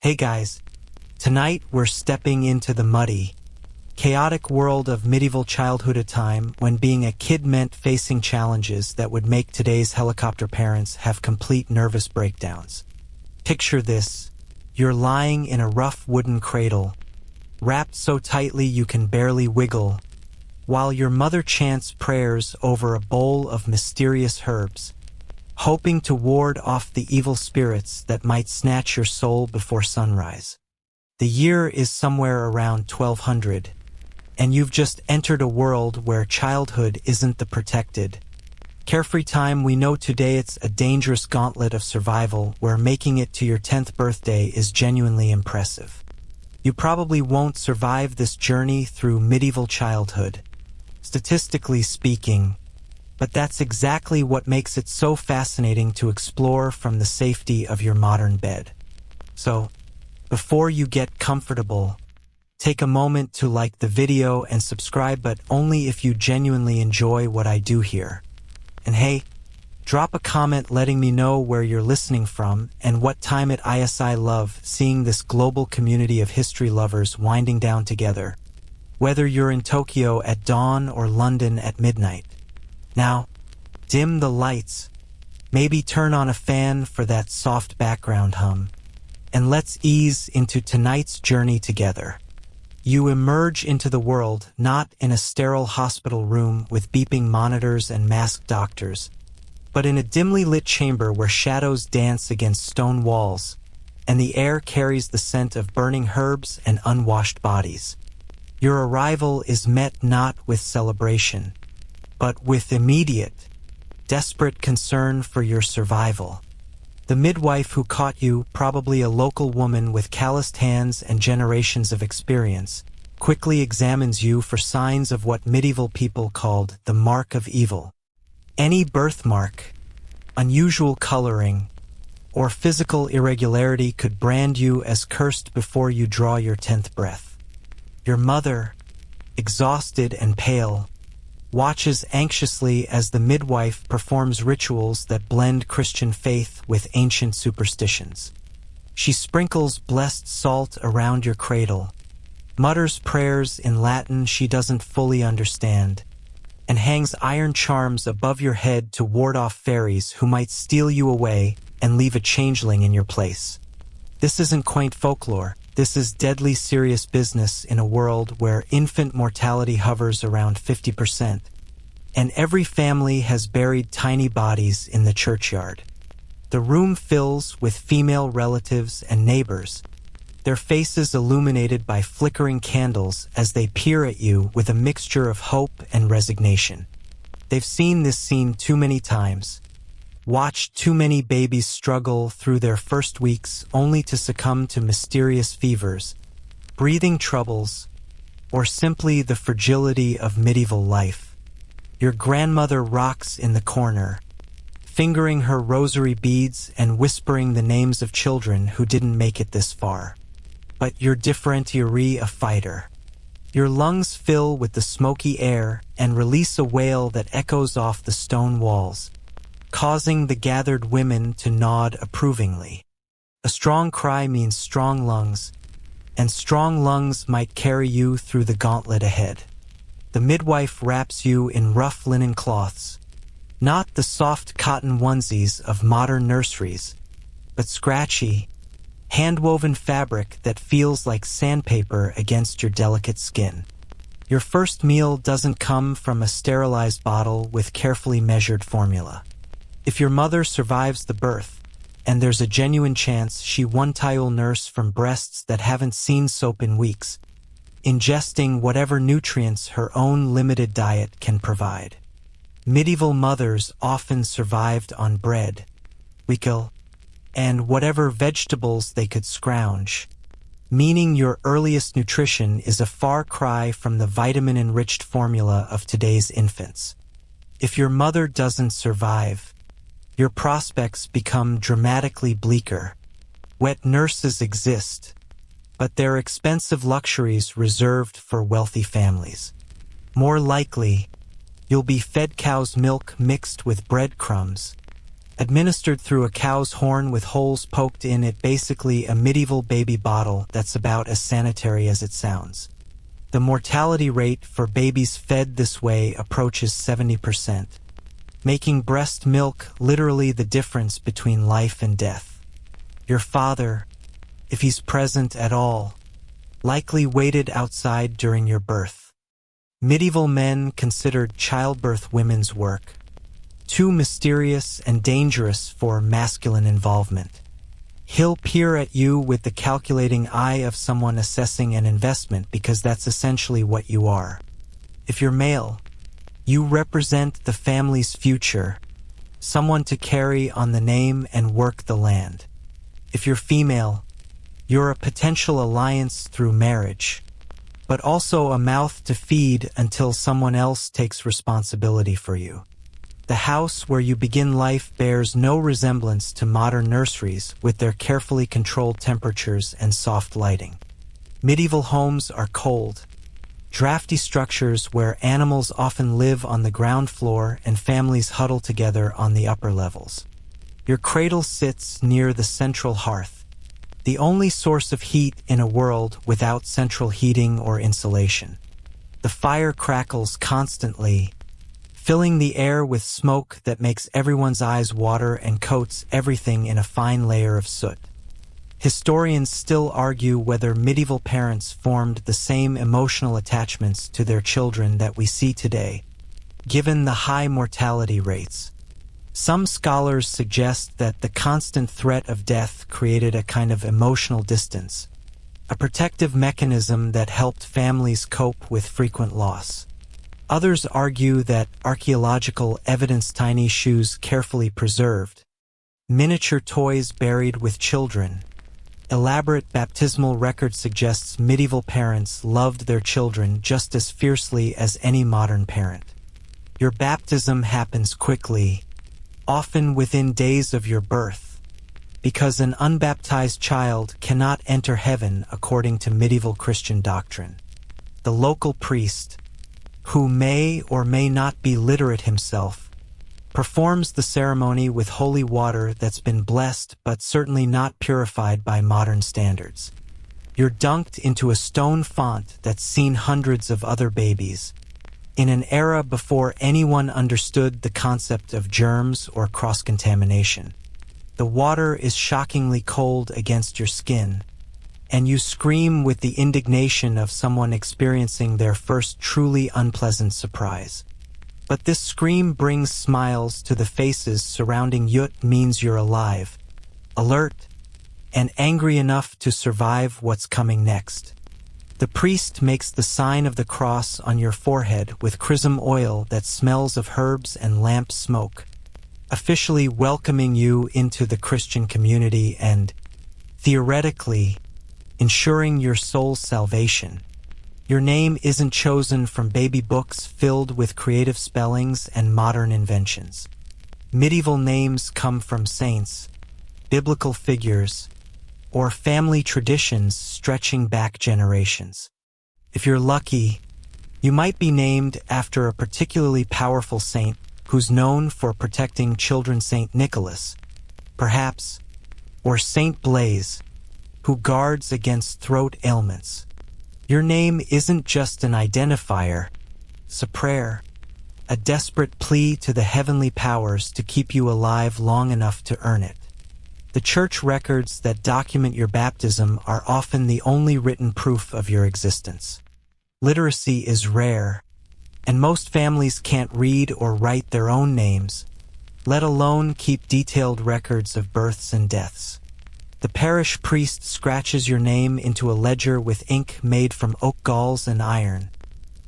Hey guys, tonight we're stepping into the muddy, chaotic world of medieval childhood, a time when being a kid meant facing challenges that would make today's helicopter parents have complete nervous breakdowns. Picture this: you're lying in a rough wooden cradle, wrapped so tightly you can barely wiggle, while your mother chants prayers over a bowl of mysterious herbs, hoping to ward off the evil spirits that might snatch your soul before sunrise. The year is somewhere around 1200, and you've just entered a world where childhood isn't the protected, carefree time we know today. It's a dangerous gauntlet of survival where making it to your 10th birthday is genuinely impressive. You probably won't survive this journey through medieval childhood, statistically speaking, but that's exactly what makes it so fascinating to explore from the safety of your modern bed. So, before you get comfortable, take a moment to like the video and subscribe, but only if you genuinely enjoy what I do here. And hey, drop a comment letting me know where you're listening from and what time it is. I love seeing this global community of history lovers winding down together, whether you're in Tokyo at dawn or London at midnight. Now, dim the lights, maybe turn on a fan for that soft background hum, and let's ease into tonight's journey together. You emerge into the world not in a sterile hospital room with beeping monitors and masked doctors, but in a dimly lit chamber where shadows dance against stone walls, and the air carries the scent of burning herbs and unwashed bodies. Your arrival is met not with celebration, but with immediate, desperate concern for your survival. The midwife who caught you, probably a local woman with calloused hands and generations of experience, quickly examines you for signs of what medieval people called the mark of evil. Any birthmark, unusual coloring, or physical irregularity could brand you as cursed before you draw your 10th breath. Your mother, exhausted and pale, watches anxiously as the midwife performs rituals that blend Christian faith with ancient superstitions. She sprinkles blessed salt around your cradle, mutters prayers in Latin she doesn't fully understand, and hangs iron charms above your head to ward off fairies who might steal you away and leave a changeling in your place. This isn't quaint folklore. This is deadly serious business in a world where infant mortality hovers around 50%, and every family has buried tiny bodies in the churchyard. The room fills with female relatives and neighbors, their faces illuminated by flickering candles as they peer at you with a mixture of hope and resignation. They've seen this scene too many times, watched too many babies struggle through their first weeks only to succumb to mysterious fevers, breathing troubles, or simply the fragility of medieval life. Your grandmother rocks in the corner, fingering her rosary beads and whispering the names of children who didn't make it this far. But you're differently a fighter. Your lungs fill with the smoky air and release a wail that echoes off the stone walls, causing the gathered women to nod approvingly. A strong cry means strong lungs, and strong lungs might carry you through the gauntlet ahead. The midwife wraps you in rough linen cloths, not the soft cotton onesies of modern nurseries, but scratchy, hand-woven fabric that feels like sandpaper against your delicate skin. Your first meal doesn't come from a sterilized bottle with carefully measured formula. If your mother survives the birth, and there's a genuine chance she will nurse from breasts that haven't seen soap in weeks, ingesting whatever nutrients her own limited diet can provide. Medieval mothers often survived on bread, wickel, and whatever vegetables they could scrounge, meaning your earliest nutrition is a far cry from the vitamin-enriched formula of today's infants. If your mother doesn't survive, your prospects become dramatically bleaker. Wet nurses exist, but they're expensive luxuries reserved for wealthy families. More likely, you'll be fed cow's milk mixed with breadcrumbs, Administered through a cow's horn with holes poked in it, basically a medieval baby bottle that's about as sanitary as it sounds. The mortality rate for babies fed this way approaches 70%, making breast milk literally the difference between life and death. Your father, if he's present at all, likely waited outside during your birth. Medieval men considered childbirth women's work too mysterious and dangerous for masculine involvement. He'll peer at you with the calculating eye of someone assessing an investment, because that's essentially what you are. If you're male, you represent the family's future, someone to carry on the name and work the land. If you're female, you're a potential alliance through marriage, but also a mouth to feed until someone else takes responsibility for you. The house where you begin life bears no resemblance to modern nurseries with their carefully controlled temperatures and soft lighting. Medieval homes are cold, drafty structures where animals often live on the ground floor and families huddle together on the upper levels. Your cradle sits near the central hearth, the only source of heat in a world without central heating or insulation. The fire crackles constantly, filling the air with smoke that makes everyone's eyes water and coats everything in a fine layer of soot. Historians still argue whether medieval parents formed the same emotional attachments to their children that we see today, given the high mortality rates. Some scholars suggest that the constant threat of death created a kind of emotional distance, a protective mechanism that helped families cope with frequent loss. Others argue that archaeological evidence, tiny shoes carefully preserved, miniature toys buried with children, elaborate baptismal record suggests medieval parents loved their children just as fiercely as any modern parent. Your baptism happens quickly, often within days of your birth, because an unbaptized child cannot enter heaven according to medieval Christian doctrine. The local priest, who may or may not be literate himself, performs the ceremony with holy water that's been blessed but certainly not purified by modern standards. You're dunked into a stone font that's seen hundreds of other babies, in an era before anyone understood the concept of germs or cross-contamination. The water is shockingly cold against your skin, and you scream with the indignation of someone experiencing their first truly unpleasant surprise. But this scream brings smiles to the faces surrounding you. It means you're alive, alert, and angry enough to survive what's coming next. The priest makes the sign of the cross on your forehead with chrism oil that smells of herbs and lamp smoke, officially welcoming you into the Christian community and, theoretically, ensuring your soul's salvation. Your name isn't chosen from baby books filled with creative spellings and modern inventions. Medieval names come from saints, biblical figures, or family traditions stretching back generations. If you're lucky, you might be named after a particularly powerful saint who's known for protecting children. Saint Nicholas, perhaps, or Saint Blaise, who guards against throat ailments. Your name isn't just an identifier, it's a prayer, a desperate plea to the heavenly powers to keep you alive long enough to earn it. The church records that document your baptism are often the only written proof of your existence. Literacy is rare, and most families can't read or write their own names, let alone keep detailed records of births and deaths. The parish priest scratches your name into a ledger with ink made from oak galls and iron,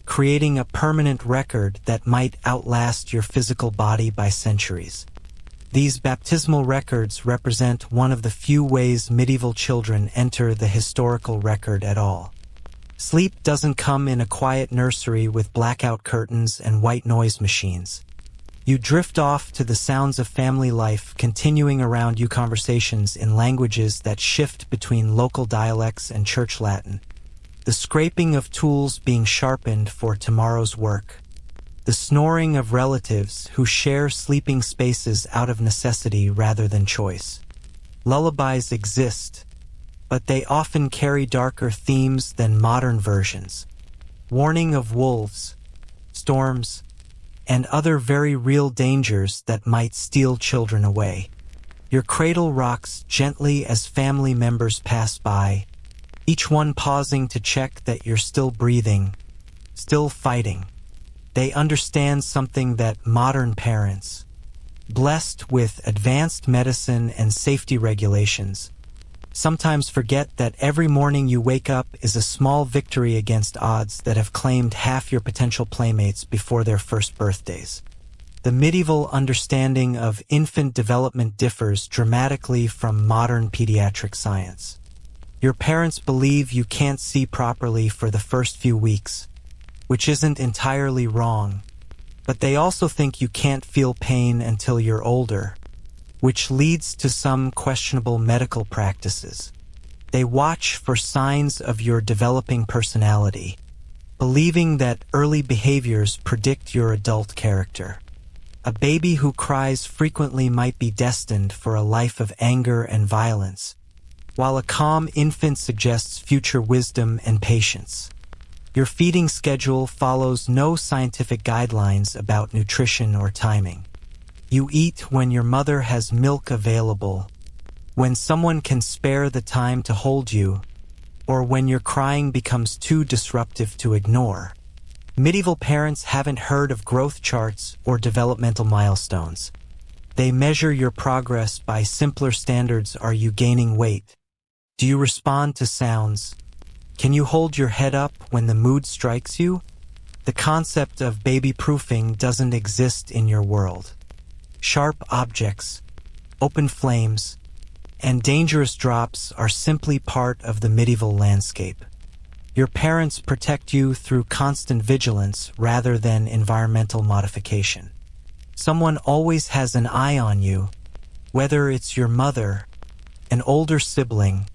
creating a permanent record that might outlast your physical body by centuries. These baptismal records represent one of the few ways medieval children enter the historical record at all. Sleep doesn't come in a quiet nursery with blackout curtains and white noise machines. You drift off to the sounds of family life continuing around you, conversations in languages that shift between local dialects and church Latin, the scraping of tools being sharpened for tomorrow's work, the snoring of relatives who share sleeping spaces out of necessity rather than choice. Lullabies exist, but they often carry darker themes than modern versions. Warning of wolves, storms, and other very real dangers that might steal children away. Your cradle rocks gently as family members pass by, each one pausing to check that you're still breathing, still fighting. They understand something that modern parents, blessed with advanced medicine and safety regulations, sometimes forget that every morning you wake up is a small victory against odds that have claimed half your potential playmates before their first birthdays. The medieval understanding of infant development differs dramatically from modern pediatric science. Your parents believe you can't see properly for the first few weeks, which isn't entirely wrong, but they also think you can't feel pain until you're older, which leads to some questionable medical practices. They watch for signs of your developing personality, believing that early behaviors predict your adult character. A baby who cries frequently might be destined for a life of anger and violence, while a calm infant suggests future wisdom and patience. Your feeding schedule follows no scientific guidelines about nutrition or timing. You eat when your mother has milk available, when someone can spare the time to hold you, or when your crying becomes too disruptive to ignore. Medieval parents haven't heard of growth charts or developmental milestones. They measure your progress by simpler standards. Are you gaining weight? Do you respond to sounds? Can you hold your head up when the mood strikes you? The concept of baby-proofing doesn't exist in your world. Sharp objects, open flames, and dangerous drops are simply part of the medieval landscape. Your parents protect you through constant vigilance rather than environmental modification. Someone always has an eye on you, whether it's your mother, an older sibling,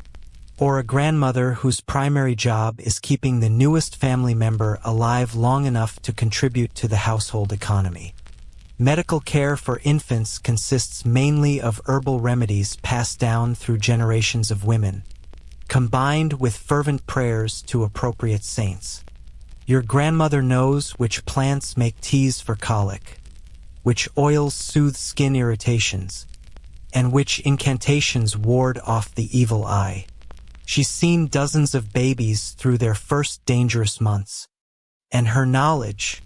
or a grandmother whose primary job is keeping the newest family member alive long enough to contribute to the household economy. Medical care for infants consists mainly of herbal remedies passed down through generations of women, combined with fervent prayers to appropriate saints. Your grandmother knows which plants make teas for colic, which oils soothe skin irritations, and which incantations ward off the evil eye. She's seen dozens of babies through their first dangerous months, and her knowledge,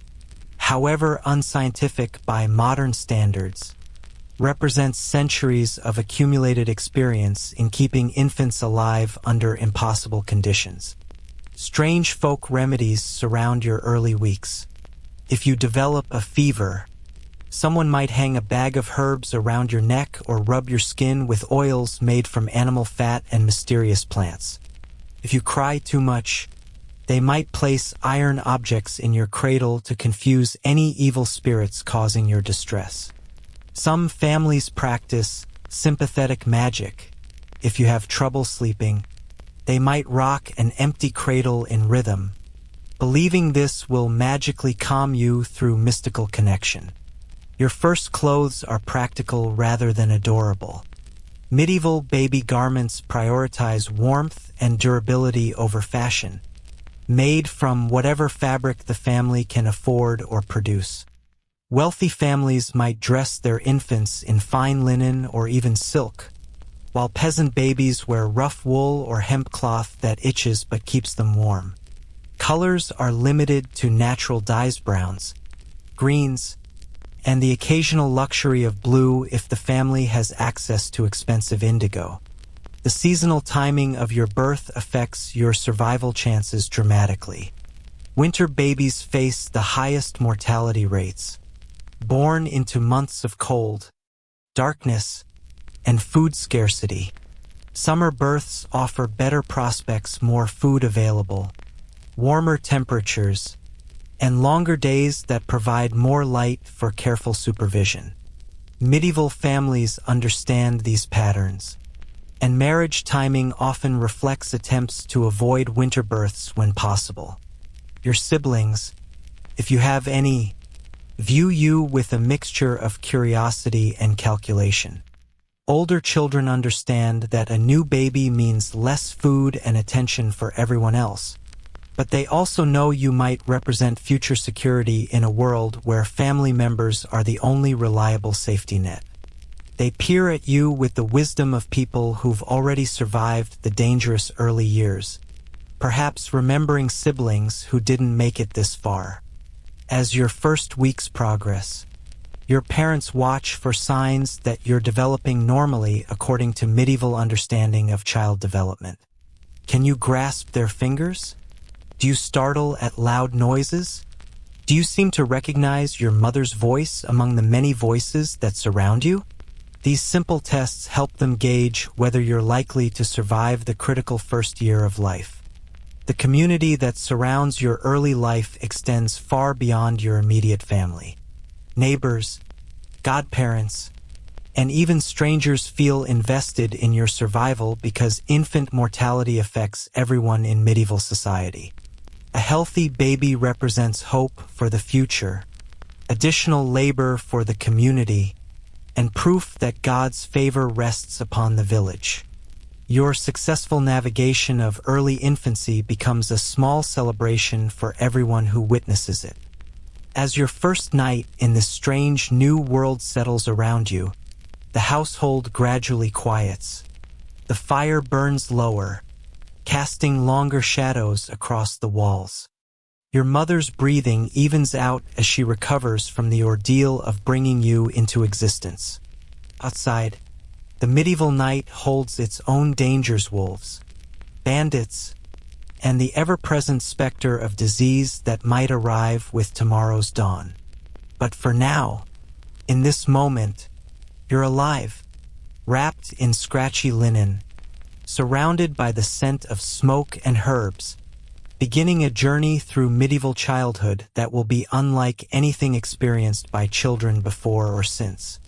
however unscientific by modern standards, represents centuries of accumulated experience in keeping infants alive under impossible conditions. Strange folk remedies surround your early weeks. If you develop a fever, someone might hang a bag of herbs around your neck or rub your skin with oils made from animal fat and mysterious plants. If you cry too much, they might place iron objects in your cradle to confuse any evil spirits causing your distress. Some families practice sympathetic magic. If you have trouble sleeping, they might rock an empty cradle in rhythm, believing this will magically calm you through mystical connection. Your first clothes are practical rather than adorable. Medieval baby garments prioritize warmth and durability over fashion, made from whatever fabric the family can afford or produce. Wealthy families might dress their infants in fine linen or even silk, while peasant babies wear rough wool or hemp cloth that itches but keeps them warm. Colors are limited to natural dyes: browns, greens, and the occasional luxury of blue if the family has access to expensive indigo. The seasonal timing of your birth affects your survival chances dramatically. Winter babies face the highest mortality rates, born into months of cold, darkness, and food scarcity. Summer births offer better prospects: more food available, warmer temperatures, and longer days that provide more light for careful supervision. Medieval families understand these patterns, and marriage timing often reflects attempts to avoid winter births when possible. Your siblings, if you have any, view you with a mixture of curiosity and calculation. Older children understand that a new baby means less food and attention for everyone else, but they also know you might represent future security in a world where family members are the only reliable safety net. They peer at you with the wisdom of people who've already survived the dangerous early years, perhaps remembering siblings who didn't make it this far. As your first weeks progress, your parents watch for signs that you're developing normally according to medieval understanding of child development. Can you grasp their fingers? Do you startle at loud noises? Do you seem to recognize your mother's voice among the many voices that surround you? These simple tests help them gauge whether you're likely to survive the critical first year of life. The community that surrounds your early life extends far beyond your immediate family. Neighbors, godparents, and even strangers feel invested in your survival because infant mortality affects everyone in medieval society. A healthy baby represents hope for the future, additional labor for the community, and proof that God's favor rests upon the village. Your successful navigation of early infancy becomes a small celebration for everyone who witnesses it. As your first night in this strange new world settles around you, the household gradually quiets. The fire burns lower, casting longer shadows across the walls. Your mother's breathing evens out as she recovers from the ordeal of bringing you into existence. Outside, the medieval night holds its own dangers: wolves, bandits, and the ever-present specter of disease that might arrive with tomorrow's dawn. But for now, in this moment, you're alive, wrapped in scratchy linen, surrounded by the scent of smoke and herbs, beginning a journey through medieval childhood that will be unlike anything experienced by children before or since.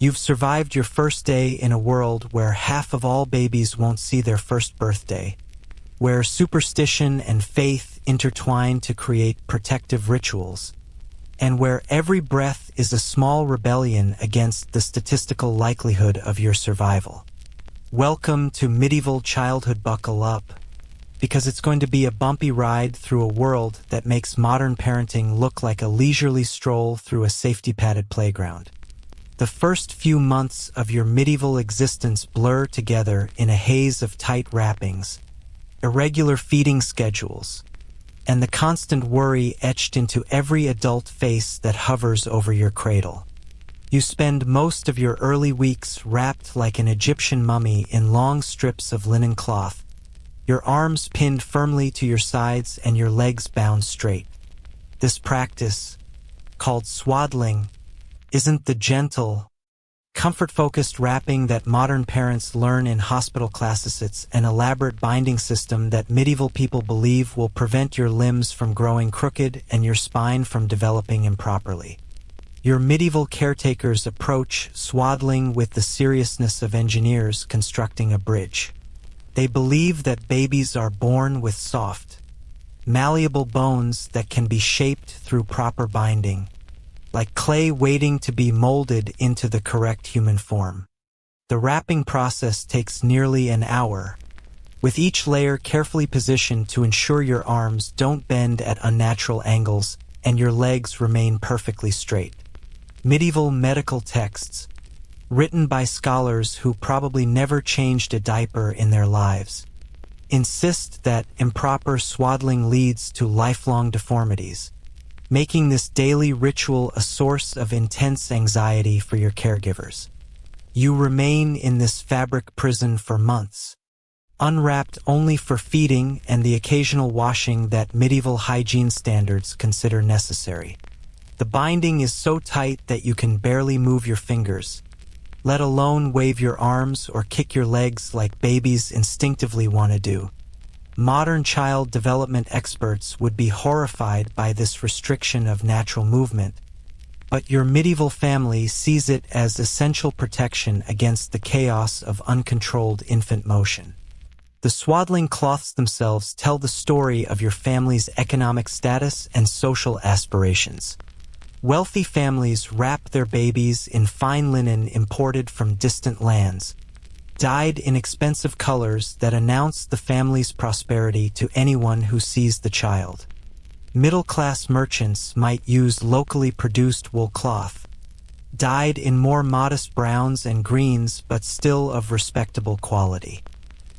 You've survived your first day in a world where half of all babies won't see their first birthday, where superstition and faith intertwine to create protective rituals, and where every breath is a small rebellion against the statistical likelihood of your survival. Welcome to medieval childhood. Buckle up, because it's going to be a bumpy ride through a world that makes modern parenting look like a leisurely stroll through a safety-padded playground. The first few months of your medieval existence blur together in a haze of tight wrappings, irregular feeding schedules, and the constant worry etched into every adult face that hovers over your cradle. You spend most of your early weeks wrapped like an Egyptian mummy in long strips of linen cloth, your arms pinned firmly to your sides and your legs bound straight. This practice, called swaddling, isn't the gentle, comfort-focused wrapping that modern parents learn in hospital classes. It's an elaborate binding system that medieval people believe will prevent your limbs from growing crooked and your spine from developing improperly. Your medieval caretakers approach swaddling with the seriousness of engineers constructing a bridge. They believe that babies are born with soft, malleable bones that can be shaped through proper binding, like clay waiting to be molded into the correct human form. The wrapping process takes nearly an hour, with each layer carefully positioned to ensure your arms don't bend at unnatural angles and your legs remain perfectly straight. Medieval medical texts, written by scholars who probably never changed a diaper in their lives, insist that improper swaddling leads to lifelong deformities, making this daily ritual a source of intense anxiety for your caregivers. You remain in this fabric prison for months, unwrapped only for feeding and the occasional washing that medieval hygiene standards consider necessary. The binding is so tight that you can barely move your fingers, let alone wave your arms or kick your legs like babies instinctively want to do. Modern child development experts would be horrified by this restriction of natural movement, but your medieval family sees it as essential protection against the chaos of uncontrolled infant motion. The swaddling cloths themselves tell the story of your family's economic status and social aspirations. Wealthy families wrap their babies in fine linen imported from distant lands, dyed in expensive colors that announce the family's prosperity to anyone who sees the child. Middle-class merchants might use locally produced wool cloth, dyed in more modest browns and greens but still of respectable quality.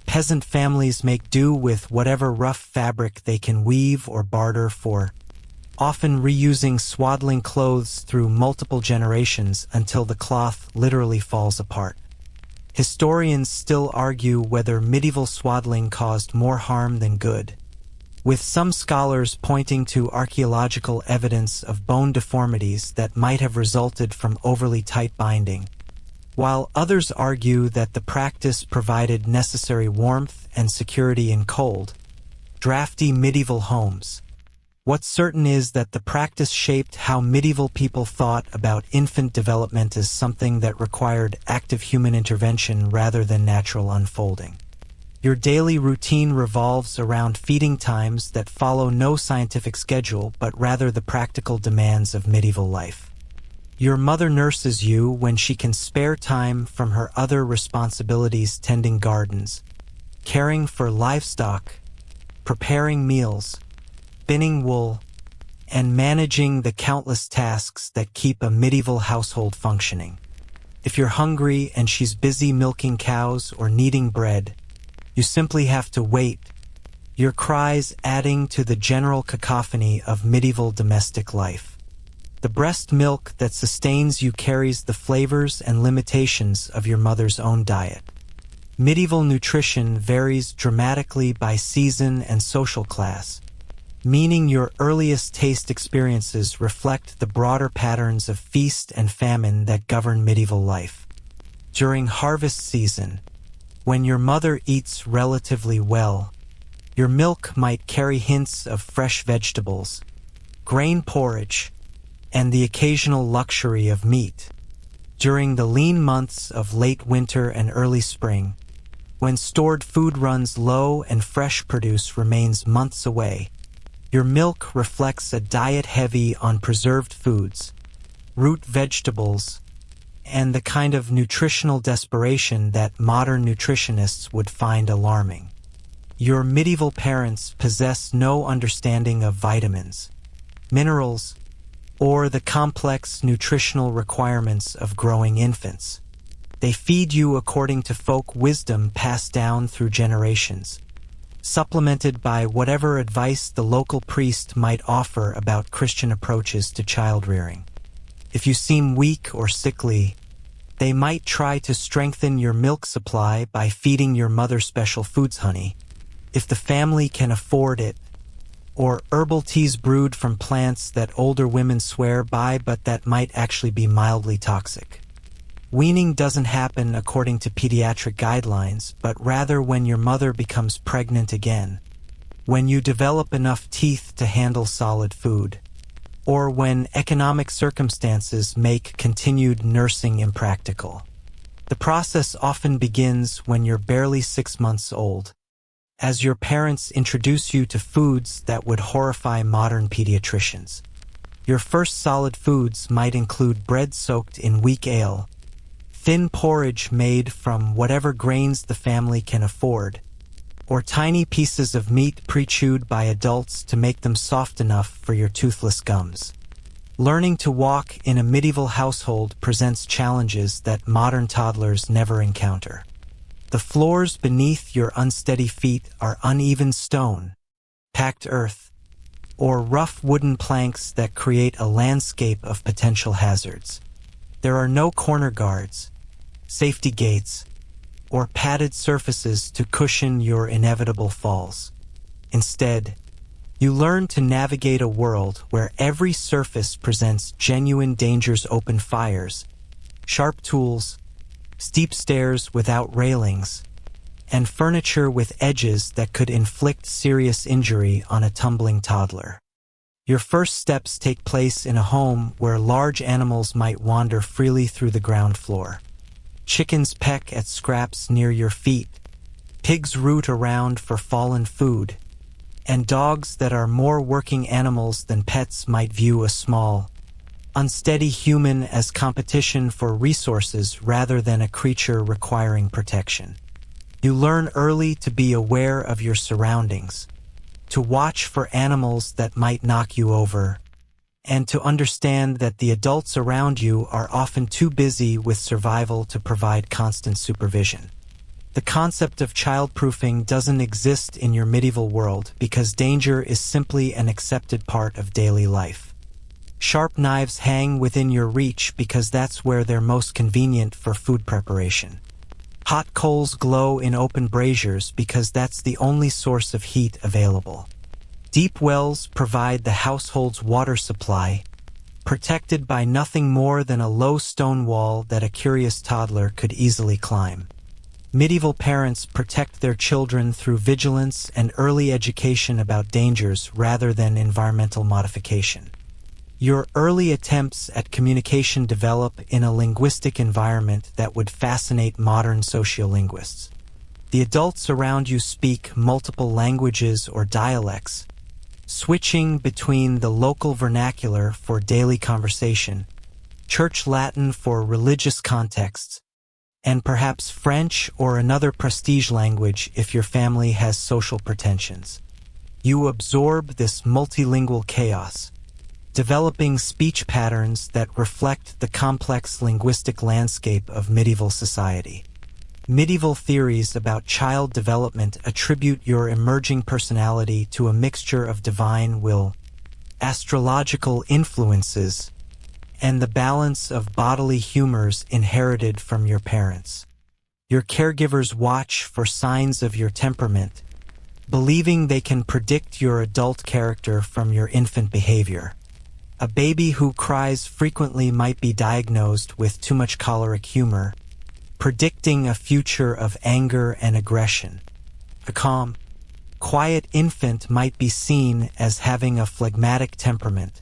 Peasant families make do with whatever rough fabric they can weave or barter for, often reusing swaddling clothes through multiple generations until the cloth literally falls apart. Historians still argue whether medieval swaddling caused more harm than good, with some scholars pointing to archaeological evidence of bone deformities that might have resulted from overly tight binding, while others argue that the practice provided necessary warmth and security in cold, drafty medieval homes. What's certain is that the practice shaped how medieval people thought about infant development as something that required active human intervention rather than natural unfolding. Your daily routine revolves around feeding times that follow no scientific schedule but rather the practical demands of medieval life. Your mother nurses you when she can spare time from her other responsibilities, tending gardens, caring for livestock, preparing meals, spinning wool, and managing the countless tasks that keep a medieval household functioning. If you're hungry and she's busy milking cows or kneading bread, you simply have to wait, your cries adding to the general cacophony of medieval domestic life. The breast milk that sustains you carries the flavors and limitations of your mother's own diet. Medieval nutrition varies dramatically by season and social class, meaning your earliest taste experiences reflect the broader patterns of feast and famine that govern medieval life. During harvest season, when your mother eats relatively well, your milk might carry hints of fresh vegetables, grain porridge, and the occasional luxury of meat. During the lean months of late winter and early spring, when stored food runs low and fresh produce remains months away, your milk reflects a diet heavy on preserved foods, root vegetables, and the kind of nutritional desperation that modern nutritionists would find alarming. Your medieval parents possess no understanding of vitamins, minerals, or the complex nutritional requirements of growing infants. They feed you according to folk wisdom passed down through generations, supplemented by whatever advice the local priest might offer about Christian approaches to child rearing. If you seem weak or sickly, they might try to strengthen your milk supply by feeding your mother special foods, honey, if the family can afford it, or herbal teas brewed from plants that older women swear by but that might actually be mildly toxic. Weaning doesn't happen according to pediatric guidelines, but rather when your mother becomes pregnant again, when you develop enough teeth to handle solid food, or when economic circumstances make continued nursing impractical. The process often begins when you're barely 6 months old, as your parents introduce you to foods that would horrify modern pediatricians. Your first solid foods might include bread soaked in weak ale, thin porridge made from whatever grains the family can afford, or tiny pieces of meat pre-chewed by adults to make them soft enough for your toothless gums. Learning to walk in a medieval household presents challenges that modern toddlers never encounter. The floors beneath your unsteady feet are uneven stone, packed earth, or rough wooden planks that create a landscape of potential hazards. There are no corner guards, safety gates, or padded surfaces to cushion your inevitable falls. Instead, you learn to navigate a world where every surface presents genuine dangers: open fires, sharp tools, steep stairs without railings, and furniture with edges that could inflict serious injury on a tumbling toddler. Your first steps take place in a home where large animals might wander freely through the ground floor. Chickens peck at scraps near your feet, pigs root around for fallen food, and dogs that are more working animals than pets might view a small, unsteady human as competition for resources rather than a creature requiring protection. You learn early to be aware of your surroundings, to watch for animals that might knock you over, and to understand that the adults around you are often too busy with survival to provide constant supervision. The concept of childproofing doesn't exist in your medieval world because danger is simply an accepted part of daily life. Sharp knives hang within your reach because that's where they're most convenient for food preparation. Hot coals glow in open braziers because that's the only source of heat available. Deep wells provide the household's water supply, protected by nothing more than a low stone wall that a curious toddler could easily climb. Medieval parents protect their children through vigilance and early education about dangers rather than environmental modification. Your early attempts at communication develop in a linguistic environment that would fascinate modern sociolinguists. The adults around you speak multiple languages or dialects, switching between the local vernacular for daily conversation, church Latin for religious contexts, and perhaps French or another prestige language if your family has social pretensions. You absorb this multilingual chaos, developing speech patterns that reflect the complex linguistic landscape of medieval society. Medieval theories about child development attribute your emerging personality to a mixture of divine will, astrological influences, and the balance of bodily humors inherited from your parents. Your caregivers watch for signs of your temperament, believing they can predict your adult character from your infant behavior. A baby who cries frequently might be diagnosed with too much choleric humor, predicting a future of anger and aggression. A calm, quiet infant might be seen as having a phlegmatic temperament,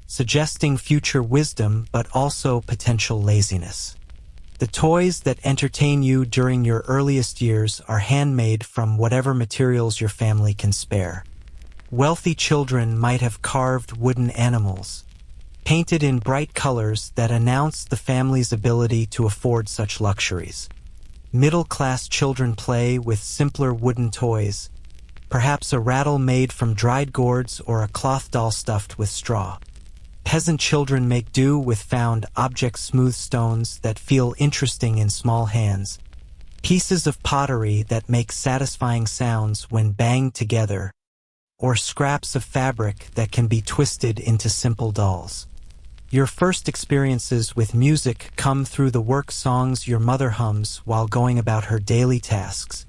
suggesting future wisdom but also potential laziness. The toys that entertain you during your earliest years are handmade from whatever materials your family can spare. Wealthy children might have carved wooden animals, painted in bright colors that announce the family's ability to afford such luxuries. Middle-class children play with simpler wooden toys, perhaps a rattle made from dried gourds or a cloth doll stuffed with straw. Peasant children make do with found object smooth stones that feel interesting in small hands, pieces of pottery that make satisfying sounds when banged together, or scraps of fabric that can be twisted into simple dolls. Your first experiences with music come through the work songs your mother hums while going about her daily tasks,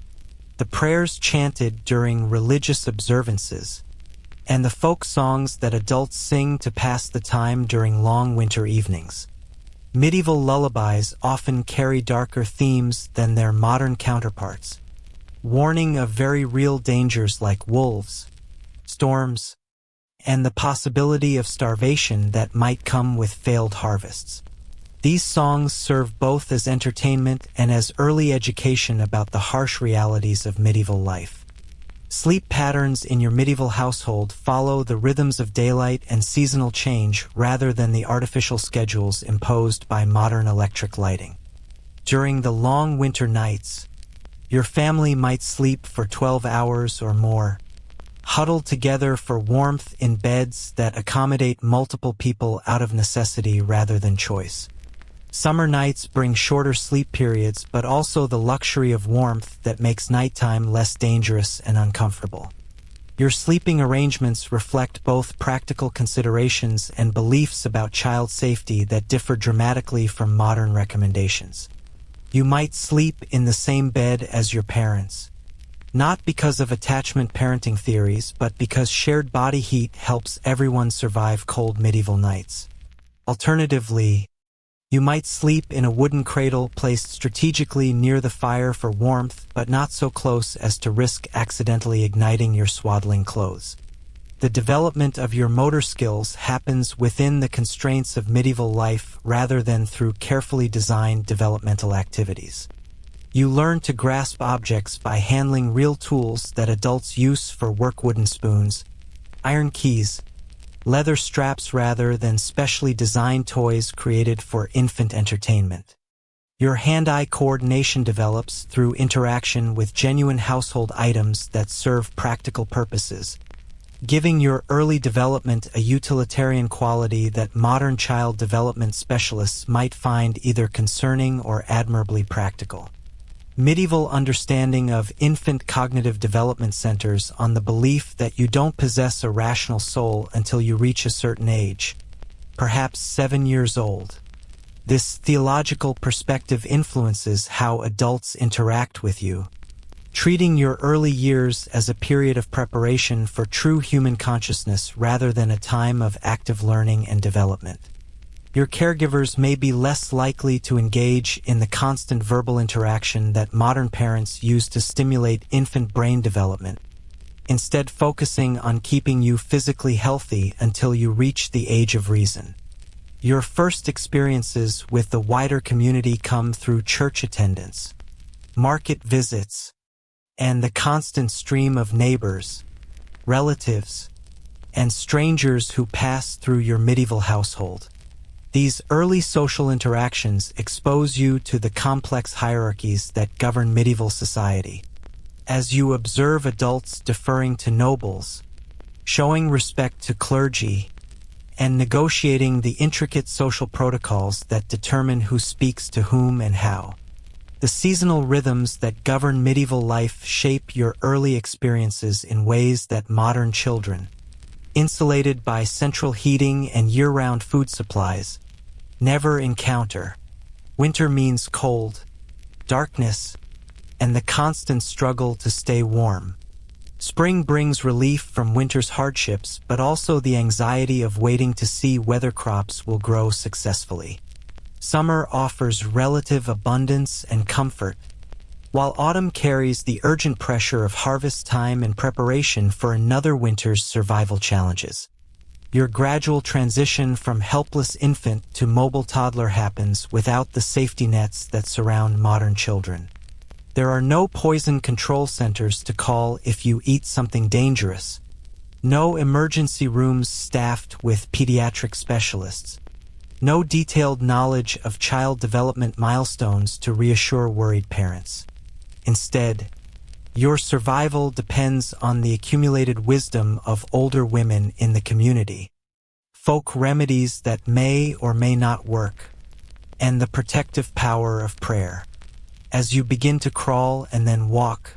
the prayers chanted during religious observances, and the folk songs that adults sing to pass the time during long winter evenings. Medieval lullabies often carry darker themes than their modern counterparts, warning of very real dangers like wolves, storms, and the possibility of starvation that might come with failed harvests. These songs serve both as entertainment and as early education about the harsh realities of medieval life. Sleep patterns in your medieval household follow the rhythms of daylight and seasonal change rather than the artificial schedules imposed by modern electric lighting. During the long winter nights, your family might sleep for 12 hours or more, huddled together for warmth in beds that accommodate multiple people out of necessity rather than choice. Summer nights bring shorter sleep periods, but also the luxury of warmth that makes nighttime less dangerous and uncomfortable. Your sleeping arrangements reflect both practical considerations and beliefs about child safety that differ dramatically from modern recommendations. You might sleep in the same bed as your parents, not because of attachment parenting theories, but because shared body heat helps everyone survive cold medieval nights. Alternatively, you might sleep in a wooden cradle placed strategically near the fire for warmth, but not so close as to risk accidentally igniting your swaddling clothes. The development of your motor skills happens within the constraints of medieval life rather than through carefully designed developmental activities. You learn to grasp objects by handling real tools that adults use for work: wooden spoons, iron keys, leather straps rather than specially designed toys created for infant entertainment. Your hand-eye coordination develops through interaction with genuine household items that serve practical purposes, giving your early development a utilitarian quality that modern child development specialists might find either concerning or admirably practical. Medieval understanding of infant cognitive development centers on the belief that you don't possess a rational soul until you reach a certain age, perhaps 7 years old. This theological perspective influences how adults interact with you, treating your early years as a period of preparation for true human consciousness rather than a time of active learning and development. Your caregivers may be less likely to engage in the constant verbal interaction that modern parents use to stimulate infant brain development, instead focusing on keeping you physically healthy until you reach the age of reason. Your first experiences with the wider community come through church attendance, market visits, and the constant stream of neighbors, relatives, and strangers who pass through your medieval household. These early social interactions expose you to the complex hierarchies that govern medieval society. As you observe adults deferring to nobles, showing respect to clergy, and negotiating the intricate social protocols that determine who speaks to whom and how. The seasonal rhythms that govern medieval life shape your early experiences in ways that modern children, insulated by central heating and year-round food supplies, never encounter. Winter means cold, darkness, and the constant struggle to stay warm. Spring brings relief from winter's hardships, but also the anxiety of waiting to see whether crops will grow successfully. Summer offers relative abundance and comfort, while autumn carries the urgent pressure of harvest time and preparation for another winter's survival challenges. Your gradual transition from helpless infant to mobile toddler happens without the safety nets that surround modern children. There are no poison control centers to call if you eat something dangerous, no emergency rooms staffed with pediatric specialists, no detailed knowledge of child development milestones to reassure worried parents. Instead, your survival depends on the accumulated wisdom of older women in the community, folk remedies that may or may not work, and the protective power of prayer. As you begin to crawl and then walk,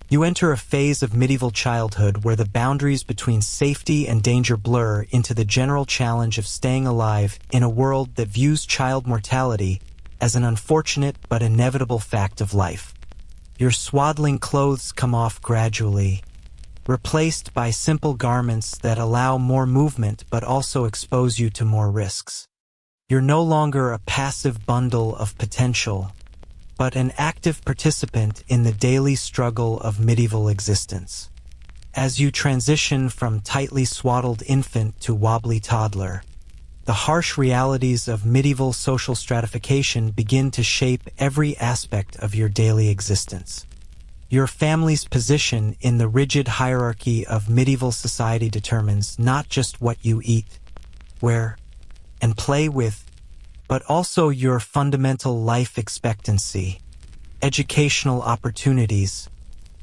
you enter a phase of medieval childhood where the boundaries between safety and danger blur into the general challenge of staying alive in a world that views child mortality as an unfortunate but inevitable fact of life. Your swaddling clothes come off gradually, replaced by simple garments that allow more movement but also expose you to more risks. You're no longer a passive bundle of potential, but an active participant in the daily struggle of medieval existence. As you transition from tightly swaddled infant to wobbly toddler, the harsh realities of medieval social stratification begin to shape every aspect of your daily existence. Your family's position in the rigid hierarchy of medieval society determines not just what you eat, wear, and play with, but also your fundamental life expectancy, educational opportunities,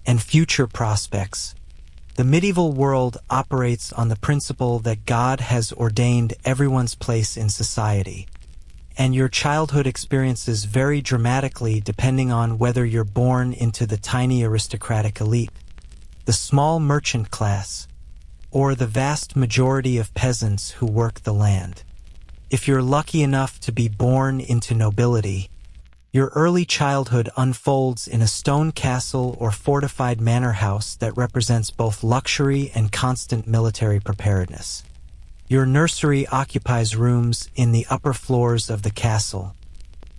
and future prospects. The medieval world operates on the principle that God has ordained everyone's place in society, and your childhood experiences vary dramatically depending on whether you're born into the tiny aristocratic elite, the small merchant class, or the vast majority of peasants who work the land. If you're lucky enough to be born into nobility, your early childhood unfolds in a stone castle or fortified manor house that represents both luxury and constant military preparedness. Your nursery occupies rooms in the upper floors of the castle,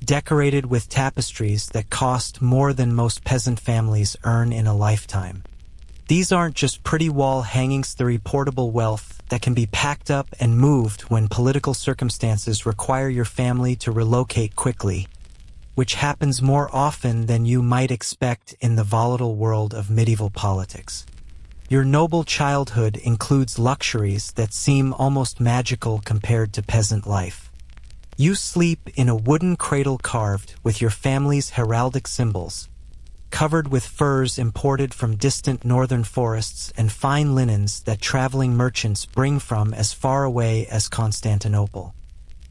decorated with tapestries that cost more than most peasant families earn in a lifetime. These aren't just pretty wall hangings, they're portable wealth that can be packed up and moved when political circumstances require your family to relocate quickly, which happens more often than you might expect in the volatile world of medieval politics. Your noble childhood includes luxuries that seem almost magical compared to peasant life. You sleep in a wooden cradle carved with your family's heraldic symbols, covered with furs imported from distant northern forests and fine linens that traveling merchants bring from as far away as Constantinople.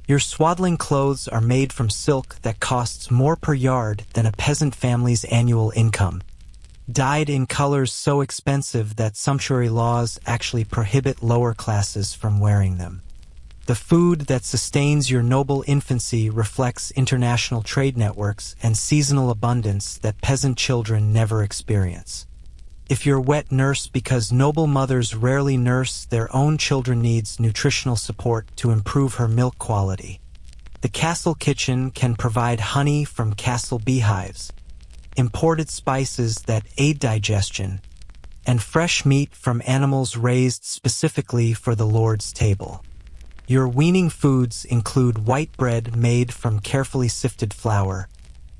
Your swaddling clothes are made from silk that costs more per yard than a peasant family's annual income, dyed in colors so expensive that sumptuary laws actually prohibit lower classes from wearing them. The food that sustains your noble infancy reflects international trade networks and seasonal abundance that peasant children never experience. If you're wet nurse because noble mothers rarely nurse their own children needs nutritional support to improve her milk quality. The castle kitchen can provide honey from castle beehives, imported spices that aid digestion, and fresh meat from animals raised specifically for the Lord's table. Your weaning foods include white bread made from carefully sifted flour,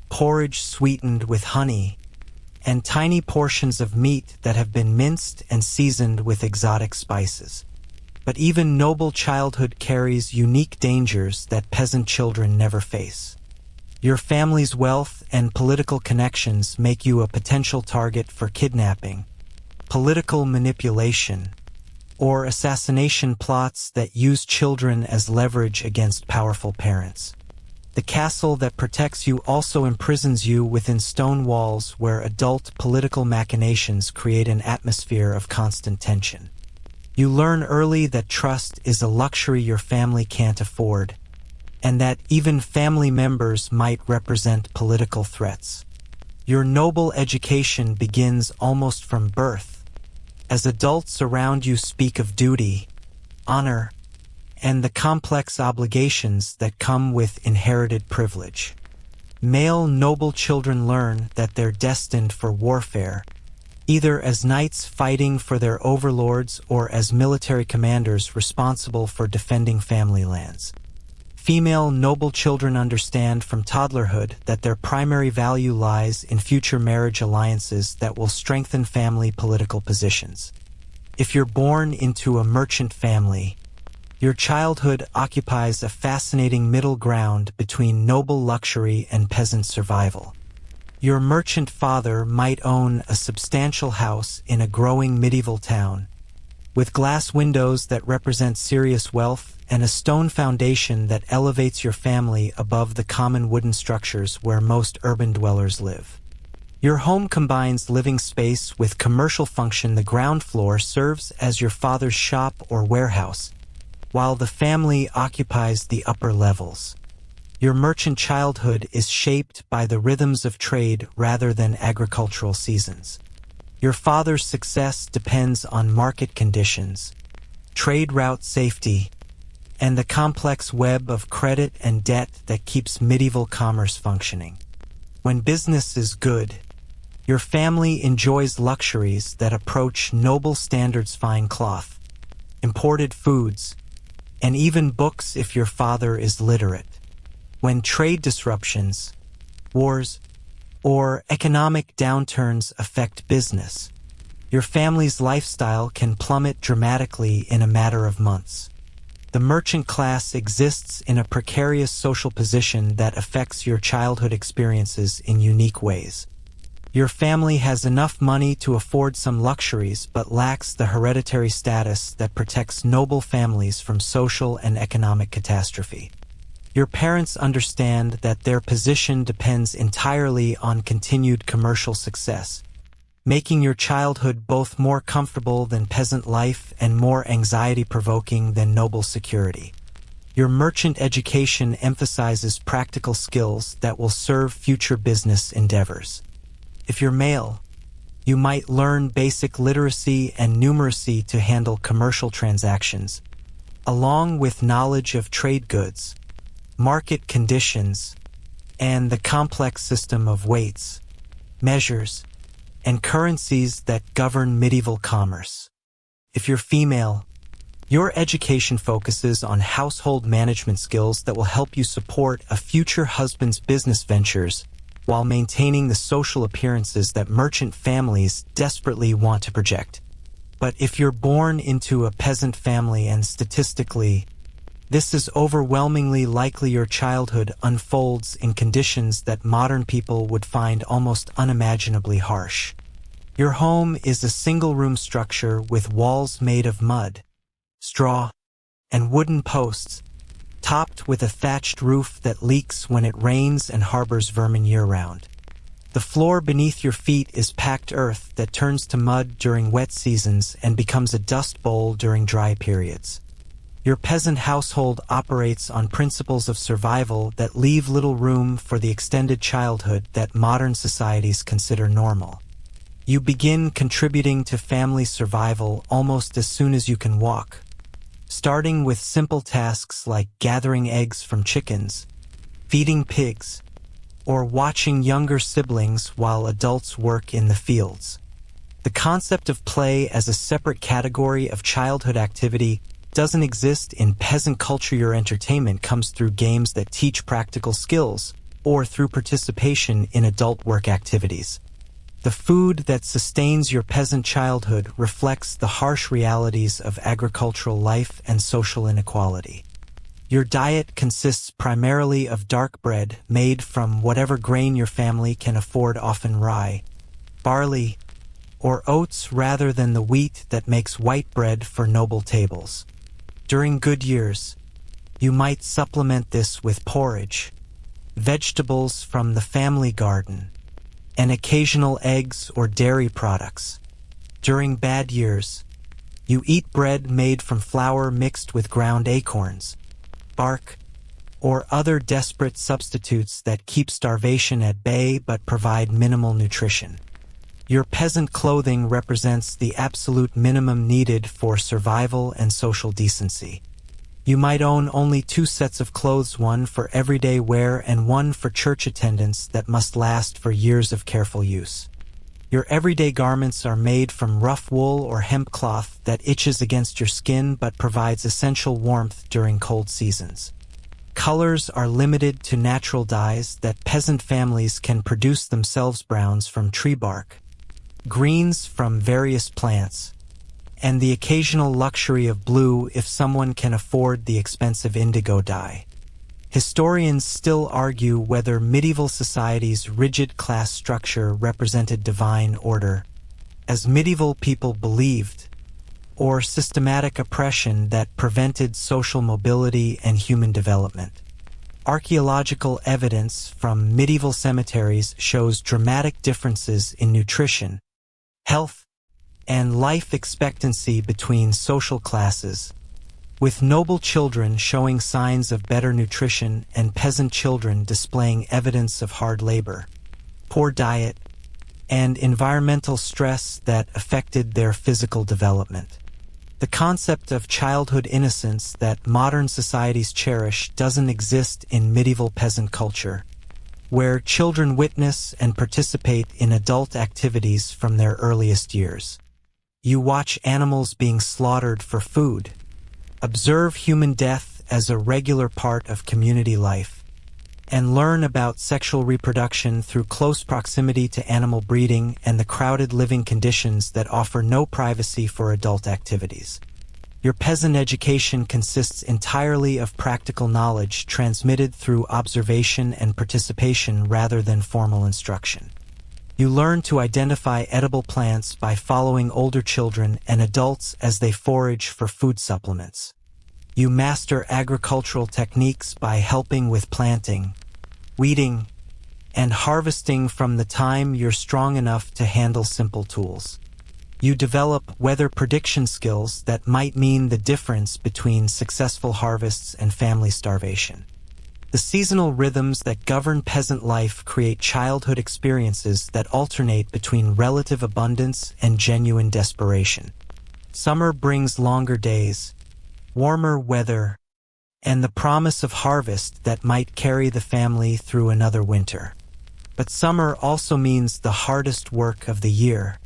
porridge sweetened with honey, and tiny portions of meat that have been minced and seasoned with exotic spices. But even noble childhood carries unique dangers that peasant children never face. Your family's wealth and political connections make you a potential target for kidnapping, political manipulation, or assassination plots that use children as leverage against powerful parents. The castle that protects you also imprisons you within stone walls where adult political machinations create an atmosphere of constant tension. You learn early that trust is a luxury your family can't afford, and that even family members might represent political threats. Your noble education begins almost from birth, as adults around you speak of duty, honor, and the complex obligations that come with inherited privilege. Male noble children learn that they're destined for warfare, either as knights fighting for their overlords or as military commanders responsible for defending family lands. Female noble children understand from toddlerhood that their primary value lies in future marriage alliances that will strengthen family political positions. If you're born into a merchant family, your childhood occupies a fascinating middle ground between noble luxury and peasant survival. Your merchant father might own a substantial house in a growing medieval town, with glass windows that represent serious wealth and a stone foundation that elevates your family above the common wooden structures where most urban dwellers live. Your home combines living space with commercial function. The ground floor serves as your father's shop or warehouse, while the family occupies the upper levels. Your merchant childhood is shaped by the rhythms of trade rather than agricultural seasons. Your father's success depends on market conditions, trade route safety, and the complex web of credit and debt that keeps medieval commerce functioning. When business is good, your family enjoys luxuries that approach noble standards: fine cloth, imported foods, and even books if your father is literate. When trade disruptions, wars, or economic downturns affect business, your family's lifestyle can plummet dramatically in a matter of months. The merchant class exists in a precarious social position that affects your childhood experiences in unique ways. Your family has enough money to afford some luxuries but lacks the hereditary status that protects noble families from social and economic catastrophe. Your parents understand that their position depends entirely on continued commercial success, making your childhood both more comfortable than peasant life and more anxiety-provoking than noble security. Your merchant education emphasizes practical skills that will serve future business endeavors. If you're male, you might learn basic literacy and numeracy to handle commercial transactions, along with knowledge of trade goods, market conditions, and the complex system of weights, measures, and currencies that govern medieval commerce. If you're female, your education focuses on household management skills that will help you support a future husband's business ventures while maintaining the social appearances that merchant families desperately want to project. But if you're born into a peasant family, and statistically, this is overwhelmingly likely, your childhood unfolds in conditions that modern people would find almost unimaginably harsh. Your home is a single-room structure with walls made of mud, straw, and wooden posts, topped with a thatched roof that leaks when it rains and harbors vermin year-round. The floor beneath your feet is packed earth that turns to mud during wet seasons and becomes a dust bowl during dry periods. Your peasant household operates on principles of survival that leave little room for the extended childhood that modern societies consider normal. You begin contributing to family survival almost as soon as you can walk, starting with simple tasks like gathering eggs from chickens, feeding pigs, or watching younger siblings while adults work in the fields. The concept of play as a separate category of childhood activity doesn't exist in peasant culture. Your entertainment comes through games that teach practical skills or through participation in adult work activities. The food that sustains your peasant childhood reflects the harsh realities of agricultural life and social inequality. Your diet consists primarily of dark bread made from whatever grain your family can afford, often rye, barley, or oats, rather than the wheat that makes white bread for noble tables. During good years, you might supplement this with porridge, vegetables from the family garden, and occasional eggs or dairy products. During bad years, you eat bread made from flour mixed with ground acorns, bark, or other desperate substitutes that keep starvation at bay but provide minimal nutrition. Your peasant clothing represents the absolute minimum needed for survival and social decency. You might own only 2 sets of clothes, one for everyday wear and one for church attendance, that must last for years of careful use. Your everyday garments are made from rough wool or hemp cloth that itches against your skin but provides essential warmth during cold seasons. Colors are limited to natural dyes that peasant families can produce themselves: browns from tree bark, greens from various plants, and the occasional luxury of blue if someone can afford the expensive indigo dye. Historians still argue whether medieval society's rigid class structure represented divine order, as medieval people believed, or systematic oppression that prevented social mobility and human development. Archaeological evidence from medieval cemeteries shows dramatic differences in nutrition, health, and life expectancy between social classes, with noble children showing signs of better nutrition and peasant children displaying evidence of hard labor, poor diet, and environmental stress that affected their physical development. The concept of childhood innocence that modern societies cherish doesn't exist in medieval peasant culture, where children witness and participate in adult activities from their earliest years. You watch animals being slaughtered for food, observe human death as a regular part of community life, and learn about sexual reproduction through close proximity to animal breeding and the crowded living conditions that offer no privacy for adult activities. Your peasant education consists entirely of practical knowledge transmitted through observation and participation rather than formal instruction. You learn to identify edible plants by following older children and adults as they forage for food supplements. You master agricultural techniques by helping with planting, weeding, and harvesting from the time you're strong enough to handle simple tools. You develop weather prediction skills that might mean the difference between successful harvests and family starvation. The seasonal rhythms that govern peasant life create childhood experiences that alternate between relative abundance and genuine desperation. Summer brings longer days, warmer weather, and the promise of harvest that might carry the family through another winter. But summer also means the hardest work of the year,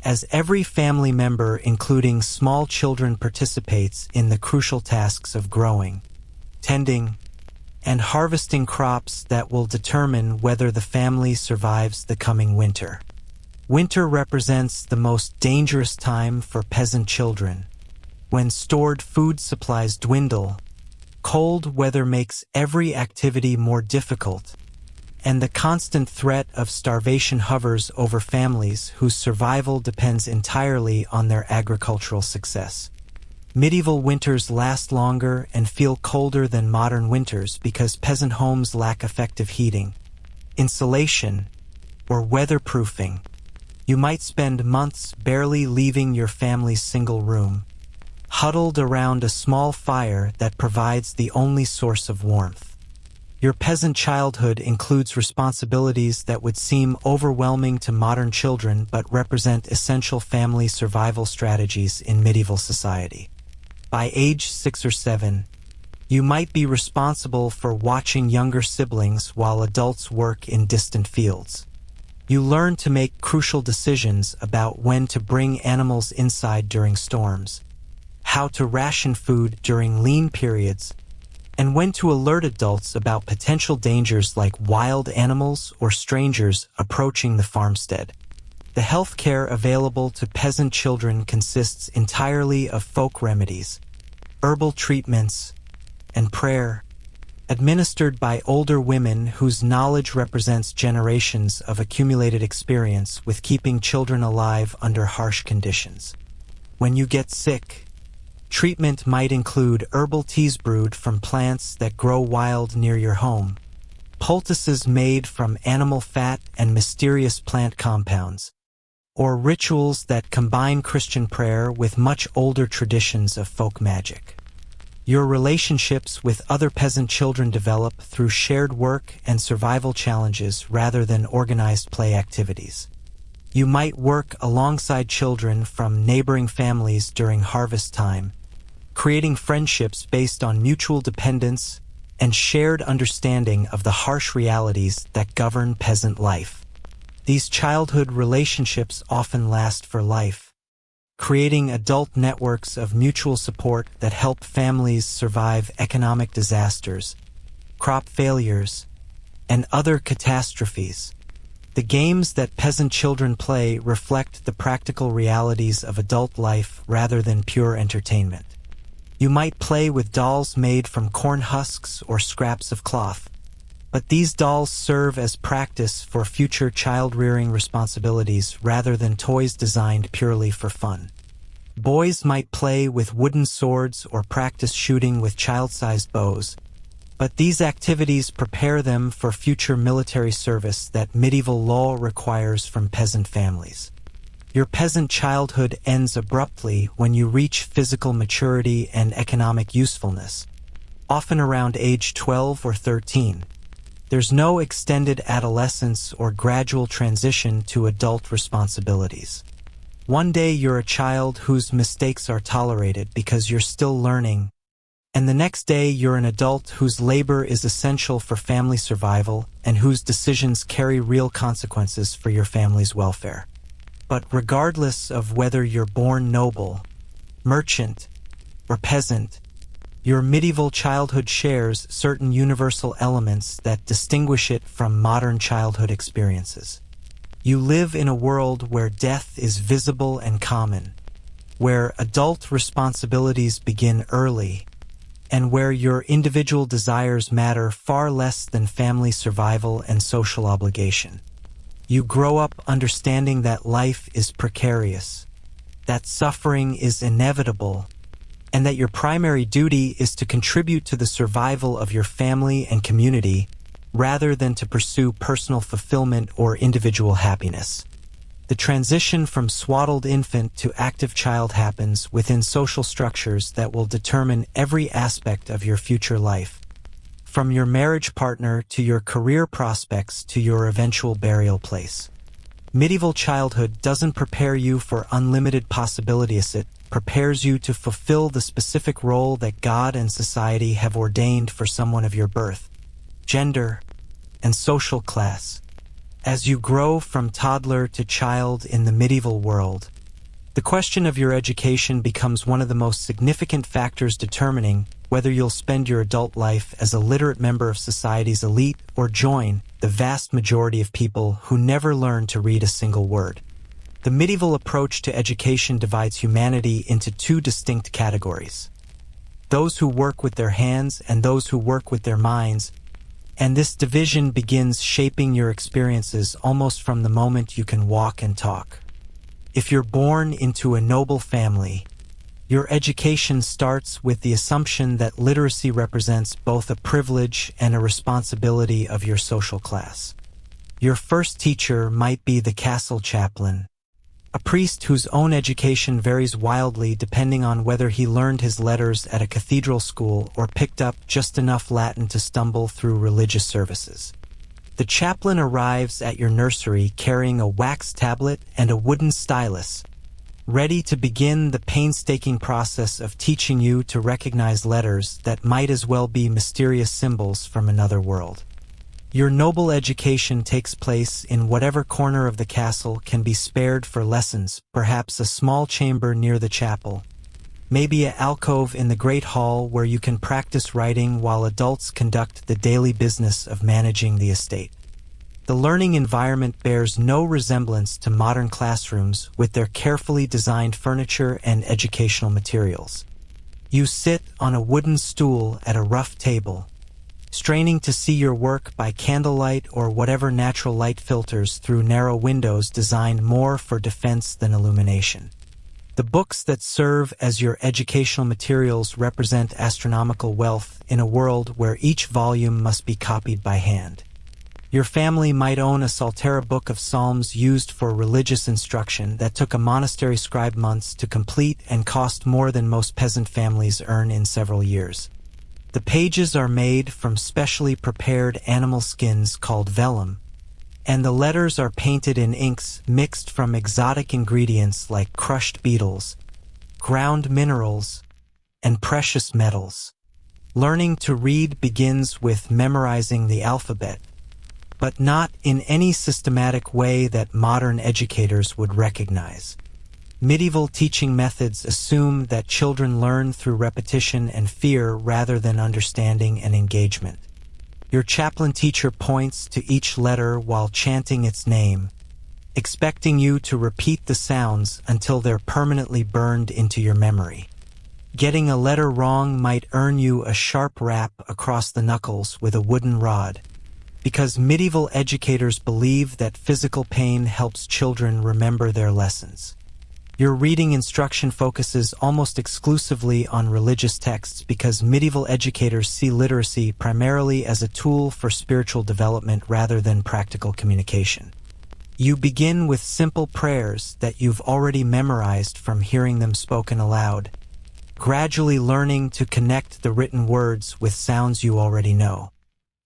as every family member, including small children, participates in the crucial tasks of growing, tending, and harvesting crops that will determine whether the family survives the coming winter. Winter represents the most dangerous time for peasant children. When stored food supplies dwindle, cold weather makes every activity more difficult, and the constant threat of starvation hovers over families whose survival depends entirely on their agricultural success. Medieval winters last longer and feel colder than modern winters because peasant homes lack effective heating, insulation, or weatherproofing. You might spend months barely leaving your family's single room, huddled around a small fire that provides the only source of warmth. Your peasant childhood includes responsibilities that would seem overwhelming to modern children but represent essential family survival strategies in medieval society. By age 6 or 7, you might be responsible for watching younger siblings while adults work in distant fields. You learn to make crucial decisions about when to bring animals inside during storms, how to ration food during lean periods, and when to alert adults about potential dangers like wild animals or strangers approaching the farmstead. The health care available to peasant children consists entirely of folk remedies, herbal treatments, and prayer, administered by older women whose knowledge represents generations of accumulated experience with keeping children alive under harsh conditions. When you get sick, treatment might include herbal teas brewed from plants that grow wild near your home, poultices made from animal fat and mysterious plant compounds, or rituals that combine Christian prayer with much older traditions of folk magic. Your relationships with other peasant children develop through shared work and survival challenges rather than organized play activities. You might work alongside children from neighboring families during harvest time, creating friendships based on mutual dependence and shared understanding of the harsh realities that govern peasant life. These childhood relationships often last for life, creating adult networks of mutual support that help families survive economic disasters, crop failures, and other catastrophes. The games that peasant children play reflect the practical realities of adult life rather than pure entertainment. You might play with dolls made from corn husks or scraps of cloth, but these dolls serve as practice for future child-rearing responsibilities rather than toys designed purely for fun. Boys might play with wooden swords or practice shooting with child-sized bows, but these activities prepare them for future military service that medieval law requires from peasant families. Your peasant childhood ends abruptly when you reach physical maturity and economic usefulness, often around age 12 or 13. There's no extended adolescence or gradual transition to adult responsibilities. One day you're a child whose mistakes are tolerated because you're still learning, and the next day you're an adult whose labor is essential for family survival and whose decisions carry real consequences for your family's welfare. But regardless of whether you're born noble, merchant, or peasant, your medieval childhood shares certain universal elements that distinguish it from modern childhood experiences. You live in a world where death is visible and common, where adult responsibilities begin early, and where your individual desires matter far less than family survival and social obligation. You grow up understanding that life is precarious, that suffering is inevitable, and that your primary duty is to contribute to the survival of your family and community rather than to pursue personal fulfillment or individual happiness. The transition from swaddled infant to active child happens within social structures that will determine every aspect of your future life, from your marriage partner to your career prospects to your eventual burial place. Medieval childhood doesn't prepare you for unlimited possibilities, it prepares you to fulfill the specific role that God and society have ordained for someone of your birth, gender, and social class. As you grow from toddler to child in the medieval world, the question of your education becomes one of the most significant factors determining whether you'll spend your adult life as a literate member of society's elite or join the vast majority of people who never learn to read a single word. The medieval approach to education divides humanity into two distinct categories: those who work with their hands and those who work with their minds, and this division begins shaping your experiences almost from the moment you can walk and talk. If you're born into a noble family, your education starts with the assumption that literacy represents both a privilege and a responsibility of your social class. Your first teacher might be the castle chaplain, a priest whose own education varies wildly depending on whether he learned his letters at a cathedral school or picked up just enough Latin to stumble through religious services. The chaplain arrives at your nursery carrying a wax tablet and a wooden stylus, ready to begin the painstaking process of teaching you to recognize letters that might as well be mysterious symbols from another world. Your noble education takes place in whatever corner of the castle can be spared for lessons, perhaps a small chamber near the chapel, maybe an alcove in the great hall where you can practice writing while adults conduct the daily business of managing the estate. The learning environment bears no resemblance to modern classrooms with their carefully designed furniture and educational materials. You sit on a wooden stool at a rough table, straining to see your work by candlelight or whatever natural light filters through narrow windows designed more for defense than illumination. The books that serve as your educational materials represent astronomical wealth in a world where each volume must be copied by hand. Your family might own a Psaltera book of psalms used for religious instruction that took a monastery scribe months to complete and cost more than most peasant families earn in several years. The pages are made from specially prepared animal skins called vellum, and the letters are painted in inks mixed from exotic ingredients like crushed beetles, ground minerals, and precious metals. Learning to read begins with memorizing the alphabet, but not in any systematic way that modern educators would recognize. Medieval teaching methods assume that children learn through repetition and fear rather than understanding and engagement. Your chaplain teacher points to each letter while chanting its name, expecting you to repeat the sounds until they're permanently burned into your memory. Getting a letter wrong might earn you a sharp rap across the knuckles with a wooden rod, because medieval educators believe that physical pain helps children remember their lessons. Your reading instruction focuses almost exclusively on religious texts because medieval educators see literacy primarily as a tool for spiritual development rather than practical communication. You begin with simple prayers that you've already memorized from hearing them spoken aloud, gradually learning to connect the written words with sounds you already know.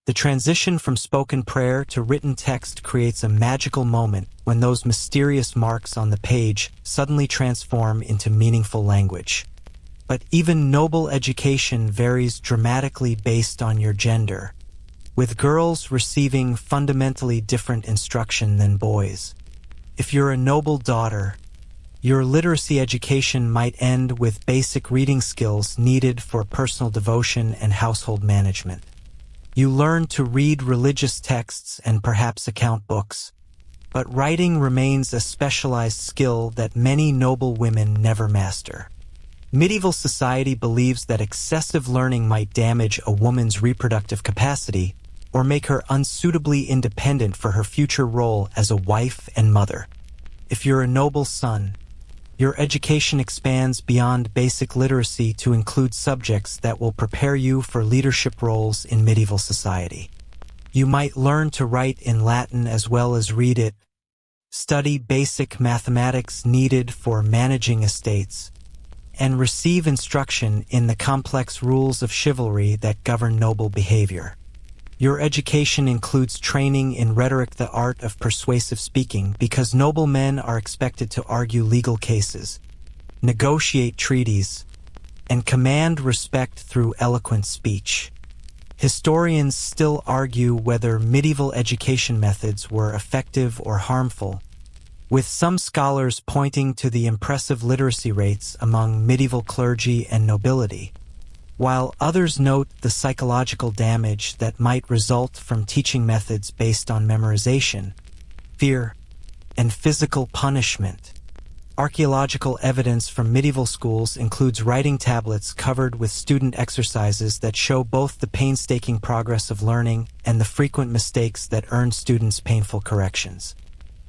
The transition from spoken prayer to written text creates a magical moment when those mysterious marks on the page suddenly transform into meaningful language. But even noble education varies dramatically based on your gender, with girls receiving fundamentally different instruction than boys. If you're a noble daughter, your literacy education might end with basic reading skills needed for personal devotion and household management. You learn to read religious texts and perhaps account books, but writing remains a specialized skill that many noble women never master. Medieval society believes that excessive learning might damage a woman's reproductive capacity or make her unsuitably independent for her future role as a wife and mother. If you're a noble son, your education expands beyond basic literacy to include subjects that will prepare you for leadership roles in medieval society. You might learn to write in Latin as well as read it, study basic mathematics needed for managing estates, and receive instruction in the complex rules of chivalry that govern noble behavior. Your education includes training in rhetoric, the art of persuasive speaking, because noble men are expected to argue legal cases, negotiate treaties, and command respect through eloquent speech. Historians still argue whether medieval education methods were effective or harmful, with some scholars pointing to the impressive literacy rates among medieval clergy and nobility, while others note the psychological damage that might result from teaching methods based on memorization, fear, and physical punishment. Archaeological evidence from medieval schools includes writing tablets covered with student exercises that show both the painstaking progress of learning and the frequent mistakes that earn students painful corrections.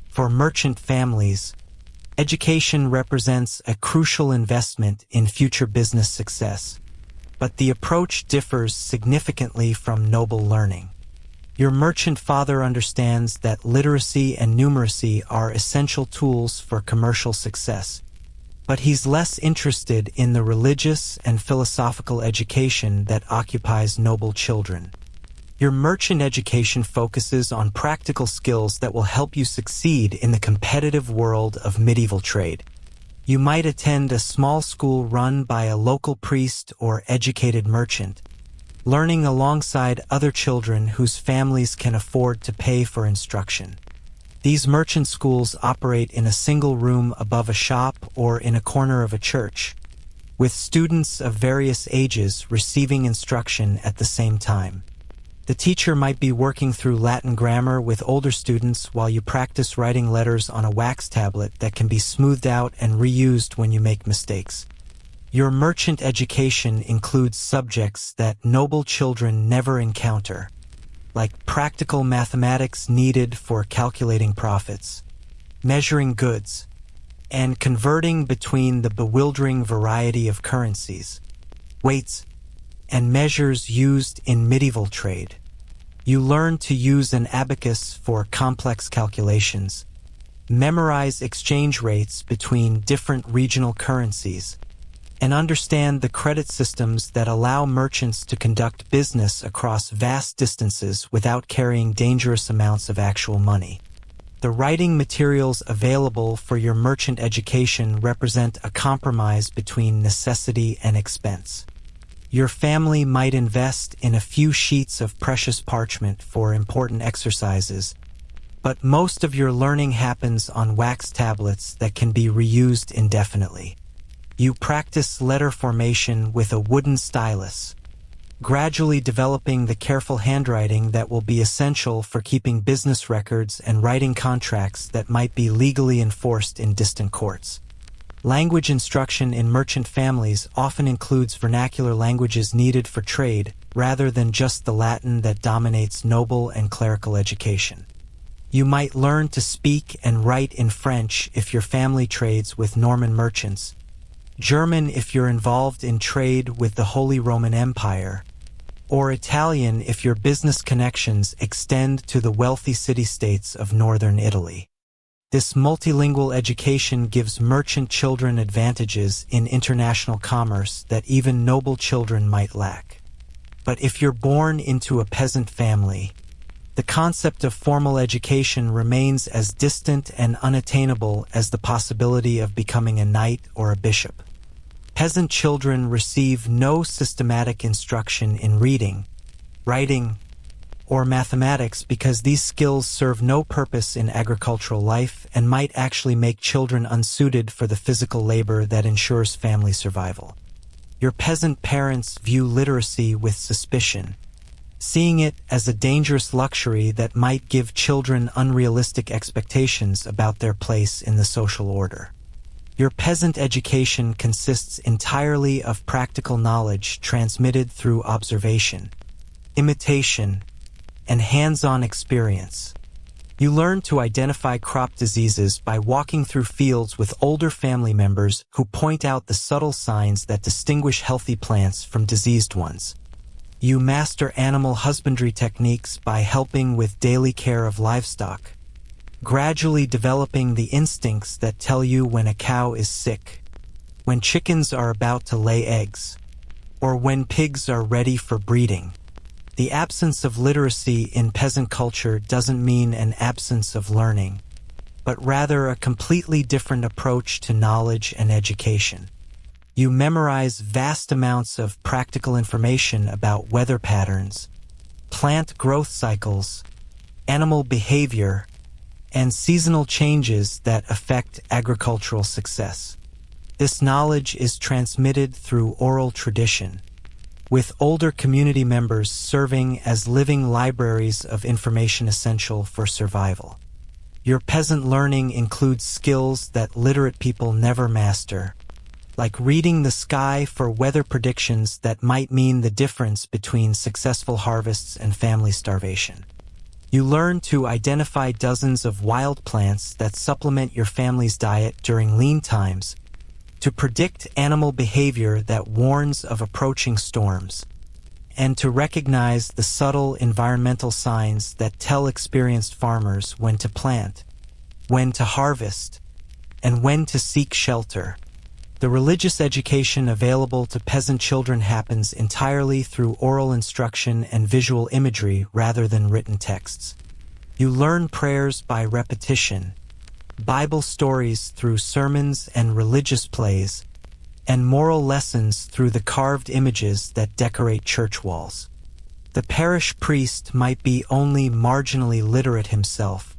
For merchant families, education represents a crucial investment in future business success, but the approach differs significantly from noble learning. Your merchant father understands that literacy and numeracy are essential tools for commercial success, but he's less interested in the religious and philosophical education that occupies noble children. Your merchant education focuses on practical skills that will help you succeed in the competitive world of medieval trade. You might attend a small school run by a local priest or educated merchant, learning alongside other children whose families can afford to pay for instruction. These merchant schools operate in a single room above a shop or in a corner of a church, with students of various ages receiving instruction at the same time. The teacher might be working through Latin grammar with older students while you practice writing letters on a wax tablet that can be smoothed out and reused when you make mistakes. Your merchant education includes subjects that noble children never encounter, like practical mathematics needed for calculating profits, measuring goods, and converting between the bewildering variety of currencies, weights, and measures used in medieval trade. You learn to use an abacus for complex calculations, memorize exchange rates between different regional currencies, and understand the credit systems that allow merchants to conduct business across vast distances without carrying dangerous amounts of actual money. The writing materials available for your merchant education represent a compromise between necessity and expense. Your family might invest in a few sheets of precious parchment for important exercises, but most of your learning happens on wax tablets that can be reused indefinitely. You practice letter formation with a wooden stylus, gradually developing the careful handwriting that will be essential for keeping business records and writing contracts that might be legally enforced in distant courts. Language instruction in merchant families often includes vernacular languages needed for trade, rather than just the Latin that dominates noble and clerical education. You might learn to speak and write in French if your family trades with Norman merchants, German if you're involved in trade with the Holy Roman Empire, or Italian if your business connections extend to the wealthy city-states of northern Italy. This multilingual education gives merchant children advantages in international commerce that even noble children might lack. But if you're born into a peasant family, the concept of formal education remains as distant and unattainable as the possibility of becoming a knight or a bishop. Peasant children receive no systematic instruction in reading, writing, or mathematics because these skills serve no purpose in agricultural life and might actually make children unsuited for the physical labor that ensures family survival. Your peasant parents view literacy with suspicion, seeing it as a dangerous luxury that might give children unrealistic expectations about their place in the social order. Your peasant education consists entirely of practical knowledge transmitted through observation, imitation, and hands-on experience. You learn to identify crop diseases by walking through fields with older family members who point out the subtle signs that distinguish healthy plants from diseased ones. You master animal husbandry techniques by helping with daily care of livestock, gradually developing the instincts that tell you when a cow is sick, when chickens are about to lay eggs, or when pigs are ready for breeding. The absence of literacy in peasant culture doesn't mean an absence of learning, but rather a completely different approach to knowledge and education. You memorize vast amounts of practical information about weather patterns, plant growth cycles, animal behavior, and seasonal changes that affect agricultural success. This knowledge is transmitted through oral tradition, with older community members serving as living libraries of information essential for survival. Your peasant learning includes skills that literate people never master, like reading the sky for weather predictions that might mean the difference between successful harvests and family starvation. You learn to identify dozens of wild plants that supplement your family's diet during lean times, to predict animal behavior that warns of approaching storms, and to recognize the subtle environmental signs that tell experienced farmers when to plant, when to harvest, and when to seek shelter. The religious education available to peasant children happens entirely through oral instruction and visual imagery rather than written texts. You learn prayers by repetition, Bible stories through sermons and religious plays, and moral lessons through the carved images that decorate church walls. The parish priest might be only marginally literate himself,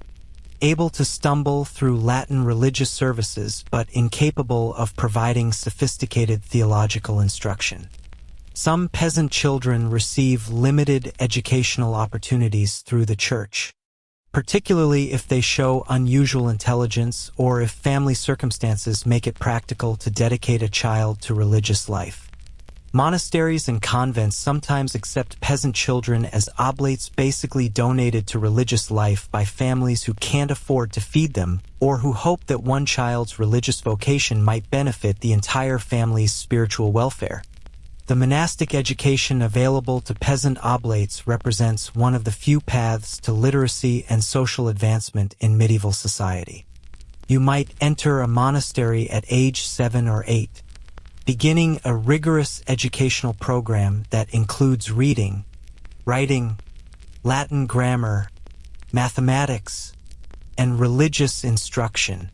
able to stumble through Latin religious services but incapable of providing sophisticated theological instruction. Some peasant children receive limited educational opportunities through the church, particularly if they show unusual intelligence or if family circumstances make it practical to dedicate a child to religious life. Monasteries and convents sometimes accept peasant children as oblates basically donated to religious life by families who can't afford to feed them or who hope that one child's religious vocation might benefit the entire family's spiritual welfare. The monastic education available to peasant oblates represents one of the few paths to literacy and social advancement in medieval society. You might enter a monastery at age 7 or 8, beginning a rigorous educational program that includes reading, writing, Latin grammar, mathematics, and religious instruction.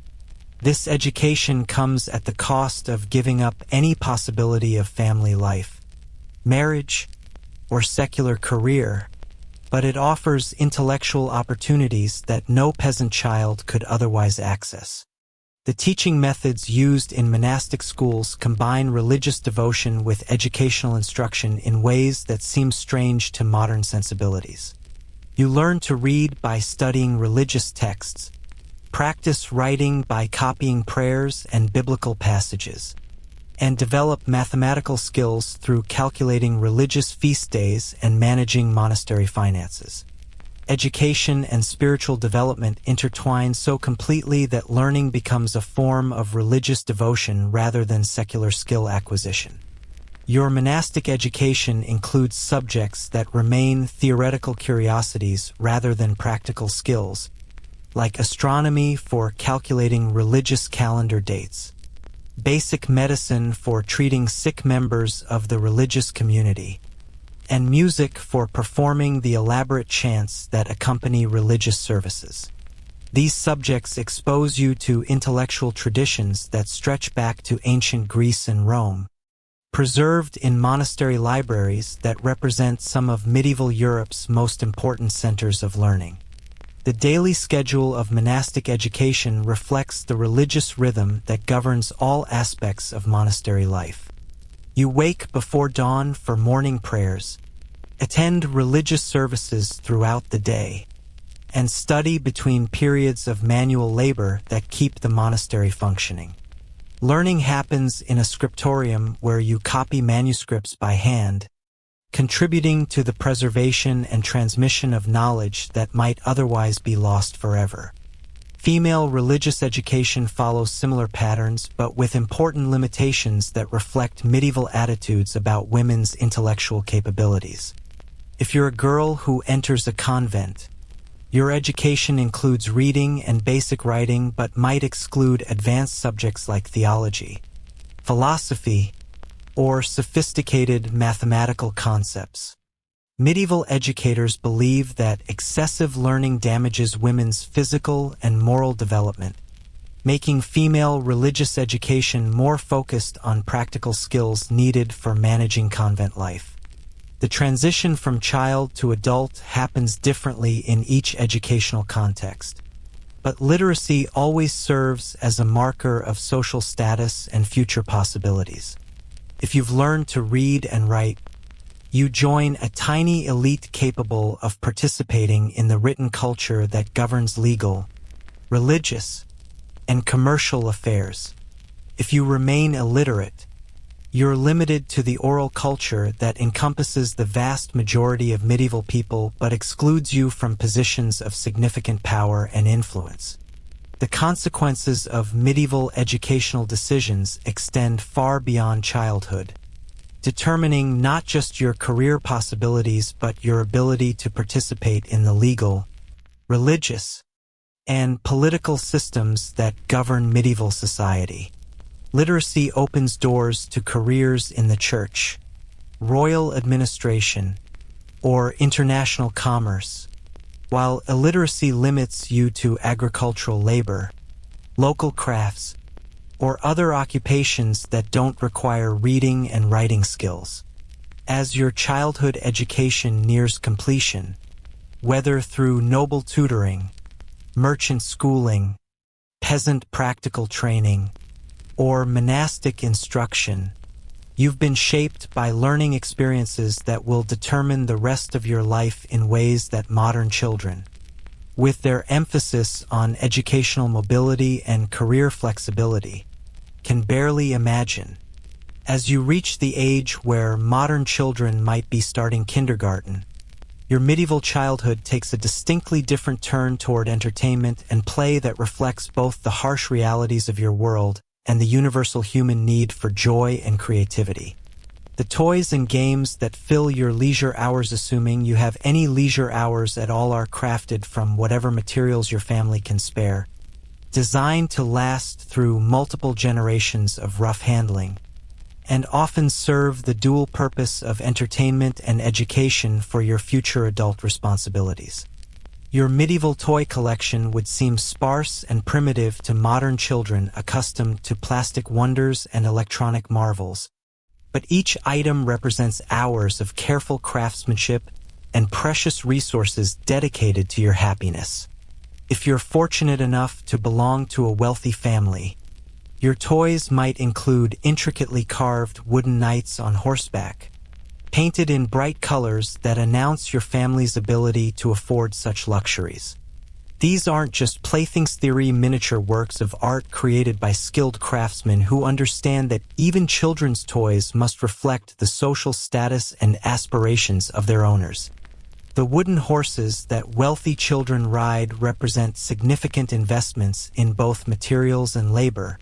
This education comes at the cost of giving up any possibility of family life, marriage, or secular career, but it offers intellectual opportunities that no peasant child could otherwise access. The teaching methods used in monastic schools combine religious devotion with educational instruction in ways that seem strange to modern sensibilities. You learn to read by studying religious texts, practice writing by copying prayers and biblical passages, and develop mathematical skills through calculating religious feast days and managing monastery finances. Education and spiritual development intertwine so completely that learning becomes a form of religious devotion rather than secular skill acquisition. Your monastic education includes subjects that remain theoretical curiosities rather than practical skills, like astronomy for calculating religious calendar dates, basic medicine for treating sick members of the religious community, and music for performing the elaborate chants that accompany religious services. These subjects expose you to intellectual traditions that stretch back to ancient Greece and Rome, preserved in monastery libraries that represent some of medieval Europe's most important centers of learning. The daily schedule of monastic education reflects the religious rhythm that governs all aspects of monastery life. You wake before dawn for morning prayers, attend religious services throughout the day, and study between periods of manual labor that keep the monastery functioning. Learning happens in a scriptorium where you copy manuscripts by hand, contributing to the preservation and transmission of knowledge that might otherwise be lost forever. Female religious education follows similar patterns, but with important limitations that reflect medieval attitudes about women's intellectual capabilities. If you're a girl who enters a convent, your education includes reading and basic writing but might exclude advanced subjects like theology, philosophy, or sophisticated mathematical concepts. Medieval educators believe that excessive learning damages women's physical and moral development, making female religious education more focused on practical skills needed for managing convent life. The transition from child to adult happens differently in each educational context, but literacy always serves as a marker of social status and future possibilities. If you've learned to read and write, you join a tiny elite capable of participating in the written culture that governs legal, religious, and commercial affairs. If you remain illiterate, you're limited to the oral culture that encompasses the vast majority of medieval people but excludes you from positions of significant power and influence. The consequences of medieval educational decisions extend far beyond childhood, determining not just your career possibilities but your ability to participate in the legal, religious, and political systems that govern medieval society. Literacy opens doors to careers in the church, royal administration, or international commerce, while illiteracy limits you to agricultural labor, local crafts, or other occupations that don't require reading and writing skills. As your childhood education nears completion, whether through noble tutoring, merchant schooling, peasant practical training, or monastic instruction, you've been shaped by learning experiences that will determine the rest of your life in ways that modern children, with their emphasis on educational mobility and career flexibility, can barely imagine. As you reach the age where modern children might be starting kindergarten, your medieval childhood takes a distinctly different turn toward entertainment and play that reflects both the harsh realities of your world and the universal human need for joy and creativity. The toys and games that fill your leisure hours, assuming you have any leisure hours at all, are crafted from whatever materials your family can spare, designed to last through multiple generations of rough handling, and often serve the dual purpose of entertainment and education for your future adult responsibilities. Your medieval toy collection would seem sparse and primitive to modern children accustomed to plastic wonders and electronic marvels, but each item represents hours of careful craftsmanship and precious resources dedicated to your happiness. If you're fortunate enough to belong to a wealthy family, your toys might include intricately carved wooden knights on horseback, painted in bright colors that announce your family's ability to afford such luxuries. These aren't just playthings theory miniature works of art created by skilled craftsmen who understand that even children's toys must reflect the social status and aspirations of their owners. The wooden horses that wealthy children ride represent significant investments in both materials and labor,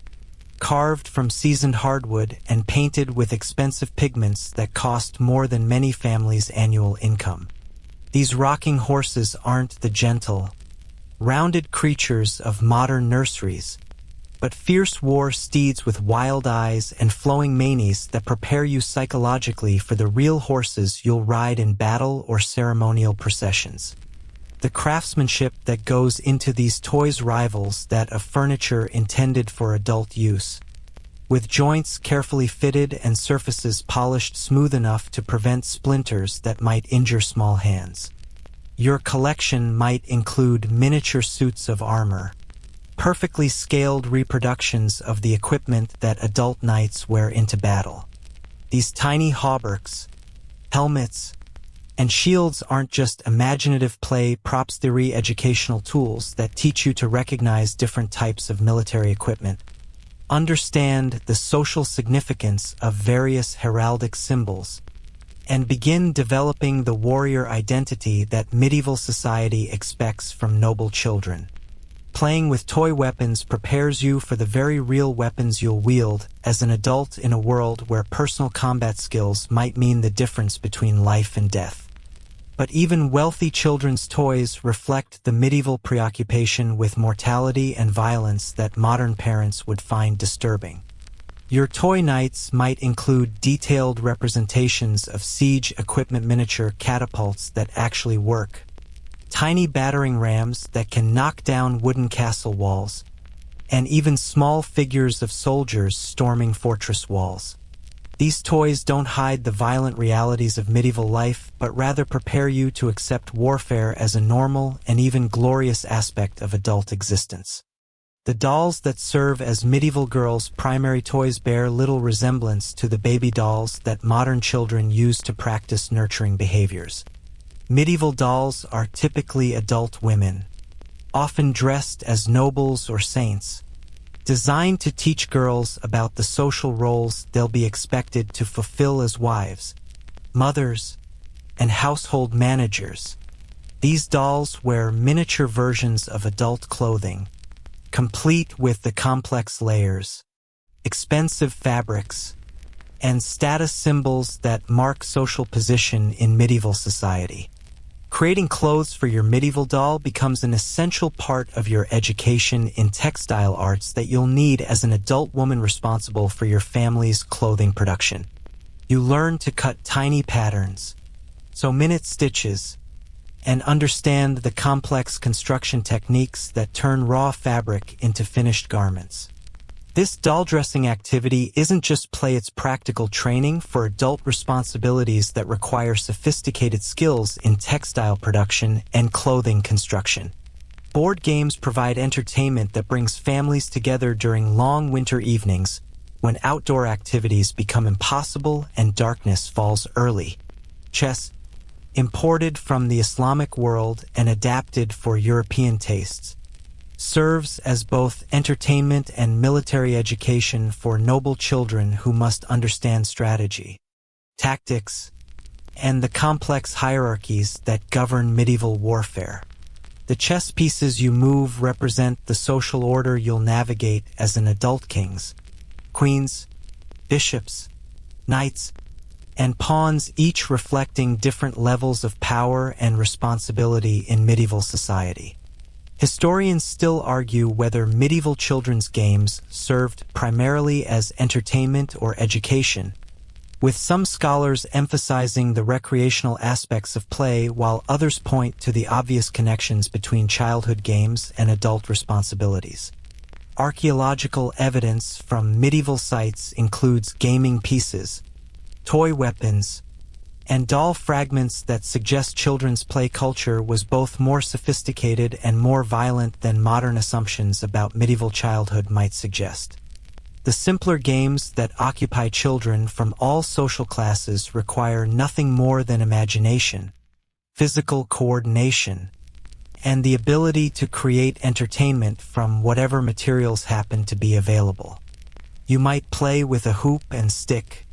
carved from seasoned hardwood and painted with expensive pigments that cost more than many families' annual income. These rocking horses aren't the gentle, rounded creatures of modern nurseries, but fierce war steeds with wild eyes and flowing manes that prepare you psychologically for the real horses you'll ride in battle or ceremonial processions. The craftsmanship that goes into these toys rivals that of furniture intended for adult use, with joints carefully fitted and surfaces polished smooth enough to prevent splinters that might injure small hands. Your collection might include miniature suits of armor, perfectly scaled reproductions of the equipment that adult knights wear into battle. These tiny hauberks, helmets, and shields aren't just imaginative play props theory educational tools that teach you to recognize different types of military equipment, understand the social significance of various heraldic symbols, and begin developing the warrior identity that medieval society expects from noble children. Playing with toy weapons prepares you for the very real weapons you'll wield as an adult in a world where personal combat skills might mean the difference between life and death. But even wealthy children's toys reflect the medieval preoccupation with mortality and violence that modern parents would find disturbing. Your toy knights might include detailed representations of siege equipment, miniature catapults that actually work, tiny battering rams that can knock down wooden castle walls, and even small figures of soldiers storming fortress walls. These toys don't hide the violent realities of medieval life, but rather prepare you to accept warfare as a normal and even glorious aspect of adult existence. The dolls that serve as medieval girls' primary toys bear little resemblance to the baby dolls that modern children use to practice nurturing behaviors. Medieval dolls are typically adult women, often dressed as nobles or saints, designed to teach girls about the social roles they'll be expected to fulfill as wives, mothers, and household managers. These dolls wear miniature versions of adult clothing, complete with the complex layers, expensive fabrics, and status symbols that mark social position in medieval society. Creating clothes for your medieval doll becomes an essential part of your education in textile arts that you'll need as an adult woman responsible for your family's clothing production. You learn to cut tiny patterns, sew minute stitches, and understand the complex construction techniques that turn raw fabric into finished garments. This doll dressing activity isn't just play, it's practical training for adult responsibilities that require sophisticated skills in textile production and clothing construction. Board games provide entertainment that brings families together during long winter evenings when outdoor activities become impossible and darkness falls early. Chess, imported from the Islamic world and adapted for European tastes, serves as both entertainment and military education for noble children who must understand strategy, tactics, and the complex hierarchies that govern medieval warfare. The chess pieces you move represent the social order you'll navigate as an adult: kings, queens, bishops, knights, and pawns, each reflecting different levels of power and responsibility in medieval society. Historians still argue whether medieval children's games served primarily as entertainment or education, with some scholars emphasizing the recreational aspects of play while others point to the obvious connections between childhood games and adult responsibilities. Archaeological evidence from medieval sites includes gaming pieces, toy weapons, and doll fragments that suggest children's play culture was both more sophisticated and more violent than modern assumptions about medieval childhood might suggest. The simpler games that occupy children from all social classes require nothing more than imagination, physical coordination, and the ability to create entertainment from whatever materials happen to be available. You might play with a hoop and stick,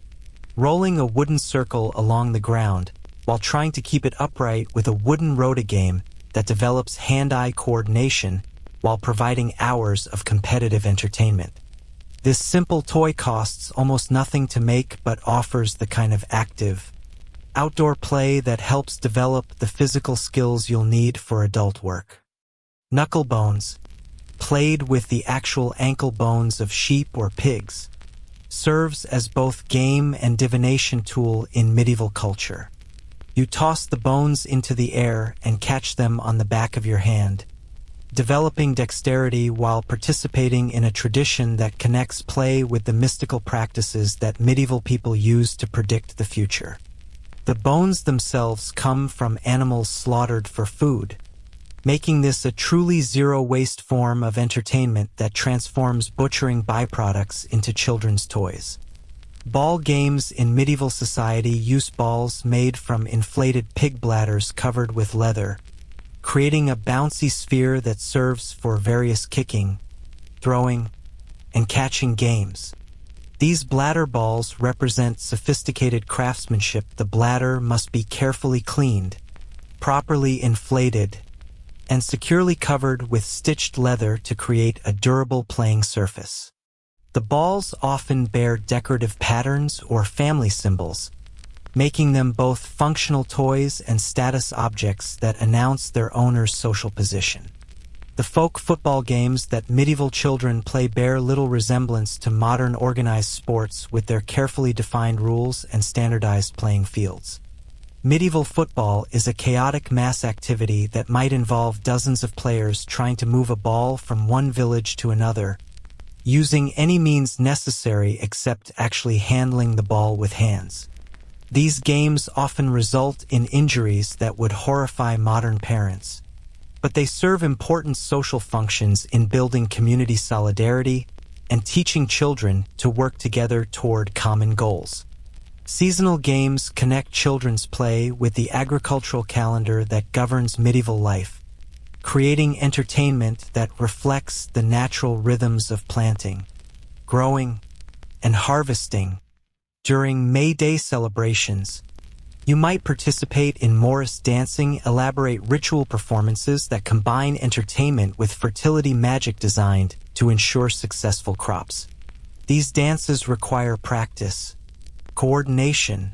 rolling a wooden circle along the ground while trying to keep it upright with a wooden rota game that develops hand-eye coordination while providing hours of competitive entertainment. This simple toy costs almost nothing to make but offers the kind of active, outdoor play that helps develop the physical skills you'll need for adult work. Knucklebones, played with the actual ankle bones of sheep or pigs, serves as both game and divination tool in medieval culture. You toss the bones into the air and catch them on the back of your hand, developing dexterity while participating in a tradition that connects play with the mystical practices that medieval people used to predict the future. The bones themselves come from animals slaughtered for food, making this a truly zero-waste form of entertainment that transforms butchering byproducts into children's toys. Ball games in medieval society use balls made from inflated pig bladders covered with leather, creating a bouncy sphere that serves for various kicking, throwing, and catching games. These bladder balls represent sophisticated craftsmanship. The bladder must be carefully cleaned, properly inflated, and securely covered with stitched leather to create a durable playing surface. The balls often bear decorative patterns or family symbols, making them both functional toys and status objects that announce their owner's social position. The folk football games that medieval children play bear little resemblance to modern organized sports with their carefully defined rules and standardized playing fields. Medieval football is a chaotic mass activity that might involve dozens of players trying to move a ball from one village to another, using any means necessary except actually handling the ball with hands. These games often result in injuries that would horrify modern parents, but they serve important social functions in building community solidarity and teaching children to work together toward common goals. Seasonal games connect children's play with the agricultural calendar that governs medieval life, creating entertainment that reflects the natural rhythms of planting, growing, and harvesting. During May Day celebrations, you might participate in Morris dancing, elaborate ritual performances that combine entertainment with fertility magic designed to ensure successful crops. These dances require practice, coordination,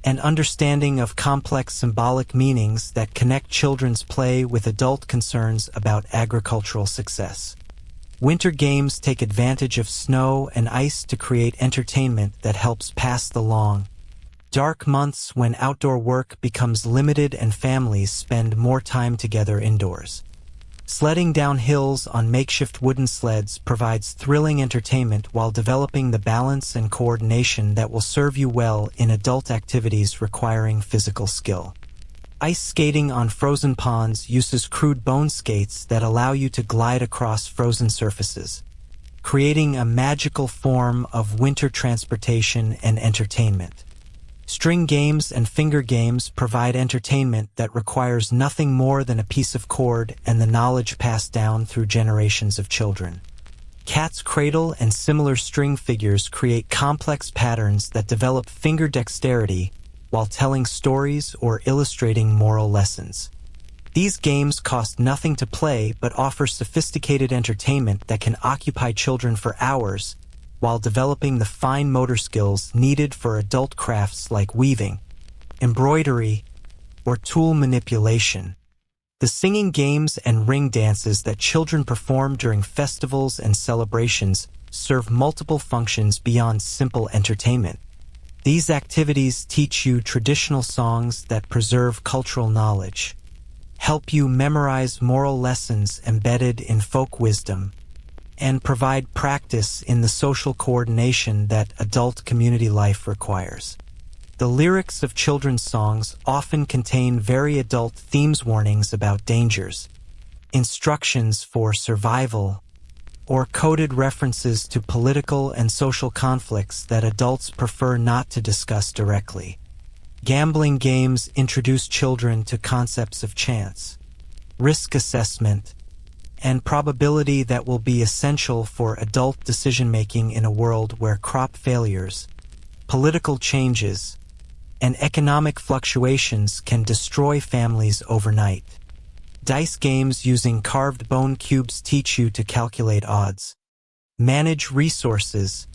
and understanding of complex symbolic meanings that connect children's play with adult concerns about agricultural success. Winter games take advantage of snow and ice to create entertainment that helps pass the long, dark months when outdoor work becomes limited and families spend more time together indoors. Sledding down hills on makeshift wooden sleds provides thrilling entertainment while developing the balance and coordination that will serve you well in adult activities requiring physical skill. Ice skating on frozen ponds uses crude bone skates that allow you to glide across frozen surfaces, creating a magical form of winter transportation and entertainment. String games and finger games provide entertainment that requires nothing more than a piece of cord and the knowledge passed down through generations of children. Cat's cradle and similar string figures create complex patterns that develop finger dexterity while telling stories or illustrating moral lessons. These games cost nothing to play but offer sophisticated entertainment that can occupy children for hours while developing the fine motor skills needed for adult crafts like weaving, embroidery, or tool manipulation. The singing games and ring dances that children perform during festivals and celebrations serve multiple functions beyond simple entertainment. These activities teach you traditional songs that preserve cultural knowledge, help you memorize moral lessons embedded in folk wisdom, and provide practice in the social coordination that adult community life requires. The lyrics of children's songs often contain very adult themes, warnings about dangers, instructions for survival, or coded references to political and social conflicts that adults prefer not to discuss directly. Gambling games introduce children to concepts of chance, risk assessment, and probability that will be essential for adult decision-making in a world where crop failures, political changes, and economic fluctuations can destroy families overnight. Dice games using carved bone cubes teach you to calculate odds, manage resources,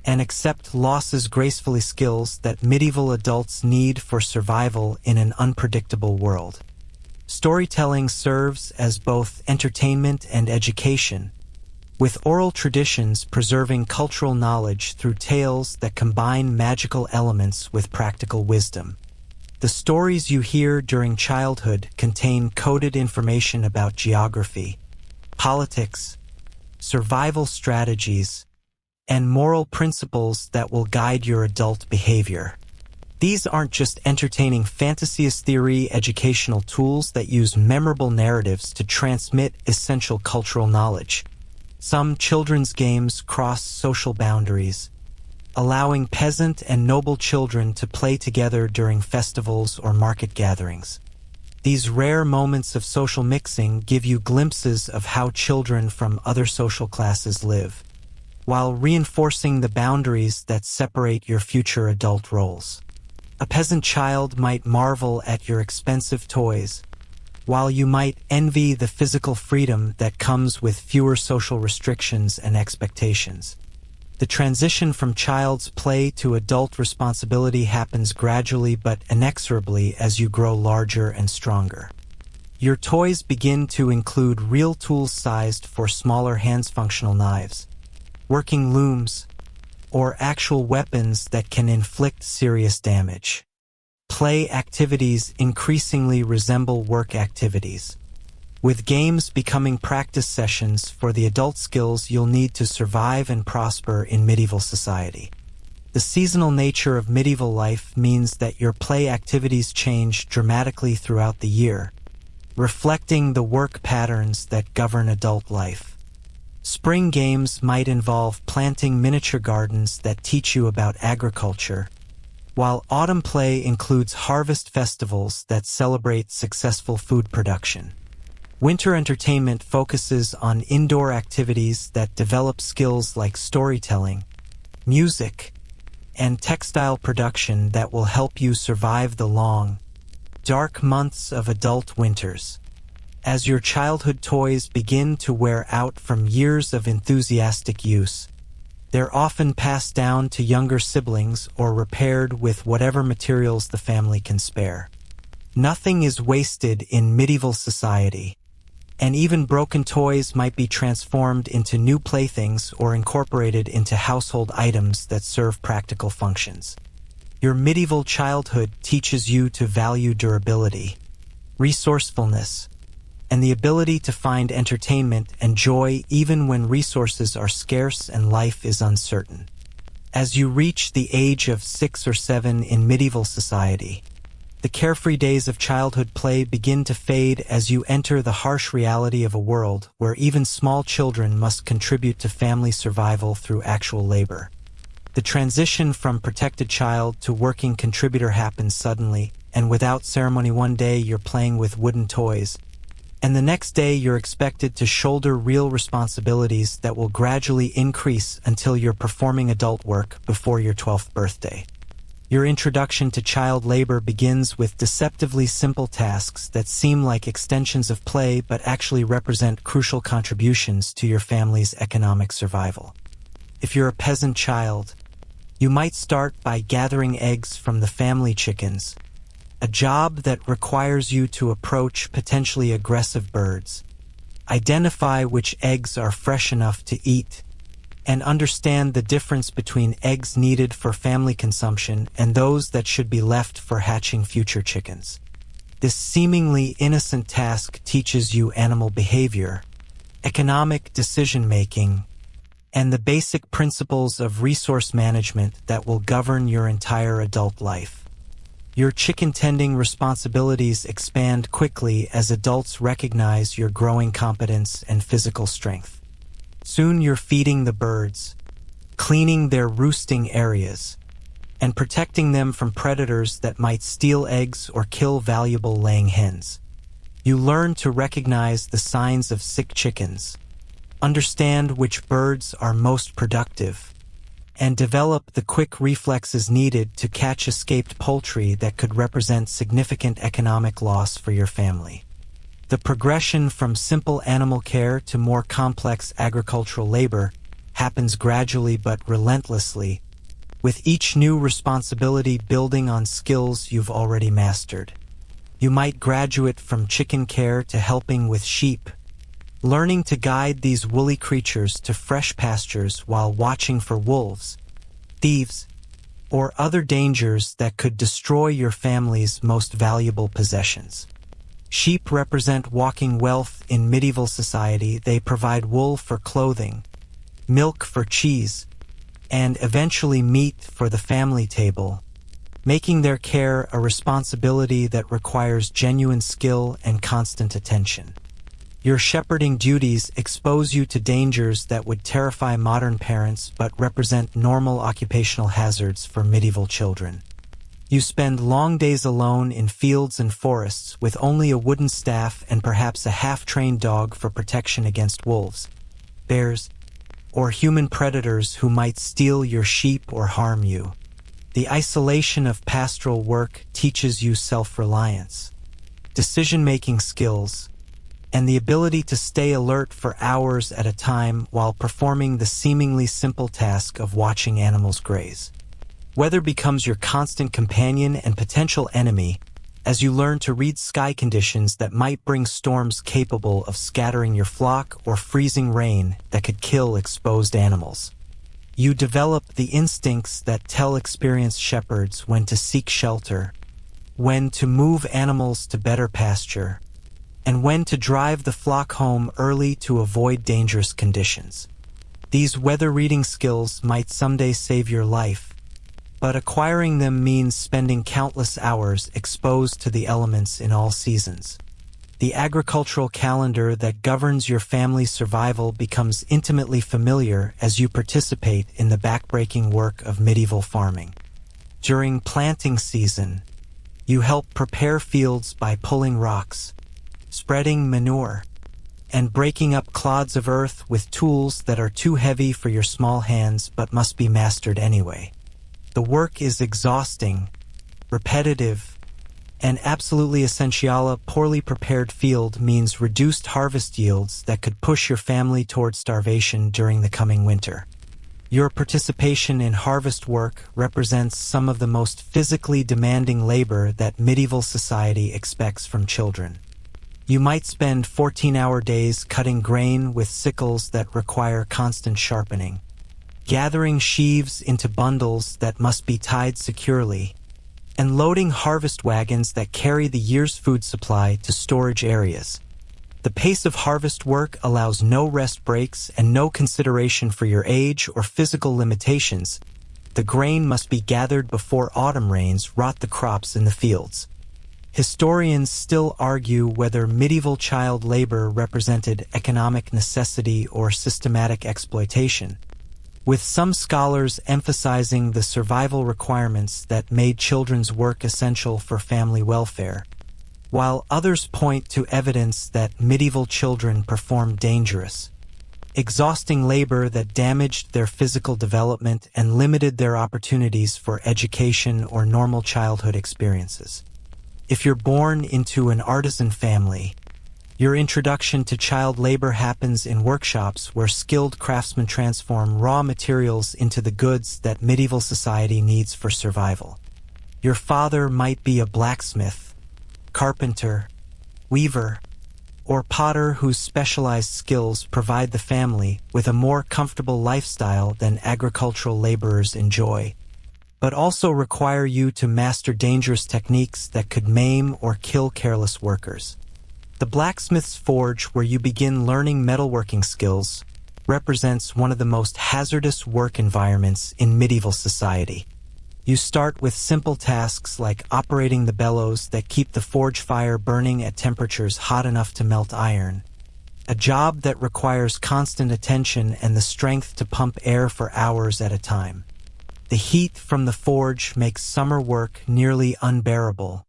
and accept losses gracefully, skills that medieval adults need for survival in an unpredictable world. Storytelling serves as both entertainment and education, with oral traditions preserving cultural knowledge through tales that combine magical elements with practical wisdom. The stories you hear during childhood contain coded information about geography, politics, survival strategies, and moral principles that will guide your adult behavior. These aren't just entertaining fantasy theory educational tools that use memorable narratives to transmit essential cultural knowledge. Some children's games cross social boundaries, allowing peasant and noble children to play together during festivals or market gatherings. These rare moments of social mixing give you glimpses of how children from other social classes live, while reinforcing the boundaries that separate your future adult roles. A peasant child might marvel at your expensive toys, while you might envy the physical freedom that comes with fewer social restrictions and expectations. The transition from child's play to adult responsibility happens gradually but inexorably as you grow larger and stronger. Your toys begin to include real tools sized for smaller hands, functional knives, working looms, or actual weapons that can inflict serious damage. Play activities increasingly resemble work activities, with games becoming practice sessions for the adult skills you'll need to survive and prosper in medieval society. The seasonal nature of medieval life means that your play activities change dramatically throughout the year, reflecting the work patterns that govern adult life. Spring games might involve planting miniature gardens that teach you about agriculture, while autumn play includes harvest festivals that celebrate successful food production. Winter entertainment focuses on indoor activities that develop skills like storytelling, music, and textile production that will help you survive the long, dark months of adult winters. As your childhood toys begin to wear out from years of enthusiastic use, they're often passed down to younger siblings or repaired with whatever materials the family can spare. Nothing is wasted in medieval society, and even broken toys might be transformed into new playthings or incorporated into household items that serve practical functions. Your medieval childhood teaches you to value durability, resourcefulness, and the ability to find entertainment and joy even when resources are scarce and life is uncertain. As you reach the age of 6 or 7 in medieval society, the carefree days of childhood play begin to fade as you enter the harsh reality of a world where even small children must contribute to family survival through actual labor. The transition from protected child to working contributor happens suddenly, and without ceremony. One day you're playing with wooden toys, and the next day you're expected to shoulder real responsibilities that will gradually increase until you're performing adult work before your 12th birthday. Your introduction to child labor begins with deceptively simple tasks that seem like extensions of play but actually represent crucial contributions to your family's economic survival. If you're a peasant child, you might start by gathering eggs from the family chickens, a job that requires you to approach potentially aggressive birds, identify which eggs are fresh enough to eat, and understand the difference between eggs needed for family consumption and those that should be left for hatching future chickens. This seemingly innocent task teaches you animal behavior, economic decision-making, and the basic principles of resource management that will govern your entire adult life. Your chicken tending responsibilities expand quickly as adults recognize your growing competence and physical strength. Soon you're feeding the birds, cleaning their roosting areas, and protecting them from predators that might steal eggs or kill valuable laying hens. You learn to recognize the signs of sick chickens, understand which birds are most productive, and develop the quick reflexes needed to catch escaped poultry that could represent significant economic loss for your family. The progression from simple animal care to more complex agricultural labor happens gradually but relentlessly, with each new responsibility building on skills you've already mastered. You might graduate from chicken care to helping with sheep, learning to guide these woolly creatures to fresh pastures while watching for wolves, thieves, or other dangers that could destroy your family's most valuable possessions. Sheep represent walking wealth in medieval society. They provide wool for clothing, milk for cheese, and eventually meat for the family table, making their care a responsibility that requires genuine skill and constant attention. Your shepherding duties expose you to dangers that would terrify modern parents but represent normal occupational hazards for medieval children. You spend long days alone in fields and forests with only a wooden staff and perhaps a half-trained dog for protection against wolves, bears, or human predators who might steal your sheep or harm you. The isolation of pastoral work teaches you self-reliance, decision-making skills, and the ability to stay alert for hours at a time while performing the seemingly simple task of watching animals graze. Weather becomes your constant companion and potential enemy as you learn to read sky conditions that might bring storms capable of scattering your flock or freezing rain that could kill exposed animals. You develop the instincts that tell experienced shepherds when to seek shelter, when to move animals to better pasture, and when to drive the flock home early to avoid dangerous conditions. These weather reading skills might someday save your life, but acquiring them means spending countless hours exposed to the elements in all seasons. The agricultural calendar that governs your family's survival becomes intimately familiar as you participate in the backbreaking work of medieval farming. During planting season, you help prepare fields by pulling rocks, spreading manure, and breaking up clods of earth with tools that are too heavy for your small hands but must be mastered anyway. The work is exhausting, repetitive, and absolutely essential. A poorly prepared field means reduced harvest yields that could push your family toward starvation during the coming winter. Your participation in harvest work represents some of the most physically demanding labor that medieval society expects from children. You might spend 14-hour days cutting grain with sickles that require constant sharpening, gathering sheaves into bundles that must be tied securely, and loading harvest wagons that carry the year's food supply to storage areas. The pace of harvest work allows no rest breaks and no consideration for your age or physical limitations. The grain must be gathered before autumn rains rot the crops in the fields. Historians still argue whether medieval child labor represented economic necessity or systematic exploitation, with some scholars emphasizing the survival requirements that made children's work essential for family welfare, while others point to evidence that medieval children performed dangerous, exhausting labor that damaged their physical development and limited their opportunities for education or normal childhood experiences. If you're born into an artisan family, your introduction to child labor happens in workshops where skilled craftsmen transform raw materials into the goods that medieval society needs for survival. Your father might be a blacksmith, carpenter, weaver, or potter whose specialized skills provide the family with a more comfortable lifestyle than agricultural laborers enjoy, but also require you to master dangerous techniques that could maim or kill careless workers. The blacksmith's forge, where you begin learning metalworking skills, represents one of the most hazardous work environments in medieval society. You start with simple tasks like operating the bellows that keep the forge fire burning at temperatures hot enough to melt iron, a job that requires constant attention and the strength to pump air for hours at a time. The heat from the forge makes summer work nearly unbearable,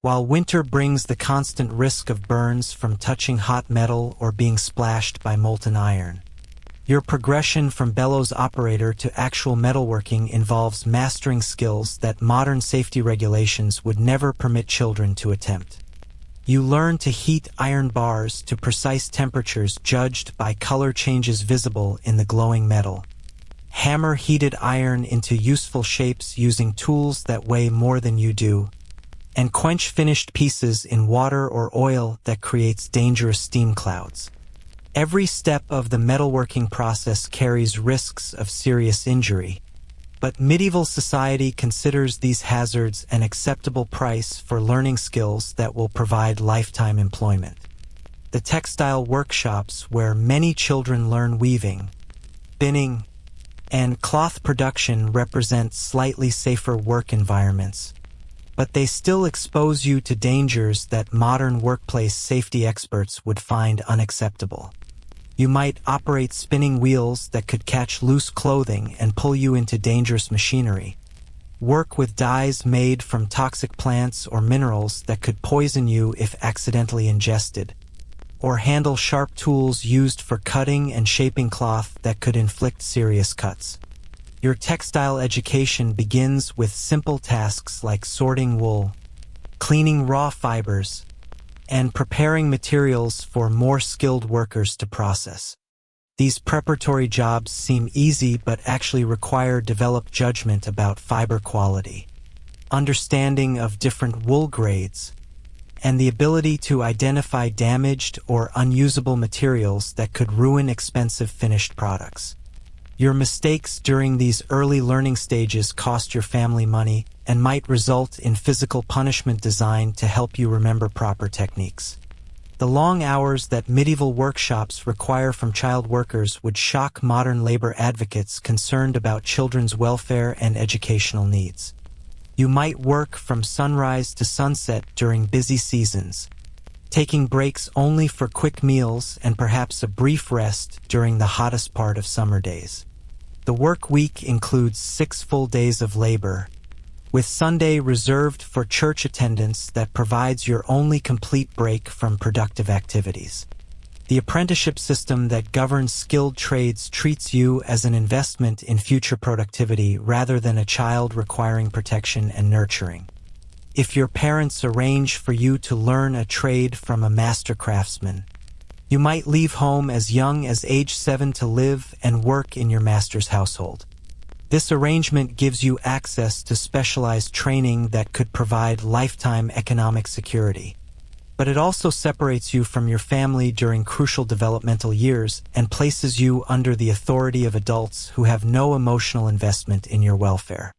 while winter brings the constant risk of burns from touching hot metal or being splashed by molten iron. Your progression from bellows operator to actual metalworking involves mastering skills that modern safety regulations would never permit children to attempt. You learn to heat iron bars to precise temperatures judged by color changes visible in the glowing metal, hammer heated iron into useful shapes using tools that weigh more than you do, and quench finished pieces in water or oil that creates dangerous steam clouds. Every step of the metalworking process carries risks of serious injury, but medieval society considers these hazards an acceptable price for learning skills that will provide lifetime employment. The textile workshops where many children learn weaving, spinning, and cloth production represent slightly safer work environments, but they still expose you to dangers that modern workplace safety experts would find unacceptable. You might operate spinning wheels that could catch loose clothing and pull you into dangerous machinery, work with dyes made from toxic plants or minerals that could poison you if accidentally ingested, or handle sharp tools used for cutting and shaping cloth that could inflict serious cuts. Your textile education begins with simple tasks like sorting wool, cleaning raw fibers, and preparing materials for more skilled workers to process. These preparatory jobs seem easy but actually require developed judgment about fiber quality, understanding of different wool grades, and the ability to identify damaged or unusable materials that could ruin expensive finished products. Your mistakes during these early learning stages cost your family money and might result in physical punishment designed to help you remember proper techniques. The long hours that medieval workshops require from child workers would shock modern labor advocates concerned about children's welfare and educational needs. You might work from sunrise to sunset during busy seasons, taking breaks only for quick meals and perhaps a brief rest during the hottest part of summer days. The work week includes 6 full days of labor, with Sunday reserved for church attendance that provides your only complete break from productive activities. The apprenticeship system that governs skilled trades treats you as an investment in future productivity rather than a child requiring protection and nurturing. If your parents arrange for you to learn a trade from a master craftsman, you might leave home as young as age 7 to live and work in your master's household. This arrangement gives you access to specialized training that could provide lifetime economic security. But it also separates you from your family during crucial developmental years and places you under the authority of adults who have no emotional investment in your welfare.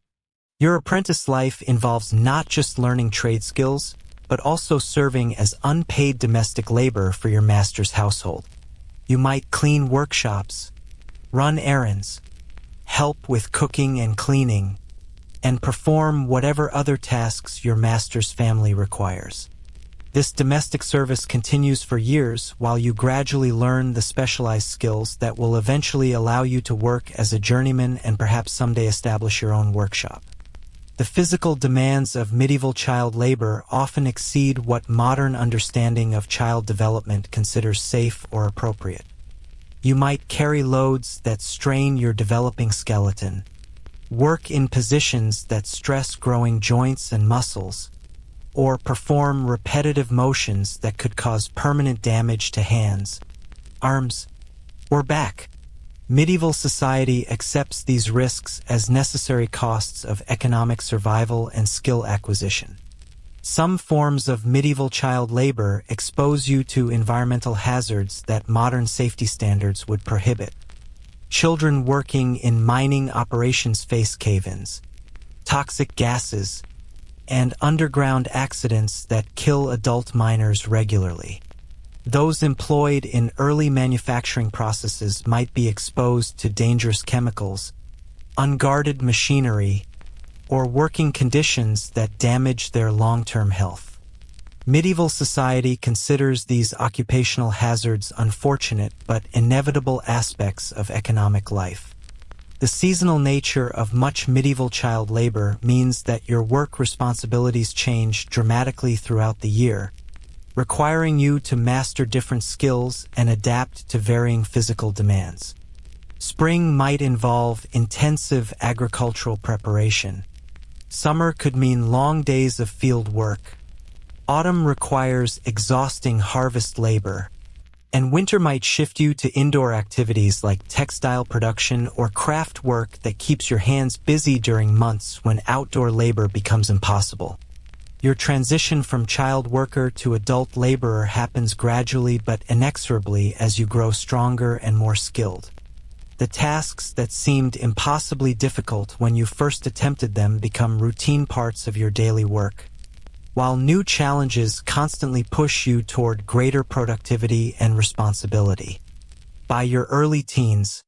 Your apprentice life involves not just learning trade skills, but also serving as unpaid domestic labor for your master's household. You might clean workshops, run errands, help with cooking and cleaning, and perform whatever other tasks your master's family requires. This domestic service continues for years while you gradually learn the specialized skills that will eventually allow you to work as a journeyman and perhaps someday establish your own workshop. The physical demands of medieval child labor often exceed what modern understanding of child development considers safe or appropriate. You might carry loads that strain your developing skeleton, work in positions that stress growing joints and muscles, or perform repetitive motions that could cause permanent damage to hands, arms, or back. Medieval society accepts these risks as necessary costs of economic survival and skill acquisition. Some forms of medieval child labor expose you to environmental hazards that modern safety standards would prohibit. Children working in mining operations face cave-ins, toxic gases, and underground accidents that kill adult miners regularly. Those employed in early manufacturing processes might be exposed to dangerous chemicals, unguarded machinery, or working conditions that damage their long-term health. Medieval society considers these occupational hazards unfortunate but inevitable aspects of economic life. The seasonal nature of much medieval child labor means that your work responsibilities change dramatically throughout the year, requiring you to master different skills and adapt to varying physical demands. Spring might involve intensive agricultural preparation. Summer could mean long days of field work. Autumn requires exhausting harvest labor. And winter might shift you to indoor activities like textile production or craft work that keeps your hands busy during months when outdoor labor becomes impossible. Your transition from child worker to adult laborer happens gradually but inexorably as you grow stronger and more skilled. The tasks that seemed impossibly difficult when you first attempted them become routine parts of your daily work, while new challenges constantly push you toward greater productivity and responsibility. By your early teens,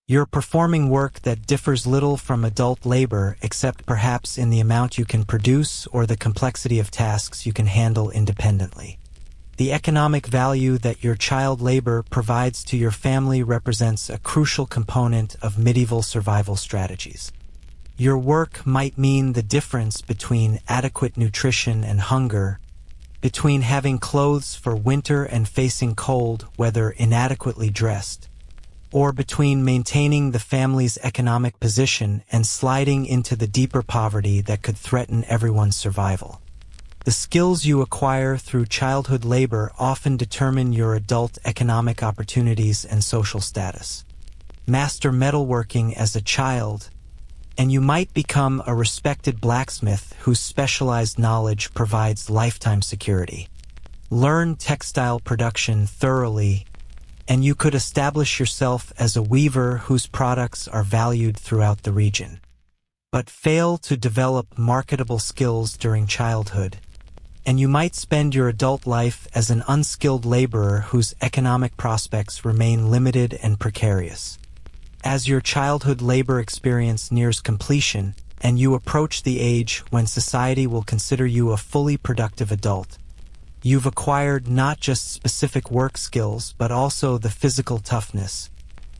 you're performing work that differs little from adult labor except perhaps in the amount you can produce or the complexity of tasks you can handle independently. The economic value that your child labor provides to your family represents a crucial component of medieval survival strategies. Your work might mean the difference between adequate nutrition and hunger, between having clothes for winter and facing cold, whether inadequately dressed, or between maintaining the family's economic position and sliding into the deeper poverty that could threaten everyone's survival. The skills you acquire through childhood labor often determine your adult economic opportunities and social status. Master metalworking as a child, and you might become a respected blacksmith whose specialized knowledge provides lifetime security. Learn textile production thoroughly, and you could establish yourself as a weaver whose products are valued throughout the region. But fail to develop marketable skills during childhood, and you might spend your adult life as an unskilled laborer whose economic prospects remain limited and precarious. As your childhood labor experience nears completion, and you approach the age when society will consider you a fully productive adult, you've acquired not just specific work skills, but also the physical toughness,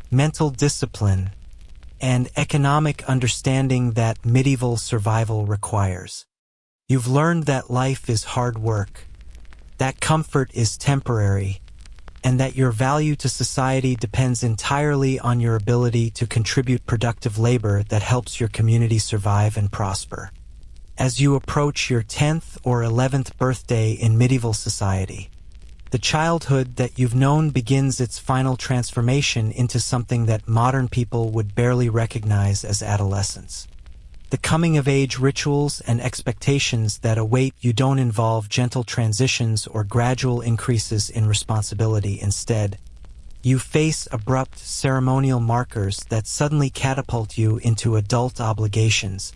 mental discipline, and economic understanding that medieval survival requires. You've learned that life is hard work, that comfort is temporary, and that your value to society depends entirely on your ability to contribute productive labor that helps your community survive and prosper. As you approach your 10th or 11th birthday in medieval society, the childhood that you've known begins its final transformation into something that modern people would barely recognize as adolescence. The coming-of-age rituals and expectations that await you don't involve gentle transitions or gradual increases in responsibility. Instead, you face abrupt ceremonial markers that suddenly catapult you into adult obligations,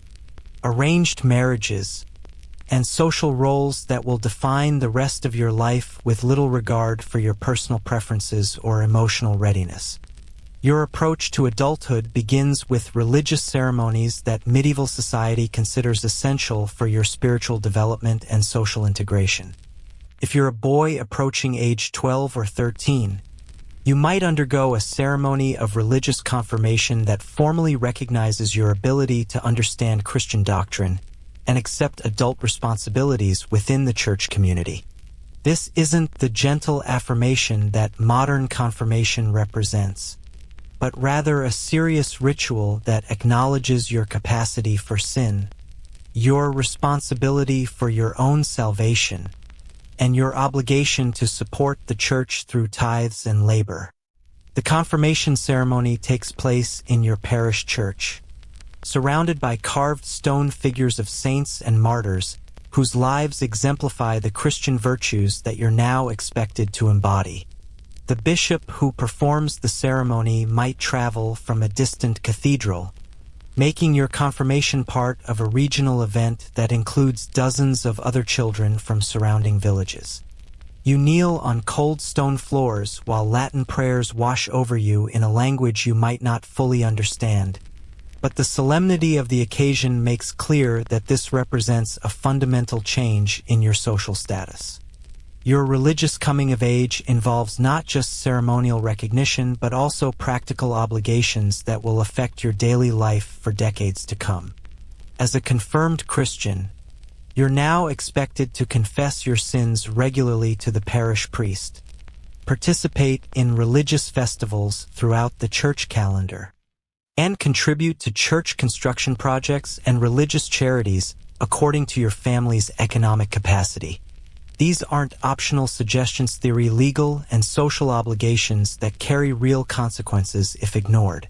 arranged marriages, and social roles that will define the rest of your life with little regard for your personal preferences or emotional readiness. Your approach to adulthood begins with religious ceremonies that medieval society considers essential for your spiritual development and social integration. If you're a boy approaching age 12 or 13, you might undergo a ceremony of religious confirmation that formally recognizes your ability to understand Christian doctrine and accept adult responsibilities within the church community. This isn't the gentle affirmation that modern confirmation represents, but rather a serious ritual that acknowledges your capacity for sin, your responsibility for your own salvation, and your obligation to support the church through tithes and labor. The confirmation ceremony takes place in your parish church, surrounded by carved stone figures of saints and martyrs whose lives exemplify the Christian virtues that you're now expected to embody. The bishop who performs the ceremony might travel from a distant cathedral, making your confirmation part of a regional event that includes dozens of other children from surrounding villages. You kneel on cold stone floors while Latin prayers wash over you in a language you might not fully understand, but the solemnity of the occasion makes clear that this represents a fundamental change in your social status. Your religious coming of age involves not just ceremonial recognition, but also practical obligations that will affect your daily life for decades to come. As a confirmed Christian, you're now expected to confess your sins regularly to the parish priest, participate in religious festivals throughout the church calendar, and contribute to church construction projects and religious charities according to your family's economic capacity. These aren't optional suggestions theory, legal and social obligations that carry real consequences if ignored.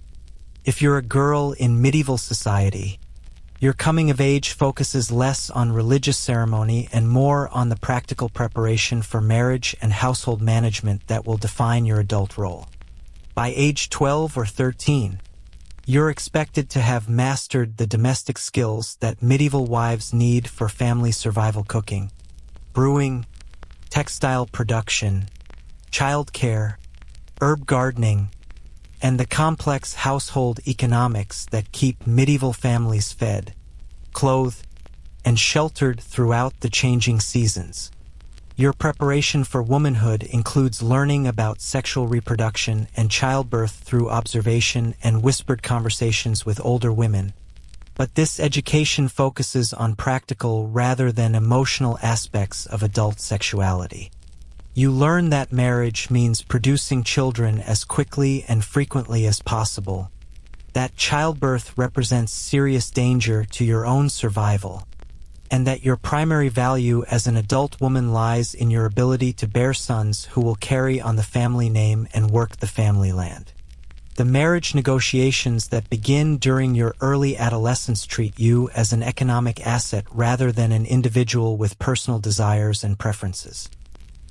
If you're a girl in medieval society, your coming of age focuses less on religious ceremony and more on the practical preparation for marriage and household management that will define your adult role. By age 12 or 13, you're expected to have mastered the domestic skills that medieval wives need for family survival: cooking, brewing, textile production, childcare, herb gardening, and the complex household economics that keep medieval families fed, clothed, and sheltered throughout the changing seasons. Your preparation for womanhood includes learning about sexual reproduction and childbirth through observation and whispered conversations with older women, but this education focuses on practical rather than emotional aspects of adult sexuality. You learn that marriage means producing children as quickly and frequently as possible, that childbirth represents serious danger to your own survival, and that your primary value as an adult woman lies in your ability to bear sons who will carry on the family name and work the family land. The marriage negotiations that begin during your early adolescence treat you as an economic asset rather than an individual with personal desires and preferences.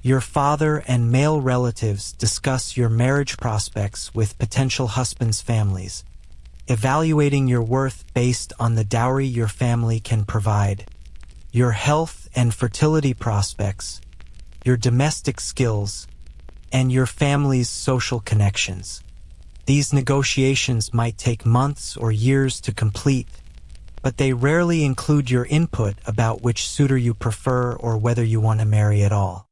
Your father and male relatives discuss your marriage prospects with potential husbands' families, evaluating your worth based on the dowry your family can provide, your health and fertility prospects, your domestic skills, and your family's social connections. These negotiations might take months or years to complete, but they rarely include your input about which suitor you prefer or whether you want to marry at all.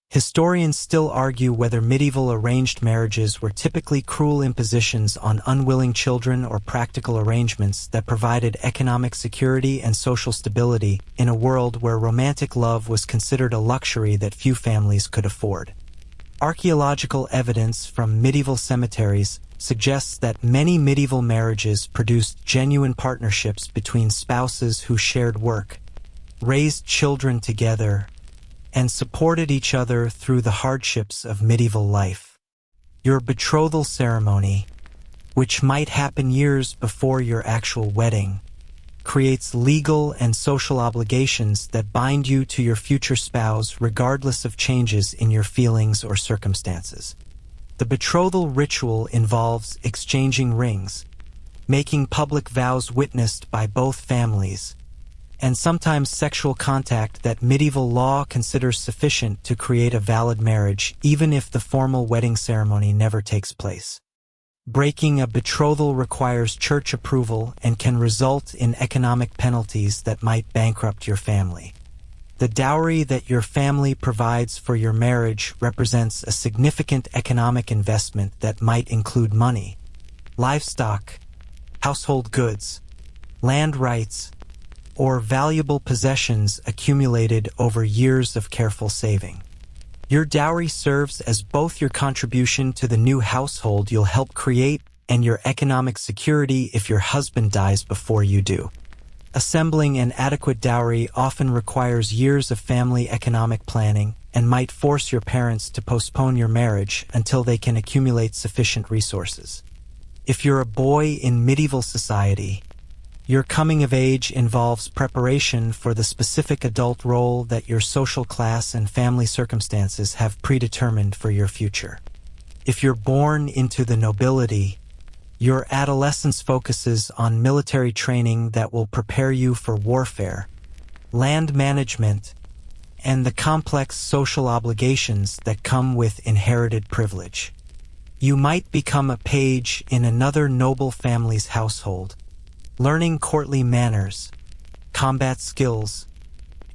Historians still argue whether medieval arranged marriages were typically cruel impositions on unwilling children or practical arrangements that provided economic security and social stability in a world where romantic love was considered a luxury that few families could afford. Archaeological evidence from medieval cemeteries suggests that many medieval marriages produced genuine partnerships between spouses who shared work, raised children together, and supported each other through the hardships of medieval life. Your betrothal ceremony, which might happen years before your actual wedding, creates legal and social obligations that bind you to your future spouse regardless of changes in your feelings or circumstances. The betrothal ritual involves exchanging rings, making public vows witnessed by both families, and sometimes sexual contact that medieval law considers sufficient to create a valid marriage even if the formal wedding ceremony never takes place. Breaking a betrothal requires church approval and can result in economic penalties that might bankrupt your family. The dowry that your family provides for your marriage represents a significant economic investment that might include money, livestock, household goods, land rights, or valuable possessions accumulated over years of careful saving. Your dowry serves as both your contribution to the new household you'll help create and your economic security if your husband dies before you do. Assembling an adequate dowry often requires years of family economic planning and might force your parents to postpone your marriage until they can accumulate sufficient resources. If you're a boy in medieval society, your coming of age involves preparation for the specific adult role that your social class and family circumstances have predetermined for your future. If you're born into the nobility, your adolescence focuses on military training that will prepare you for warfare, land management, and the complex social obligations that come with inherited privilege. You might become a page in another noble family's household, learning courtly manners, combat skills,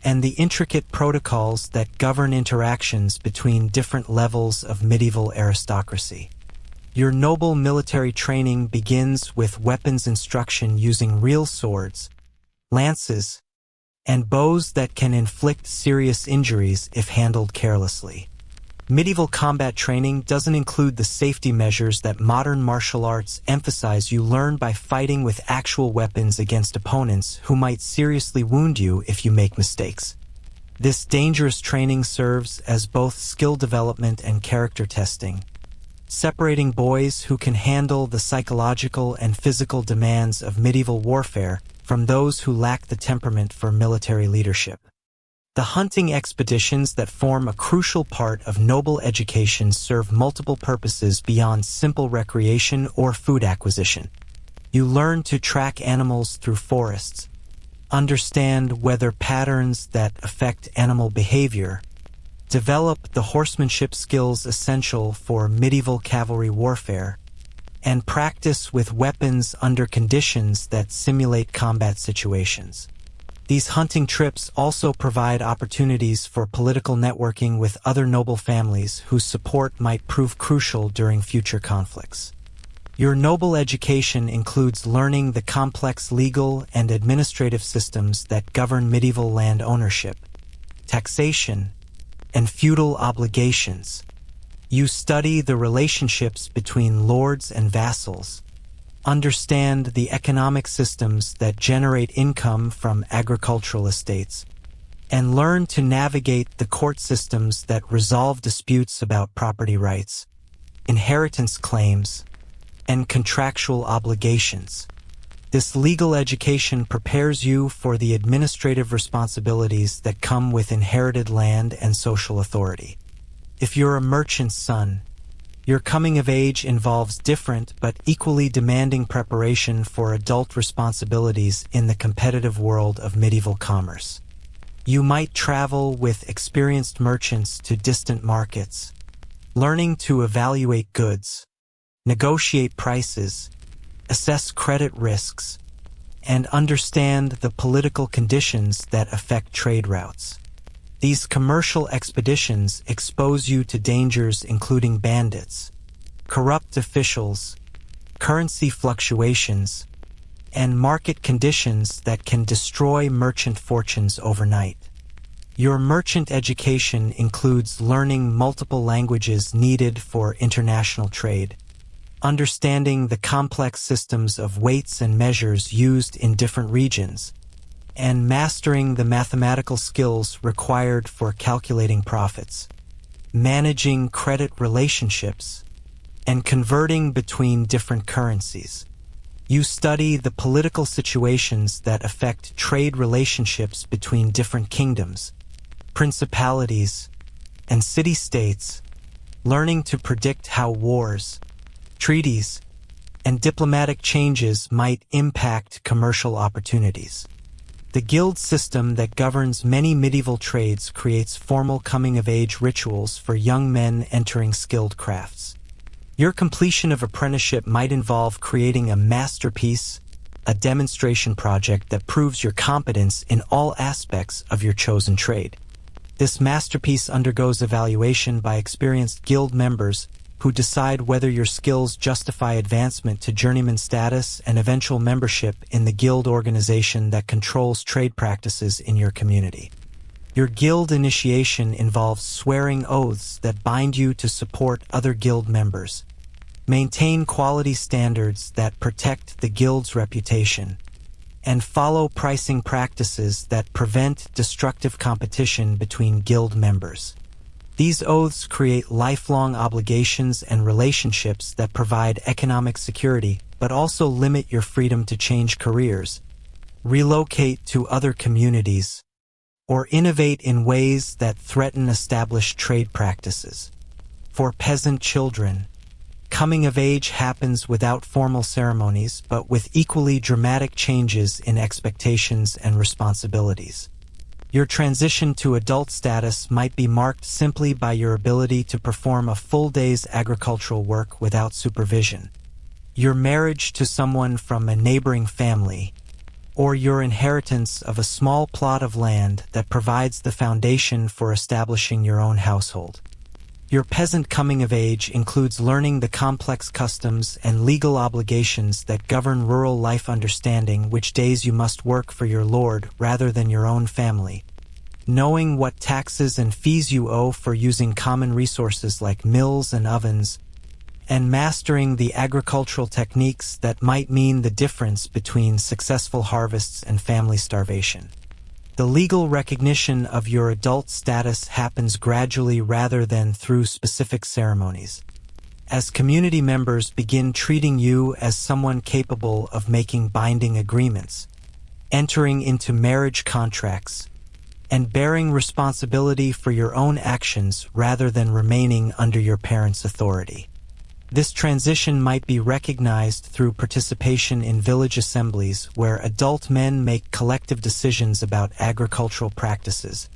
and the intricate protocols that govern interactions between different levels of medieval aristocracy. Your noble military training begins with weapons instruction using real swords, lances, and bows that can inflict serious injuries if handled carelessly. Medieval combat training doesn't include the safety measures that modern martial arts emphasize. You learn by fighting with actual weapons against opponents who might seriously wound you if you make mistakes. This dangerous training serves as both skill development and character testing, separating boys who can handle the psychological and physical demands of medieval warfare from those who lack the temperament for military leadership. The hunting expeditions that form a crucial part of noble education serve multiple purposes beyond simple recreation or food acquisition. You learn to track animals through forests, understand weather patterns that affect animal behavior, develop the horsemanship skills essential for medieval cavalry warfare, and practice with weapons under conditions that simulate combat situations. These hunting trips also provide opportunities for political networking with other noble families whose support might prove crucial during future conflicts. Your noble education includes learning the complex legal and administrative systems that govern medieval land ownership, taxation, and feudal obligations. You study the relationships between lords and vassals, understand the economic systems that generate income from agricultural estates, and learn to navigate the court systems that resolve disputes about property rights, inheritance claims, and contractual obligations. This legal education prepares you for the administrative responsibilities that come with inherited land and social authority. If you're a merchant's son, your coming of age involves different but equally demanding preparation for adult responsibilities in the competitive world of medieval commerce. You might travel with experienced merchants to distant markets, learning to evaluate goods, negotiate prices, assess credit risks, and understand the political conditions that affect trade routes. These commercial expeditions expose you to dangers including bandits, corrupt officials, currency fluctuations, and market conditions that can destroy merchant fortunes overnight. Your merchant education includes learning multiple languages needed for international trade, understanding the complex systems of weights and measures used in different regions, and mastering the mathematical skills required for calculating profits, managing credit relationships, and converting between different currencies. You study the political situations that affect trade relationships between different kingdoms, principalities, and city-states, learning to predict how wars, treaties, and diplomatic changes might impact commercial opportunities. The guild system that governs many medieval trades creates formal coming-of-age rituals for young men entering skilled crafts. Your completion of apprenticeship might involve creating a masterpiece, a demonstration project that proves your competence in all aspects of your chosen trade. This masterpiece undergoes evaluation by experienced guild members who decide whether your skills justify advancement to journeyman status and eventual membership in the guild organization that controls trade practices in your community. Your guild initiation involves swearing oaths that bind you to support other guild members, maintain quality standards that protect the guild's reputation, and follow pricing practices that prevent destructive competition between guild members. These oaths create lifelong obligations and relationships that provide economic security, but also limit your freedom to change careers, relocate to other communities, or innovate in ways that threaten established trade practices. For peasant children, coming of age happens without formal ceremonies, but with equally dramatic changes in expectations and responsibilities. Your transition to adult status might be marked simply by your ability to perform a full day's agricultural work without supervision, your marriage to someone from a neighboring family, or your inheritance of a small plot of land that provides the foundation for establishing your own household. Your peasant coming of age includes learning the complex customs and legal obligations that govern rural life, understanding which days you must work for your lord rather than your own family, knowing what taxes and fees you owe for using common resources like mills and ovens, and mastering the agricultural techniques that might mean the difference between successful harvests and family starvation. The legal recognition of your adult status happens gradually rather than through specific ceremonies. As community members begin treating you as someone capable of making binding agreements, entering into marriage contracts, and bearing responsibility for your own actions rather than remaining under your parents' authority. This transition might be recognized through participation in village assemblies where adult men make collective decisions about agricultural practices,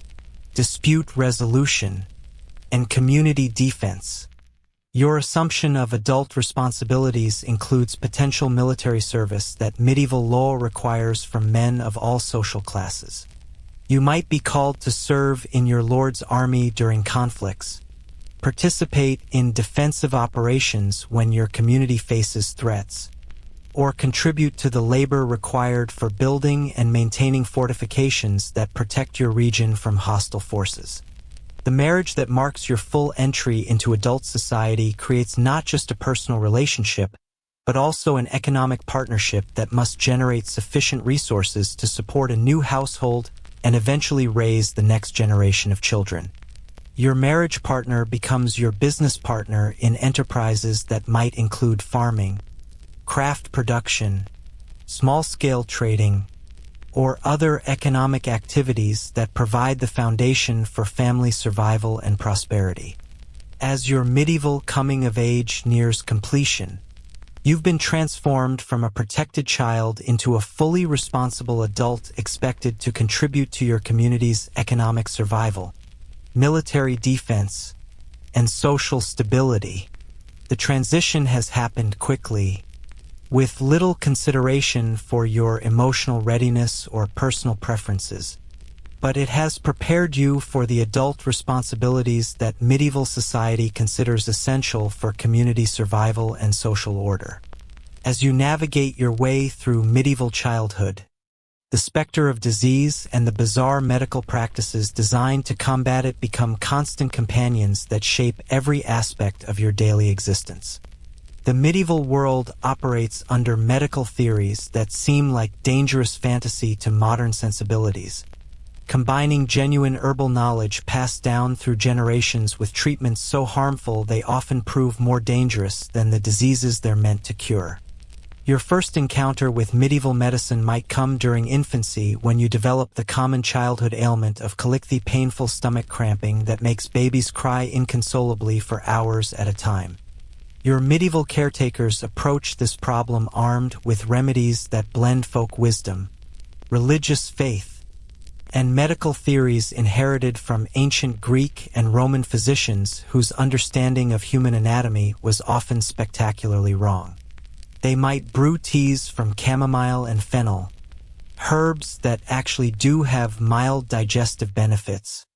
dispute resolution, and community defense. Your assumption of adult responsibilities includes potential military service that medieval law requires from men of all social classes. You might be called to serve in your lord's army during conflicts, participate in defensive operations when your community faces threats, or contribute to the labor required for building and maintaining fortifications that protect your region from hostile forces. The marriage that marks your full entry into adult society creates not just a personal relationship, but also an economic partnership that must generate sufficient resources to support a new household and eventually raise the next generation of children. Your marriage partner becomes your business partner in enterprises that might include farming, craft production, small-scale trading, or other economic activities that provide the foundation for family survival and prosperity. As your medieval coming of age nears completion, you've been transformed from a protected child into a fully responsible adult expected to contribute to your community's economic survival, military defense, and social stability. The transition has happened quickly, with little consideration for your emotional readiness or personal preferences, but it has prepared you for the adult responsibilities that medieval society considers essential for community survival and social order. As you navigate your way through medieval childhood, The specter of disease and the bizarre medical practices designed to combat it become constant companions that shape every aspect of your daily existence. The medieval world operates under medical theories that seem like dangerous fantasy to modern sensibilities, combining genuine herbal knowledge passed down through generations with treatments so harmful they often prove more dangerous than the diseases they're meant to cure. Your first encounter with medieval medicine might come during infancy when you develop the common childhood ailment of colicky, painful stomach cramping that makes babies cry inconsolably for hours at a time. Your medieval caretakers approach this problem armed with remedies that blend folk wisdom, religious faith, and medical theories inherited from ancient Greek and Roman physicians whose understanding of human anatomy was often spectacularly wrong. They might brew teas from chamomile and fennel, herbs that actually do have mild digestive benefits,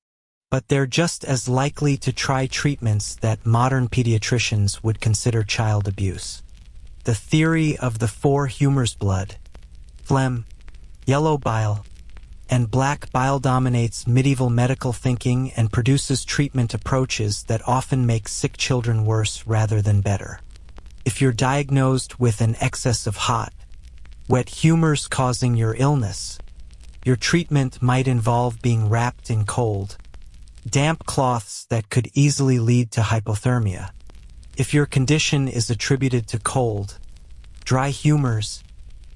but they're just as likely to try treatments that modern pediatricians would consider child abuse. The theory of the four humors: blood, phlegm, yellow bile, and black bile dominates medieval medical thinking and produces treatment approaches that often make sick children worse rather than better. If you're diagnosed with an excess of hot, wet humors causing your illness, your treatment might involve being wrapped in cold, damp cloths that could easily lead to hypothermia. If your condition is attributed to cold, dry humors,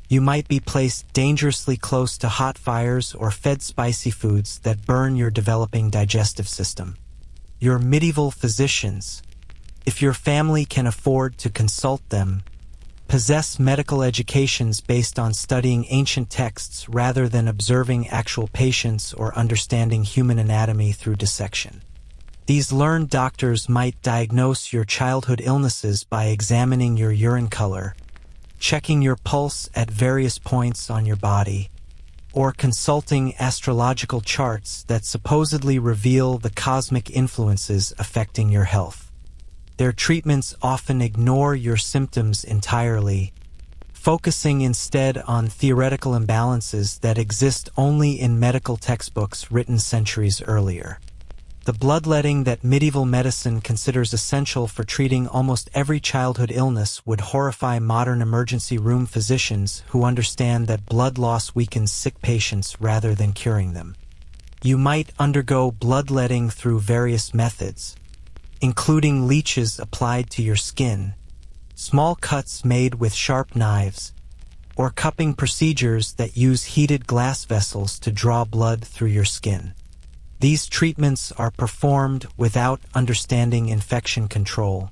you might be placed dangerously close to hot fires or fed spicy foods that burn your developing digestive system. Your medieval physicians, if your family can afford to consult them, possess medical educations based on studying ancient texts rather than observing actual patients or understanding human anatomy through dissection. These learned doctors might diagnose your childhood illnesses by examining your urine color, checking your pulse at various points on your body, or consulting astrological charts that supposedly reveal the cosmic influences affecting your health. Their treatments often ignore your symptoms entirely, focusing instead on theoretical imbalances that exist only in medical textbooks written centuries earlier. The bloodletting that medieval medicine considers essential for treating almost every childhood illness would horrify modern emergency room physicians who understand that blood loss weakens sick patients rather than curing them. You might undergo bloodletting through various methods, including leeches applied to your skin, small cuts made with sharp knives, or cupping procedures that use heated glass vessels to draw blood through your skin. These treatments are performed without understanding infection control,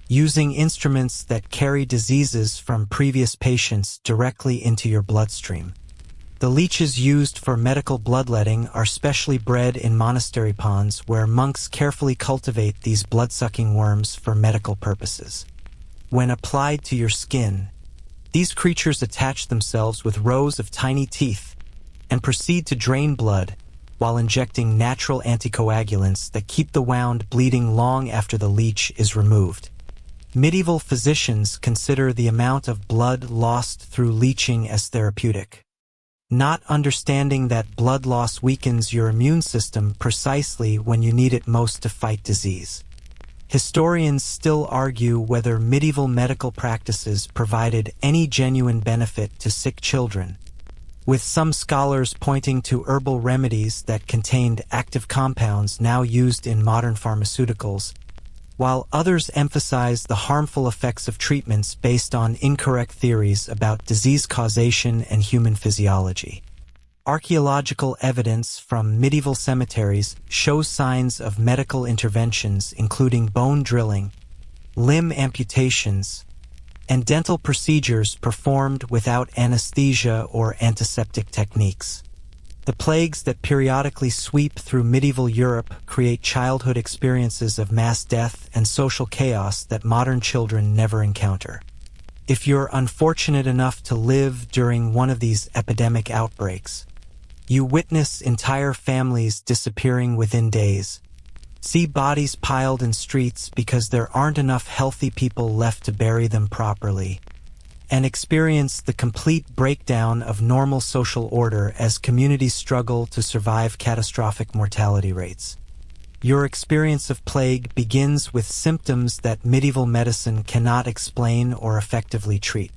using instruments that carry diseases from previous patients directly into your bloodstream. The leeches used for medical bloodletting are specially bred in monastery ponds where monks carefully cultivate these blood-sucking worms for medical purposes. When applied to your skin, these creatures attach themselves with rows of tiny teeth and proceed to drain blood while injecting natural anticoagulants that keep the wound bleeding long after the leech is removed. Medieval physicians consider the amount of blood lost through leeching as therapeutic, not understanding that blood loss weakens your immune system precisely when you need it most to fight disease. Historians still argue whether medieval medical practices provided any genuine benefit to sick children, with some scholars pointing to herbal remedies that contained active compounds now used in modern pharmaceuticals, while others emphasize the harmful effects of treatments based on incorrect theories about disease causation and human physiology. Archaeological evidence from medieval cemeteries shows signs of medical interventions including bone drilling, limb amputations, and dental procedures performed without anesthesia or antiseptic techniques. The plagues that periodically sweep through medieval Europe create childhood experiences of mass death and social chaos that modern children never encounter. If you're unfortunate enough to live during one of these epidemic outbreaks, you witness entire families disappearing within days, see bodies piled in streets because there aren't enough healthy people left to bury them properly, and experience the complete breakdown of normal social order as communities struggle to survive catastrophic mortality rates. Your experience of plague begins with symptoms that medieval medicine cannot explain or effectively treat.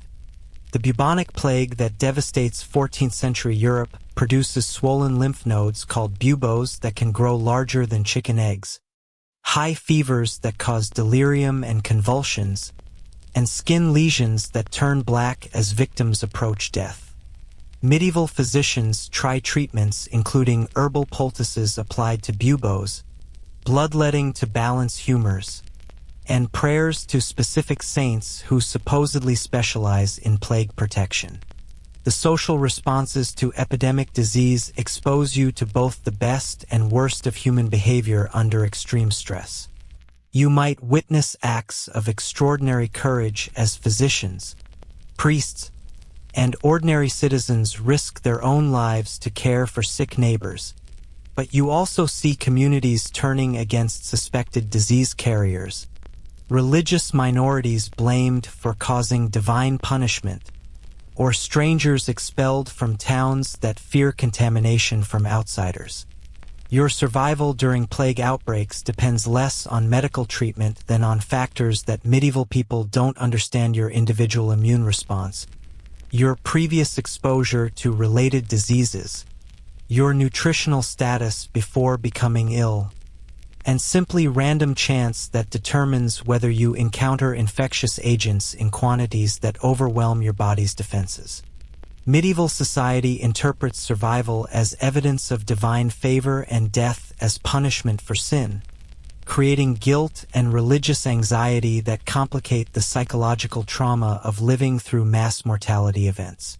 The bubonic plague that devastates 14th century Europe produces swollen lymph nodes called buboes that can grow larger than chicken eggs, high fevers that cause delirium and convulsions, and skin lesions that turn black as victims approach death. Medieval physicians try treatments including herbal poultices applied to buboes, bloodletting to balance humors, and prayers to specific saints who supposedly specialize in plague protection. The social responses to epidemic disease expose you to both the best and worst of human behavior under extreme stress. You might witness acts of extraordinary courage as physicians, priests, and ordinary citizens risk their own lives to care for sick neighbors, but you also see communities turning against suspected disease carriers, religious minorities blamed for causing divine punishment, or strangers expelled from towns that fear contamination from outsiders. Your survival during plague outbreaks depends less on medical treatment than on factors that medieval people don't understand: your individual immune response, your previous exposure to related diseases, your nutritional status before becoming ill, and simply random chance that determines whether you encounter infectious agents in quantities that overwhelm your body's defenses. Medieval society interprets survival as evidence of divine favor and death as punishment for sin, creating guilt and religious anxiety that complicate the psychological trauma of living through mass mortality events.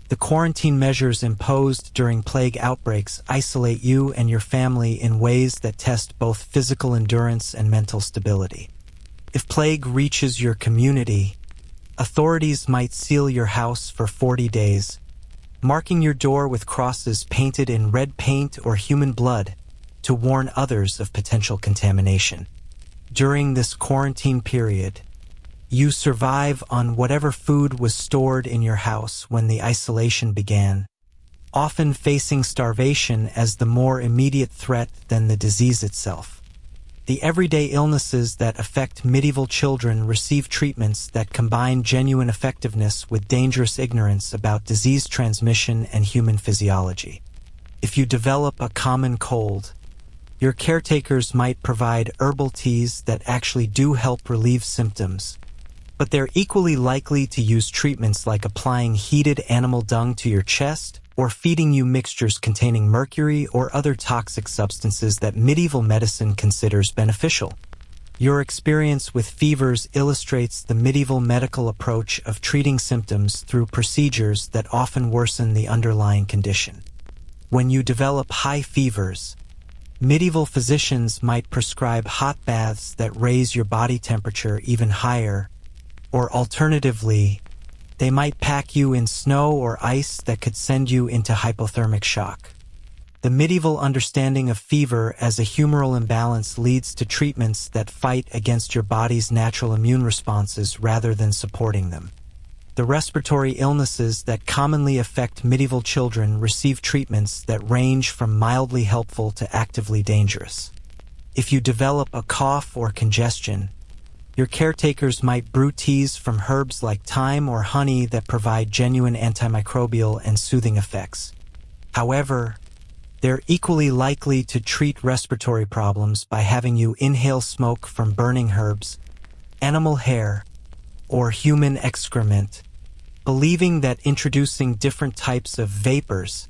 The quarantine measures imposed during plague outbreaks isolate you and your family in ways that test both physical endurance and mental stability. If plague reaches your community, authorities might seal your house for 40 days, marking your door with crosses painted in red paint or human blood to warn others of potential contamination. During this quarantine period, you survive on whatever food was stored in your house when the isolation began, often facing starvation as the more immediate threat than the disease itself. The everyday illnesses that affect medieval children receive treatments that combine genuine effectiveness with dangerous ignorance about disease transmission and human physiology. If you develop a common cold, your caretakers might provide herbal teas that actually do help relieve symptoms, but they're equally likely to use treatments like applying heated animal dung to your chest or feeding you mixtures containing mercury or other toxic substances that medieval medicine considers beneficial. Your experience with fevers illustrates the medieval medical approach of treating symptoms through procedures that often worsen the underlying condition. When you develop high fevers, medieval physicians might prescribe hot baths that raise your body temperature even higher, or alternatively, they might pack you in snow or ice that could send you into hypothermic shock. The medieval understanding of fever as a humoral imbalance leads to treatments that fight against your body's natural immune responses rather than supporting them. The respiratory illnesses that commonly affect medieval children receive treatments that range from mildly helpful to actively dangerous. If you develop a cough or congestion, your caretakers might brew teas from herbs like thyme or honey that provide genuine antimicrobial and soothing effects. However, they're equally likely to treat respiratory problems by having you inhale smoke from burning herbs, animal hair, or human excrement, believing that introducing different types of vapors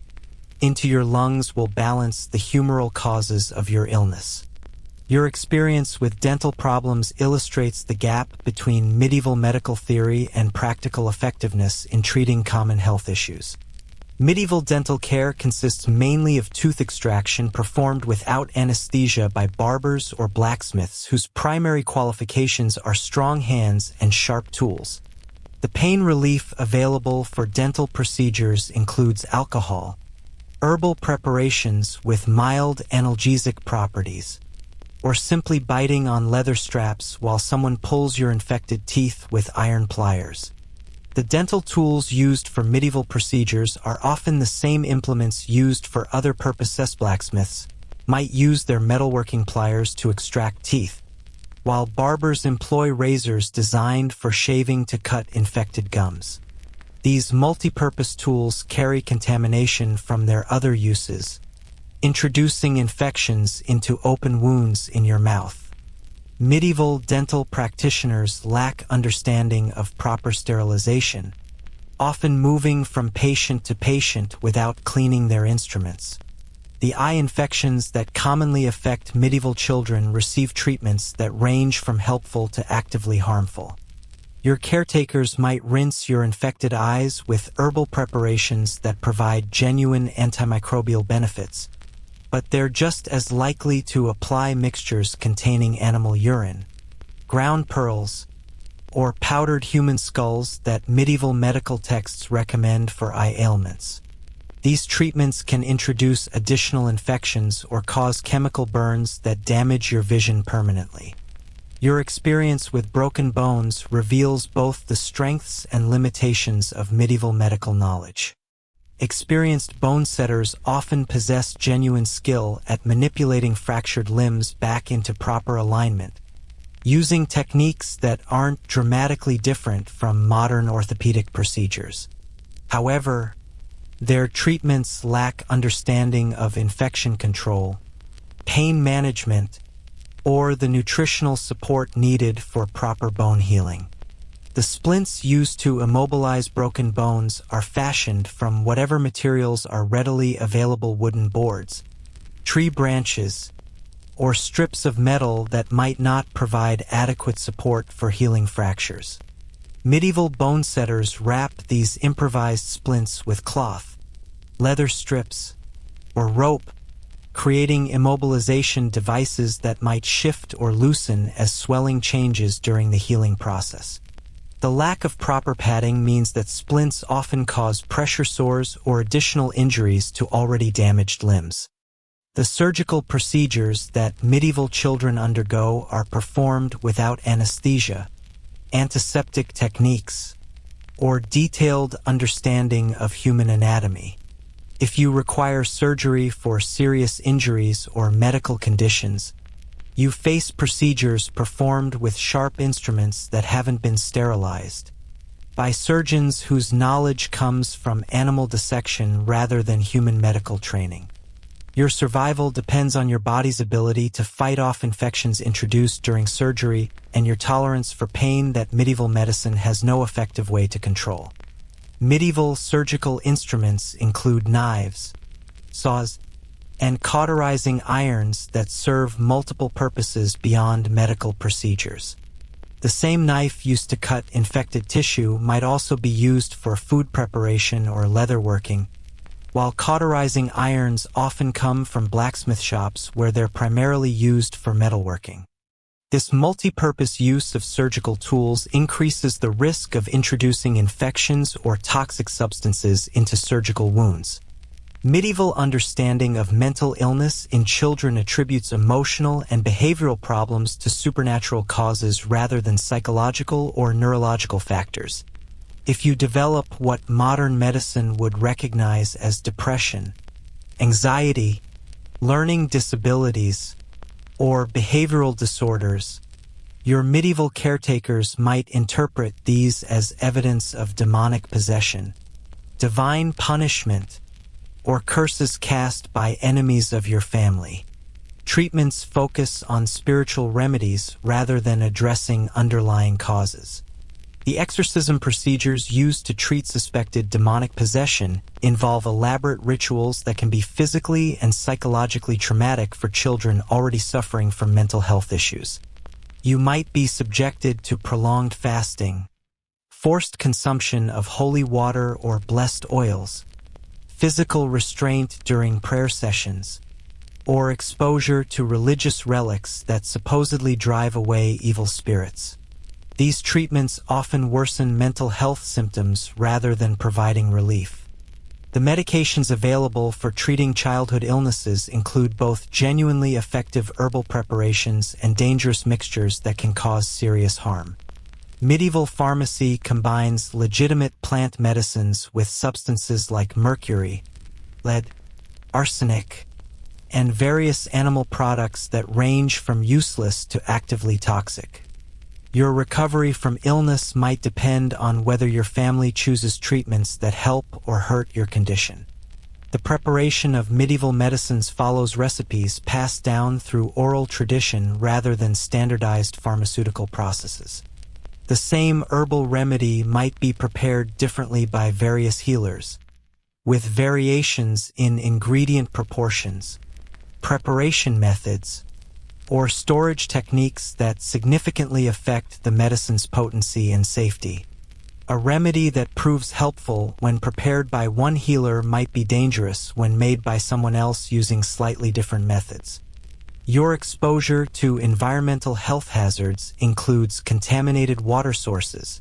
into your lungs will balance the humoral causes of your illness. Your experience with dental problems illustrates the gap between medieval medical theory and practical effectiveness in treating common health issues. Medieval dental care consists mainly of tooth extraction performed without anesthesia by barbers or blacksmiths whose primary qualifications are strong hands and sharp tools. The pain relief available for dental procedures includes alcohol, herbal preparations with mild analgesic properties, or simply biting on leather straps while someone pulls your infected teeth with iron pliers. The dental tools used for medieval procedures are often the same implements used for other purposes. Blacksmiths might use their metalworking pliers to extract teeth, while barbers employ razors designed for shaving to cut infected gums. These multi-purpose tools carry contamination from their other uses, introducing infections into open wounds in your mouth. Medieval dental practitioners lack understanding of proper sterilization, often moving from patient to patient without cleaning their instruments. The eye infections that commonly affect medieval children receive treatments that range from helpful to actively harmful. Your caretakers might rinse your infected eyes with herbal preparations that provide genuine antimicrobial benefits, but they're just as likely to apply mixtures containing animal urine, ground pearls, or powdered human skulls that medieval medical texts recommend for eye ailments. These treatments can introduce additional infections or cause chemical burns that damage your vision permanently. Your experience with broken bones reveals both the strengths and limitations of medieval medical knowledge. Experienced bone setters often possess genuine skill at manipulating fractured limbs back into proper alignment, using techniques that aren't dramatically different from modern orthopedic procedures. However, their treatments lack understanding of infection control, pain management, or the nutritional support needed for proper bone healing. The splints used to immobilize broken bones are fashioned from whatever materials are readily available: wooden boards, tree branches, or strips of metal that might not provide adequate support for healing fractures. Medieval bone setters wrapped these improvised splints with cloth, leather strips, or rope, creating immobilization devices that might shift or loosen as swelling changes during the healing process. The lack of proper padding means that splints often cause pressure sores or additional injuries to already damaged limbs. The surgical procedures that medieval children undergo are performed without anesthesia, antiseptic techniques, or detailed understanding of human anatomy. If you require surgery for serious injuries or medical conditions, you face procedures performed with sharp instruments that haven't been sterilized, by surgeons whose knowledge comes from animal dissection rather than human medical training. Your survival depends on your body's ability to fight off infections introduced during surgery and your tolerance for pain that medieval medicine has no effective way to control. Medieval surgical instruments include knives, saws, and cauterizing irons that serve multiple purposes beyond medical procedures. The same knife used to cut infected tissue might also be used for food preparation or leatherworking, while cauterizing irons often come from blacksmith shops where they're primarily used for metalworking. This multi-purpose use of surgical tools increases the risk of introducing infections or toxic substances into surgical wounds. Medieval understanding of mental illness in children attributes emotional and behavioral problems to supernatural causes rather than psychological or neurological factors. If you develop what modern medicine would recognize as depression, anxiety, learning disabilities, or behavioral disorders, your medieval caretakers might interpret these as evidence of demonic possession, divine punishment, or curses cast by enemies of your family. Treatments focus on spiritual remedies rather than addressing underlying causes. The exorcism procedures used to treat suspected demonic possession involve elaborate rituals that can be physically and psychologically traumatic for children already suffering from mental health issues. You might be subjected to prolonged fasting, forced consumption of holy water or blessed oils, physical restraint during prayer sessions, or exposure to religious relics that supposedly drive away evil spirits. These treatments often worsen mental health symptoms rather than providing relief. The medications available for treating childhood illnesses include both genuinely effective herbal preparations and dangerous mixtures that can cause serious harm. Medieval pharmacy combines legitimate plant medicines with substances like mercury, lead, arsenic, and various animal products that range from useless to actively toxic. Your recovery from illness might depend on whether your family chooses treatments that help or hurt your condition. The preparation of medieval medicines follows recipes passed down through oral tradition rather than standardized pharmaceutical processes. The same herbal remedy might be prepared differently by various healers, with variations in ingredient proportions, preparation methods, or storage techniques that significantly affect the medicine's potency and safety. A remedy that proves helpful when prepared by one healer might be dangerous when made by someone else using slightly different methods. Your exposure to environmental health hazards includes contaminated water sources,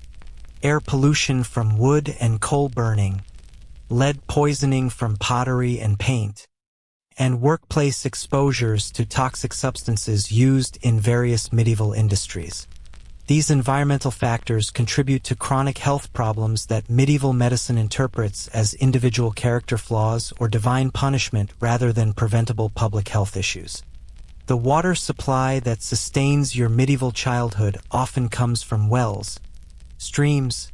air pollution from wood and coal burning, lead poisoning from pottery and paint, and workplace exposures to toxic substances used in various medieval industries. These environmental factors contribute to chronic health problems that medieval medicine interprets as individual character flaws or divine punishment rather than preventable public health issues. The water supply that sustains your medieval childhood often comes from wells, streams,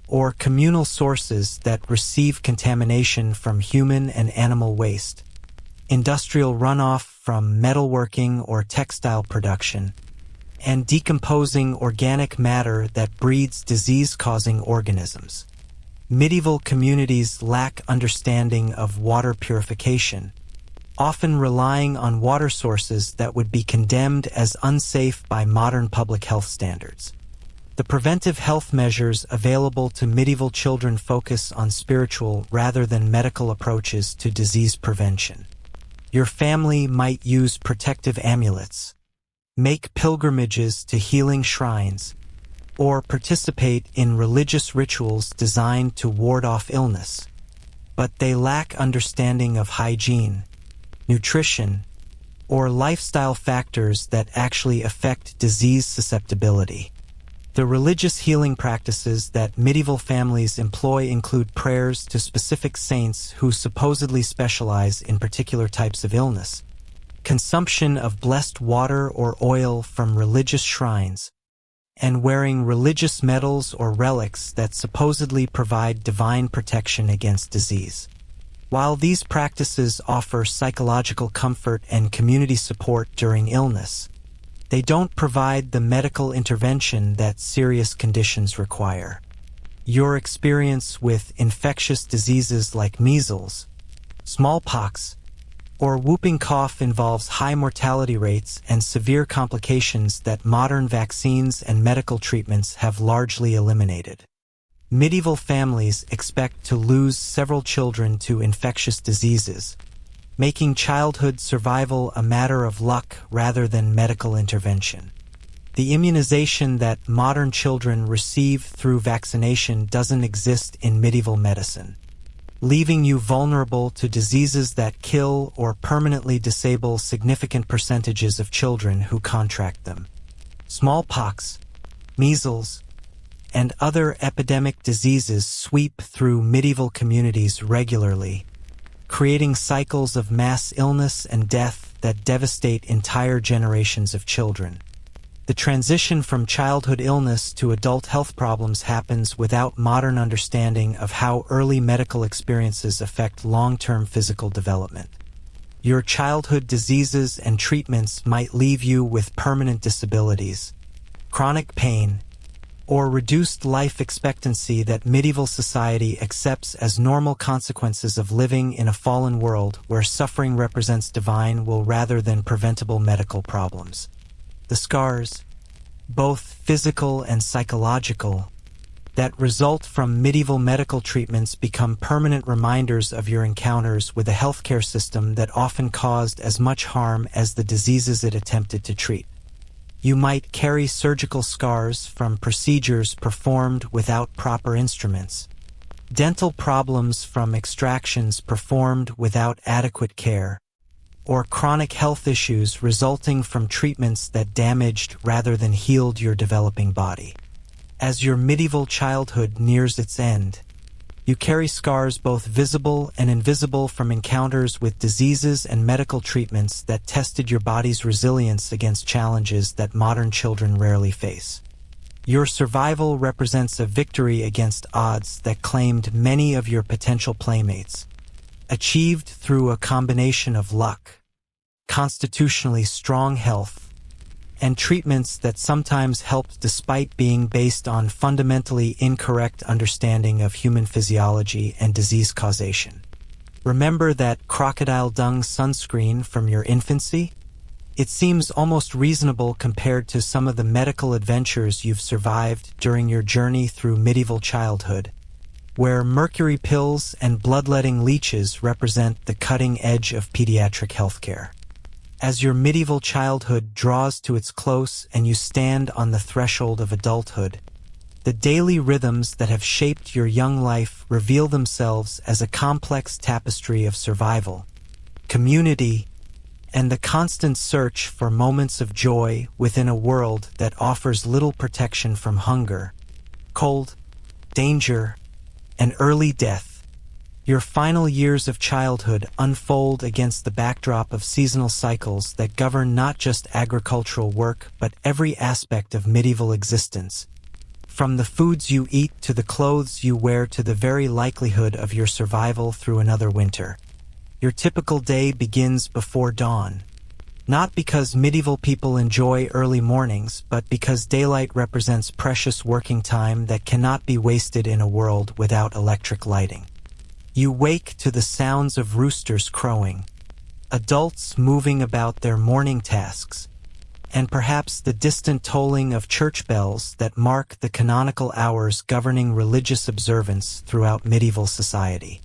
or communal sources that receive contamination from human and animal waste, industrial runoff from metalworking or textile production, and decomposing organic matter that breeds disease-causing organisms. Medieval communities lack understanding of water purification, often relying on water sources that would be condemned as unsafe by modern public health standards. The preventive health measures available to medieval children focus on spiritual rather than medical approaches to disease prevention. Your family might use protective amulets, make pilgrimages to healing shrines, or participate in religious rituals designed to ward off illness, but they lack understanding of hygiene, nutrition, or lifestyle factors that actually affect disease susceptibility. The religious healing practices that medieval families employ include prayers to specific saints who supposedly specialize in particular types of illness, consumption of blessed water or oil from religious shrines, and wearing religious medals or relics that supposedly provide divine protection against disease. While these practices offer psychological comfort and community support during illness, they don't provide the medical intervention that serious conditions require. Your experience with infectious diseases like measles, smallpox, or whooping cough involves high mortality rates and severe complications that modern vaccines and medical treatments have largely eliminated. Medieval families expect to lose several children to infectious diseases, making childhood survival a matter of luck rather than medical intervention. The immunization that modern children receive through vaccination doesn't exist in medieval medicine, leaving you vulnerable to diseases that kill or permanently disable significant percentages of children who contract them. Smallpox, measles, and other epidemic diseases sweep through medieval communities regularly, creating cycles of mass illness and death that devastate entire generations of children. The transition from childhood illness to adult health problems happens without modern understanding of how early medical experiences affect long-term physical development. Your childhood diseases and treatments might leave you with permanent disabilities, chronic pain, or reduced life expectancy that medieval society accepts as normal consequences of living in a fallen world where suffering represents divine will rather than preventable medical problems. The scars, both physical and psychological, that result from medieval medical treatments become permanent reminders of your encounters with a healthcare system that often caused as much harm as the diseases it attempted to treat. You might carry surgical scars from procedures performed without proper instruments, dental problems from extractions performed without adequate care, or chronic health issues resulting from treatments that damaged rather than healed your developing body. As your medieval childhood nears its end, you carry scars both visible and invisible from encounters with diseases and medical treatments that tested your body's resilience against challenges that modern children rarely face. Your survival represents a victory against odds that claimed many of your potential playmates, achieved through a combination of luck, constitutionally strong health, and treatments that sometimes helped despite being based on fundamentally incorrect understanding of human physiology and disease causation. Remember that crocodile dung sunscreen from your infancy? It seems almost reasonable compared to some of the medical adventures you've survived during your journey through medieval childhood, where mercury pills and bloodletting leeches represent the cutting edge of pediatric healthcare. As your medieval childhood draws to its close and you stand on the threshold of adulthood, the daily rhythms that have shaped your young life reveal themselves as a complex tapestry of survival, community, and the constant search for moments of joy within a world that offers little protection from hunger, cold, danger, and early death. Your final years of childhood unfold against the backdrop of seasonal cycles that govern not just agricultural work but every aspect of medieval existence, from the foods you eat to the clothes you wear to the very likelihood of your survival through another winter. Your typical day begins before dawn, not because medieval people enjoy early mornings, but because daylight represents precious working time that cannot be wasted in a world without electric lighting. You wake to the sounds of roosters crowing, adults moving about their morning tasks, and perhaps the distant tolling of church bells that mark the canonical hours governing religious observance throughout medieval society.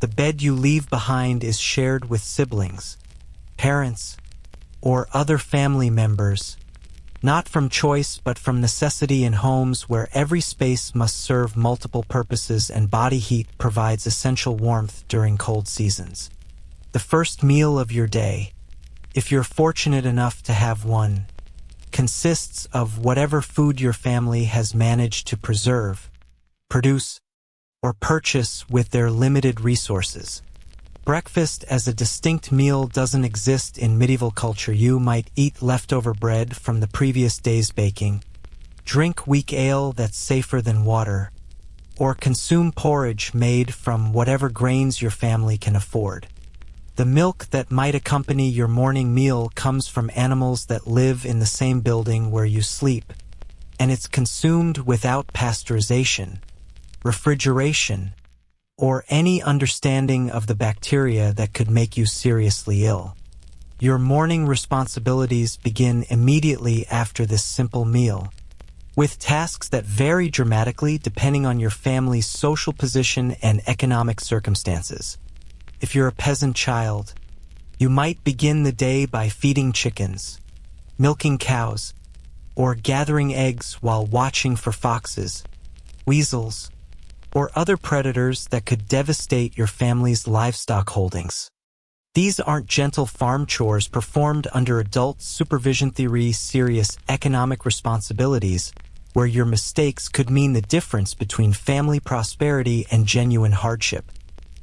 The bed you leave behind is shared with siblings, parents, or other family members, not from choice but from necessity in homes where every space must serve multiple purposes and body heat provides essential warmth during cold seasons. The first meal of your day, if you're fortunate enough to have one, consists of whatever food your family has managed to preserve, produce, or purchase with their limited resources. Breakfast as a distinct meal doesn't exist in medieval culture. You might eat leftover bread from the previous day's baking, drink weak ale that's safer than water, or consume porridge made from whatever grains your family can afford. The milk that might accompany your morning meal comes from animals that live in the same building where you sleep, and it's consumed without pasteurization, refrigeration, or any understanding of the bacteria that could make you seriously ill. Your morning responsibilities begin immediately after this simple meal, with tasks that vary dramatically depending on your family's social position and economic circumstances. If you're a peasant child, you might begin the day by feeding chickens, milking cows, or gathering eggs while watching for foxes, weasels, or other predators that could devastate your family's livestock holdings. These aren't gentle farm chores performed under adult supervision. Serious economic responsibilities, where your mistakes could mean the difference between family prosperity and genuine hardship.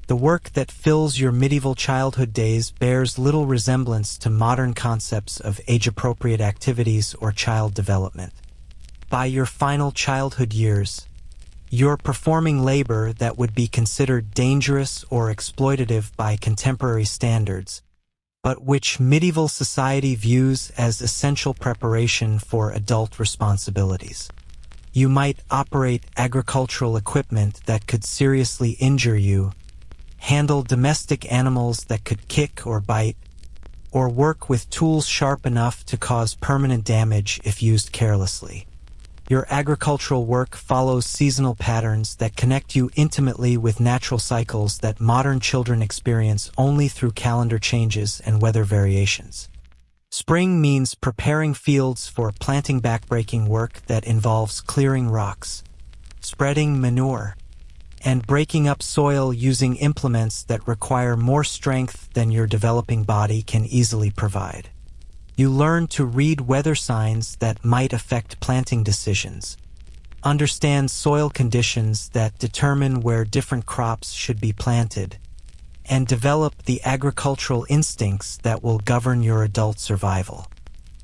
The work that fills your medieval childhood days bears little resemblance to modern concepts of age-appropriate activities or child development. By your final childhood years, you're performing labor that would be considered dangerous or exploitative by contemporary standards, but which medieval society views as essential preparation for adult responsibilities. You might operate agricultural equipment that could seriously injure you, handle domestic animals that could kick or bite, or work with tools sharp enough to cause permanent damage if used carelessly. Your agricultural work follows seasonal patterns that connect you intimately with natural cycles that modern children experience only through calendar changes and weather variations. Spring means preparing fields for planting. Backbreaking work that involves clearing rocks, spreading manure, and breaking up soil using implements that require more strength than your developing body can easily provide. You learn to read weather signs that might affect planting decisions, understand soil conditions that determine where different crops should be planted, and develop the agricultural instincts that will govern your adult survival.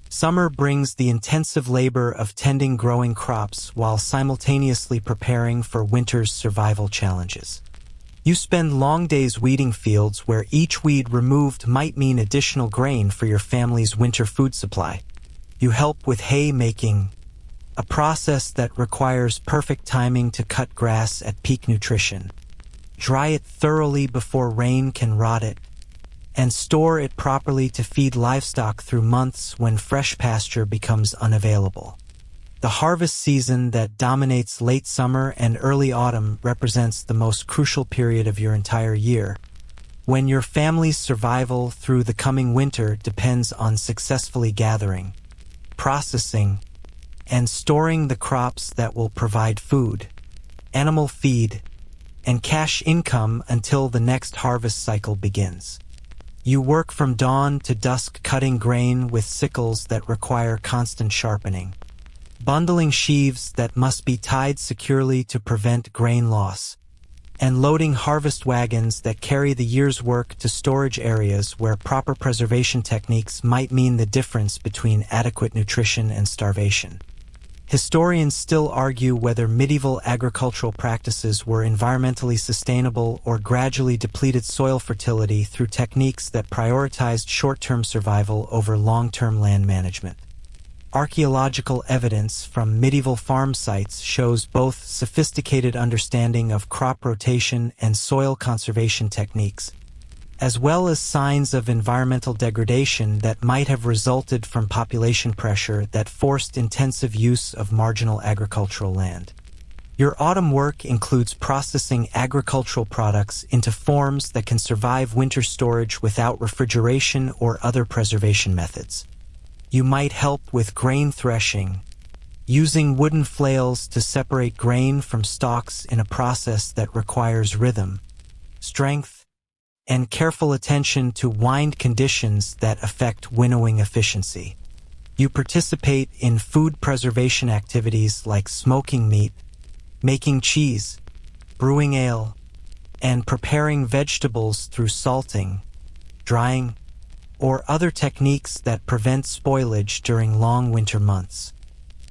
Summer brings the intensive labor of tending growing crops while simultaneously preparing for winter's survival challenges. You spend long days weeding fields where each weed removed might mean additional grain for your family's winter food supply. You help with hay making, a process that requires perfect timing to cut grass at peak nutrition. Dry it thoroughly before rain can rot it, and store it properly to feed livestock through months when fresh pasture becomes unavailable. The harvest season that dominates late summer and early autumn represents the most crucial period of your entire year, when your family's survival through the coming winter depends on successfully gathering, processing, and storing the crops that will provide food, animal feed, and cash income until the next harvest cycle begins. You work from dawn to dusk cutting grain with sickles that require constant sharpening, bundling sheaves that must be tied securely to prevent grain loss, and loading harvest wagons that carry the year's work to storage areas where proper preservation techniques might mean the difference between adequate nutrition and starvation. Historians still argue whether medieval agricultural practices were environmentally sustainable or gradually depleted soil fertility through techniques that prioritized short-term survival over long-term land management. Archaeological evidence from medieval farm sites shows both sophisticated understanding of crop rotation and soil conservation techniques, as well as signs of environmental degradation that might have resulted from population pressure that forced intensive use of marginal agricultural land. Your autumn work includes processing agricultural products into forms that can survive winter storage without refrigeration or other preservation methods. You might help with grain threshing, using wooden flails to separate grain from stalks in a process that requires rhythm, strength, and careful attention to wind conditions that affect winnowing efficiency. You participate in food preservation activities like smoking meat, making cheese, brewing ale, and preparing vegetables through salting, drying, or other techniques that prevent spoilage during long winter months.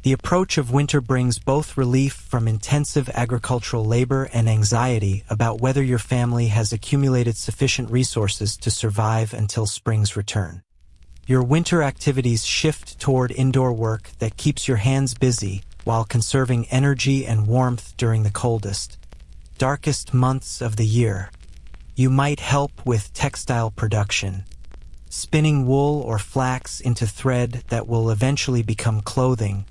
The approach of winter brings both relief from intensive agricultural labor and anxiety about whether your family has accumulated sufficient resources to survive until spring's return. Your winter activities shift toward indoor work that keeps your hands busy while conserving energy and warmth during the coldest, darkest months of the year. You might help with textile production, spinning wool or flax into thread that will eventually become clothing,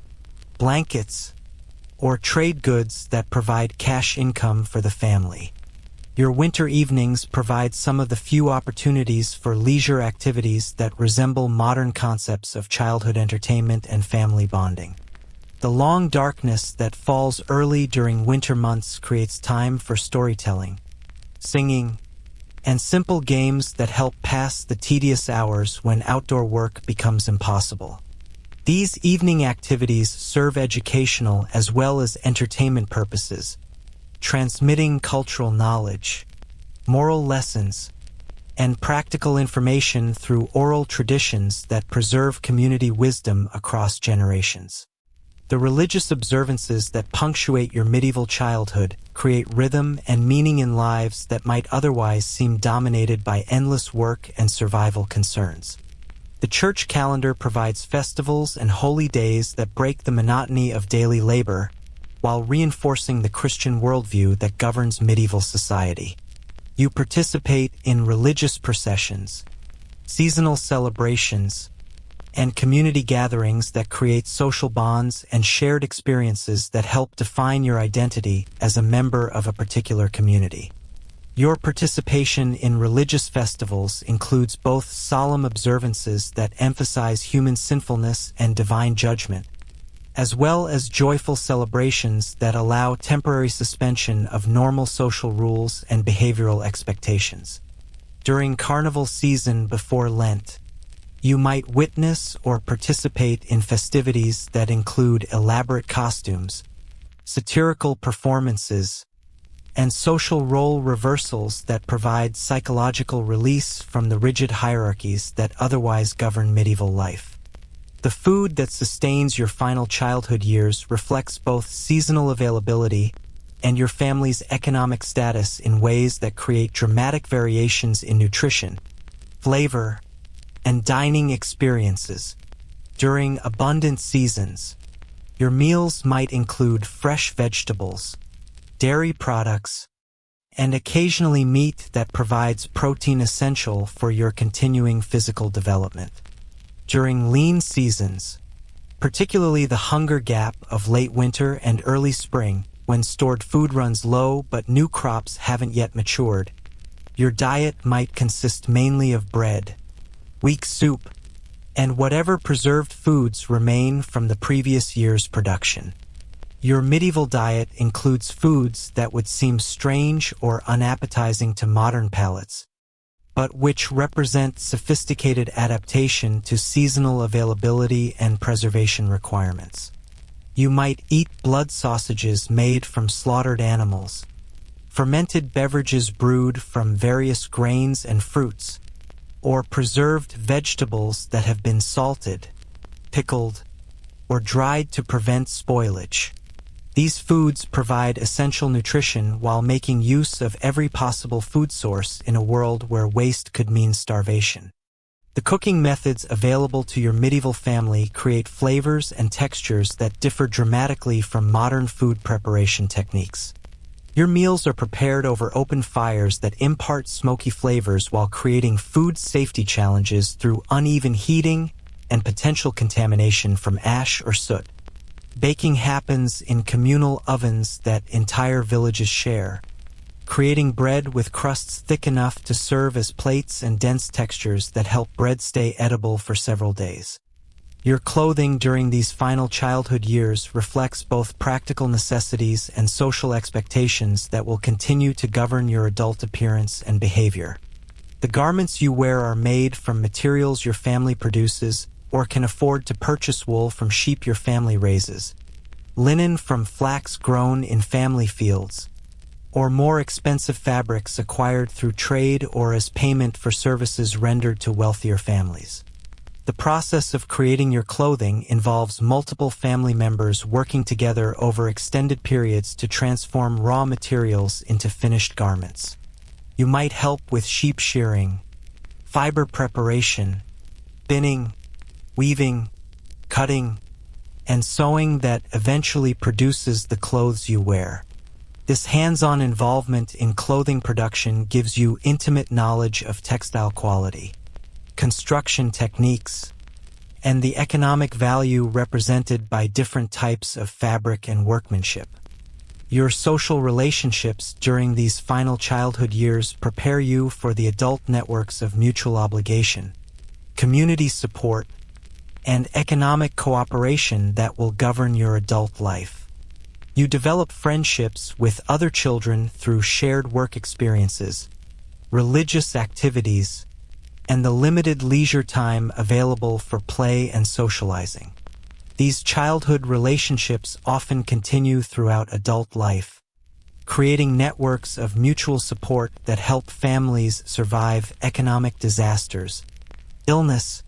blankets, or trade goods that provide cash income for the family. Your winter evenings provide some of the few opportunities for leisure activities that resemble modern concepts of childhood entertainment and family bonding. The long darkness that falls early during winter months creates time for storytelling, singing, and simple games that help pass the tedious hours when outdoor work becomes impossible. These evening activities serve educational as well as entertainment purposes, transmitting cultural knowledge, moral lessons, and practical information through oral traditions that preserve community wisdom across generations. The religious observances that punctuate your medieval childhood create rhythm and meaning in lives that might otherwise seem dominated by endless work and survival concerns. The church calendar provides festivals and holy days that break the monotony of daily labor, while reinforcing the Christian worldview that governs medieval society. You participate in religious processions, seasonal celebrations, and community gatherings that create social bonds and shared experiences that help define your identity as a member of a particular community. Your participation in religious festivals includes both solemn observances that emphasize human sinfulness and divine judgment, as well as joyful celebrations that allow temporary suspension of normal social rules and behavioral expectations. During carnival season before Lent, you might witness or participate in festivities that include elaborate costumes, satirical performances, and social role reversals that provide psychological release from the rigid hierarchies that otherwise govern medieval life. The food that sustains your final childhood years reflects both seasonal availability and your family's economic status in ways that create dramatic variations in nutrition, flavor, and dining experiences. During abundant seasons, your meals might include fresh vegetables, dairy products, and occasionally meat that provides protein essential for your continuing physical development. During lean seasons, particularly the hunger gap of late winter and early spring, when stored food runs low but new crops haven't yet matured, your diet might consist mainly of bread, weak soup, and whatever preserved foods remain from the previous year's production. Your medieval diet includes foods that would seem strange or unappetizing to modern palates, but which represent sophisticated adaptation to seasonal availability and preservation requirements. You might eat blood sausages made from slaughtered animals, fermented beverages brewed from various grains and fruits, or preserved vegetables that have been salted, pickled, or dried to prevent spoilage. These foods provide essential nutrition while making use of every possible food source in a world where waste could mean starvation. The cooking methods available to your medieval family create flavors and textures that differ dramatically from modern food preparation techniques. Your meals are prepared over open fires that impart smoky flavors while creating food safety challenges through uneven heating and potential contamination from ash or soot. Baking happens in communal ovens that entire villages share, creating bread with crusts thick enough to serve as plates and dense textures that help bread stay edible for several days. Your clothing during these final childhood years reflects both practical necessities and social expectations that will continue to govern your adult appearance and behavior. The garments you wear are made from materials your family produces or can afford to purchase wool from sheep your family raises, linen from flax grown in family fields, or more expensive fabrics acquired through trade or as payment for services rendered to wealthier families. The process of creating your clothing involves multiple family members working together over extended periods to transform raw materials into finished garments. You might help with sheep shearing, fiber preparation, spinning, weaving, cutting, and sewing that eventually produces the clothes you wear. This hands-on involvement in clothing production gives you intimate knowledge of textile quality, construction techniques, and the economic value represented by different types of fabric and workmanship. Your social relationships during these final childhood years prepare you for the adult networks of mutual obligation, community support, and economic cooperation that will govern your adult life. You develop friendships with other children through shared work experiences, religious activities, and the limited leisure time available for play and socializing. These childhood relationships often continue throughout adult life, creating networks of mutual support that help families survive economic disasters, illness,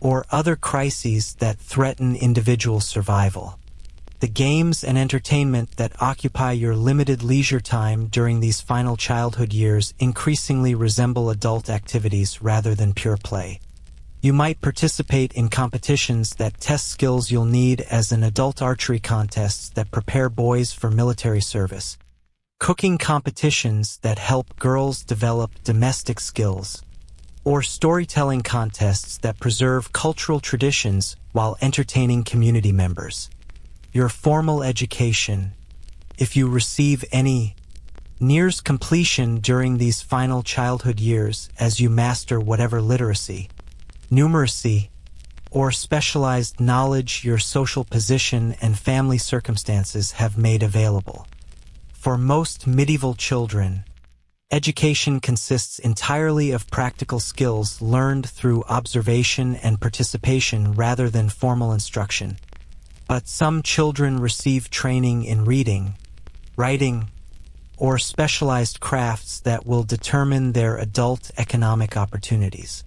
or other crises that threaten individual survival. The games and entertainment that occupy your limited leisure time during these final childhood years increasingly resemble adult activities rather than pure play. You might participate in competitions that test skills you'll need as an adult, archery contests that prepare boys for military service, cooking competitions that help girls develop domestic skills, or storytelling contests that preserve cultural traditions while entertaining community members. Your formal education, if you receive any, nears completion during these final childhood years as you master whatever literacy, numeracy, or specialized knowledge your social position and family circumstances have made available. For most medieval children, education consists entirely of practical skills learned through observation and participation rather than formal instruction. But some children receive training in reading, writing, or specialized crafts that will determine their adult economic opportunities.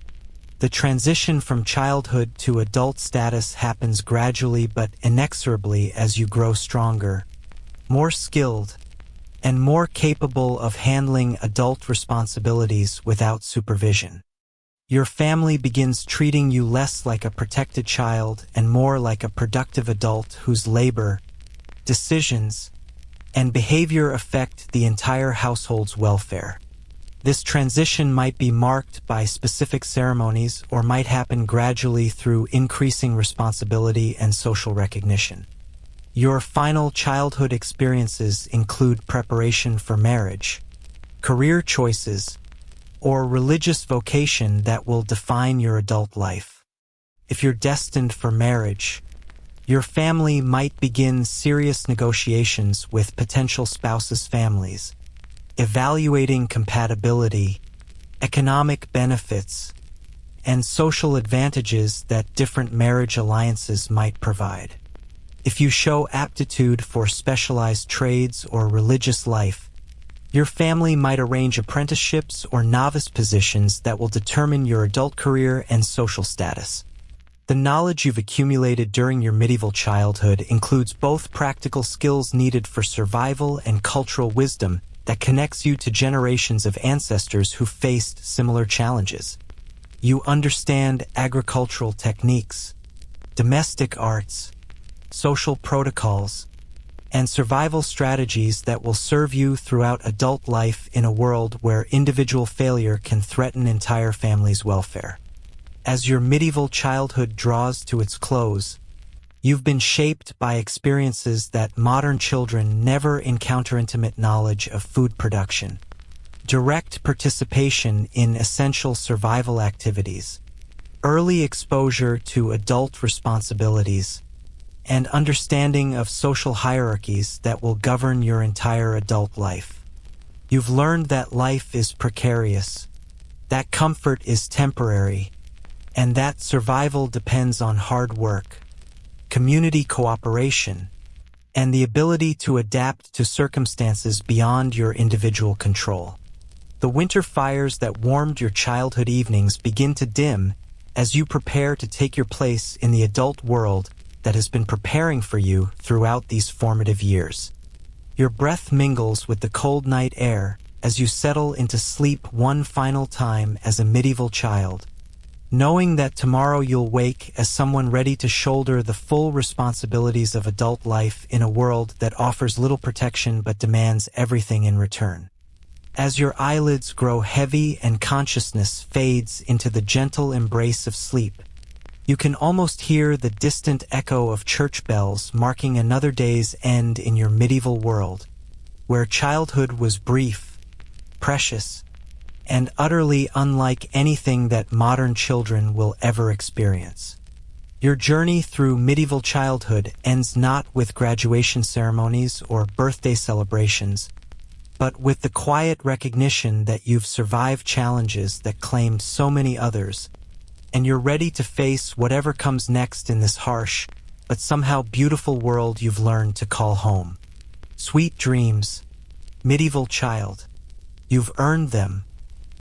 The transition from childhood to adult status happens gradually but inexorably as you grow stronger, more skilled, and more capable of handling adult responsibilities without supervision. Your family begins treating you less like a protected child and more like a productive adult whose labor, decisions, and behavior affect the entire household's welfare. This transition might be marked by specific ceremonies or might happen gradually through increasing responsibility and social recognition. Your final childhood experiences include preparation for marriage, career choices, or religious vocation that will define your adult life. If you're destined for marriage, your family might begin serious negotiations with potential spouses' families, evaluating compatibility, economic benefits, and social advantages that different marriage alliances might provide. If you show aptitude for specialized trades or religious life, your family might arrange apprenticeships or novice positions that will determine your adult career and social status. The knowledge you've accumulated during your medieval childhood includes both practical skills needed for survival and cultural wisdom that connects you to generations of ancestors who faced similar challenges. You understand agricultural techniques, domestic arts, social protocols, and survival strategies that will serve you throughout adult life in a world where individual failure can threaten entire families' welfare. As your medieval childhood draws to its close, you've been shaped by experiences that modern children never encounter: intimate knowledge of food production, direct participation in essential survival activities, early exposure to adult responsibilities, and understanding of social hierarchies that will govern your entire adult life. You've learned that life is precarious, that comfort is temporary, and that survival depends on hard work, community cooperation, and the ability to adapt to circumstances beyond your individual control. The winter fires that warmed your childhood evenings begin to dim as you prepare to take your place in the adult world that has been preparing for you throughout these formative years. Your breath mingles with the cold night air as you settle into sleep one final time as a medieval child, knowing that tomorrow you'll wake as someone ready to shoulder the full responsibilities of adult life in a world that offers little protection but demands everything in return. As your eyelids grow heavy and consciousness fades into the gentle embrace of sleep, you can almost hear the distant echo of church bells marking another day's end in your medieval world, where childhood was brief, precious, and utterly unlike anything that modern children will ever experience. Your journey through medieval childhood ends not with graduation ceremonies or birthday celebrations, but with the quiet recognition that you've survived challenges that claimed so many others, and you're ready to face whatever comes next in this harsh, but somehow beautiful world you've learned to call home. Sweet dreams, medieval child. You've earned them,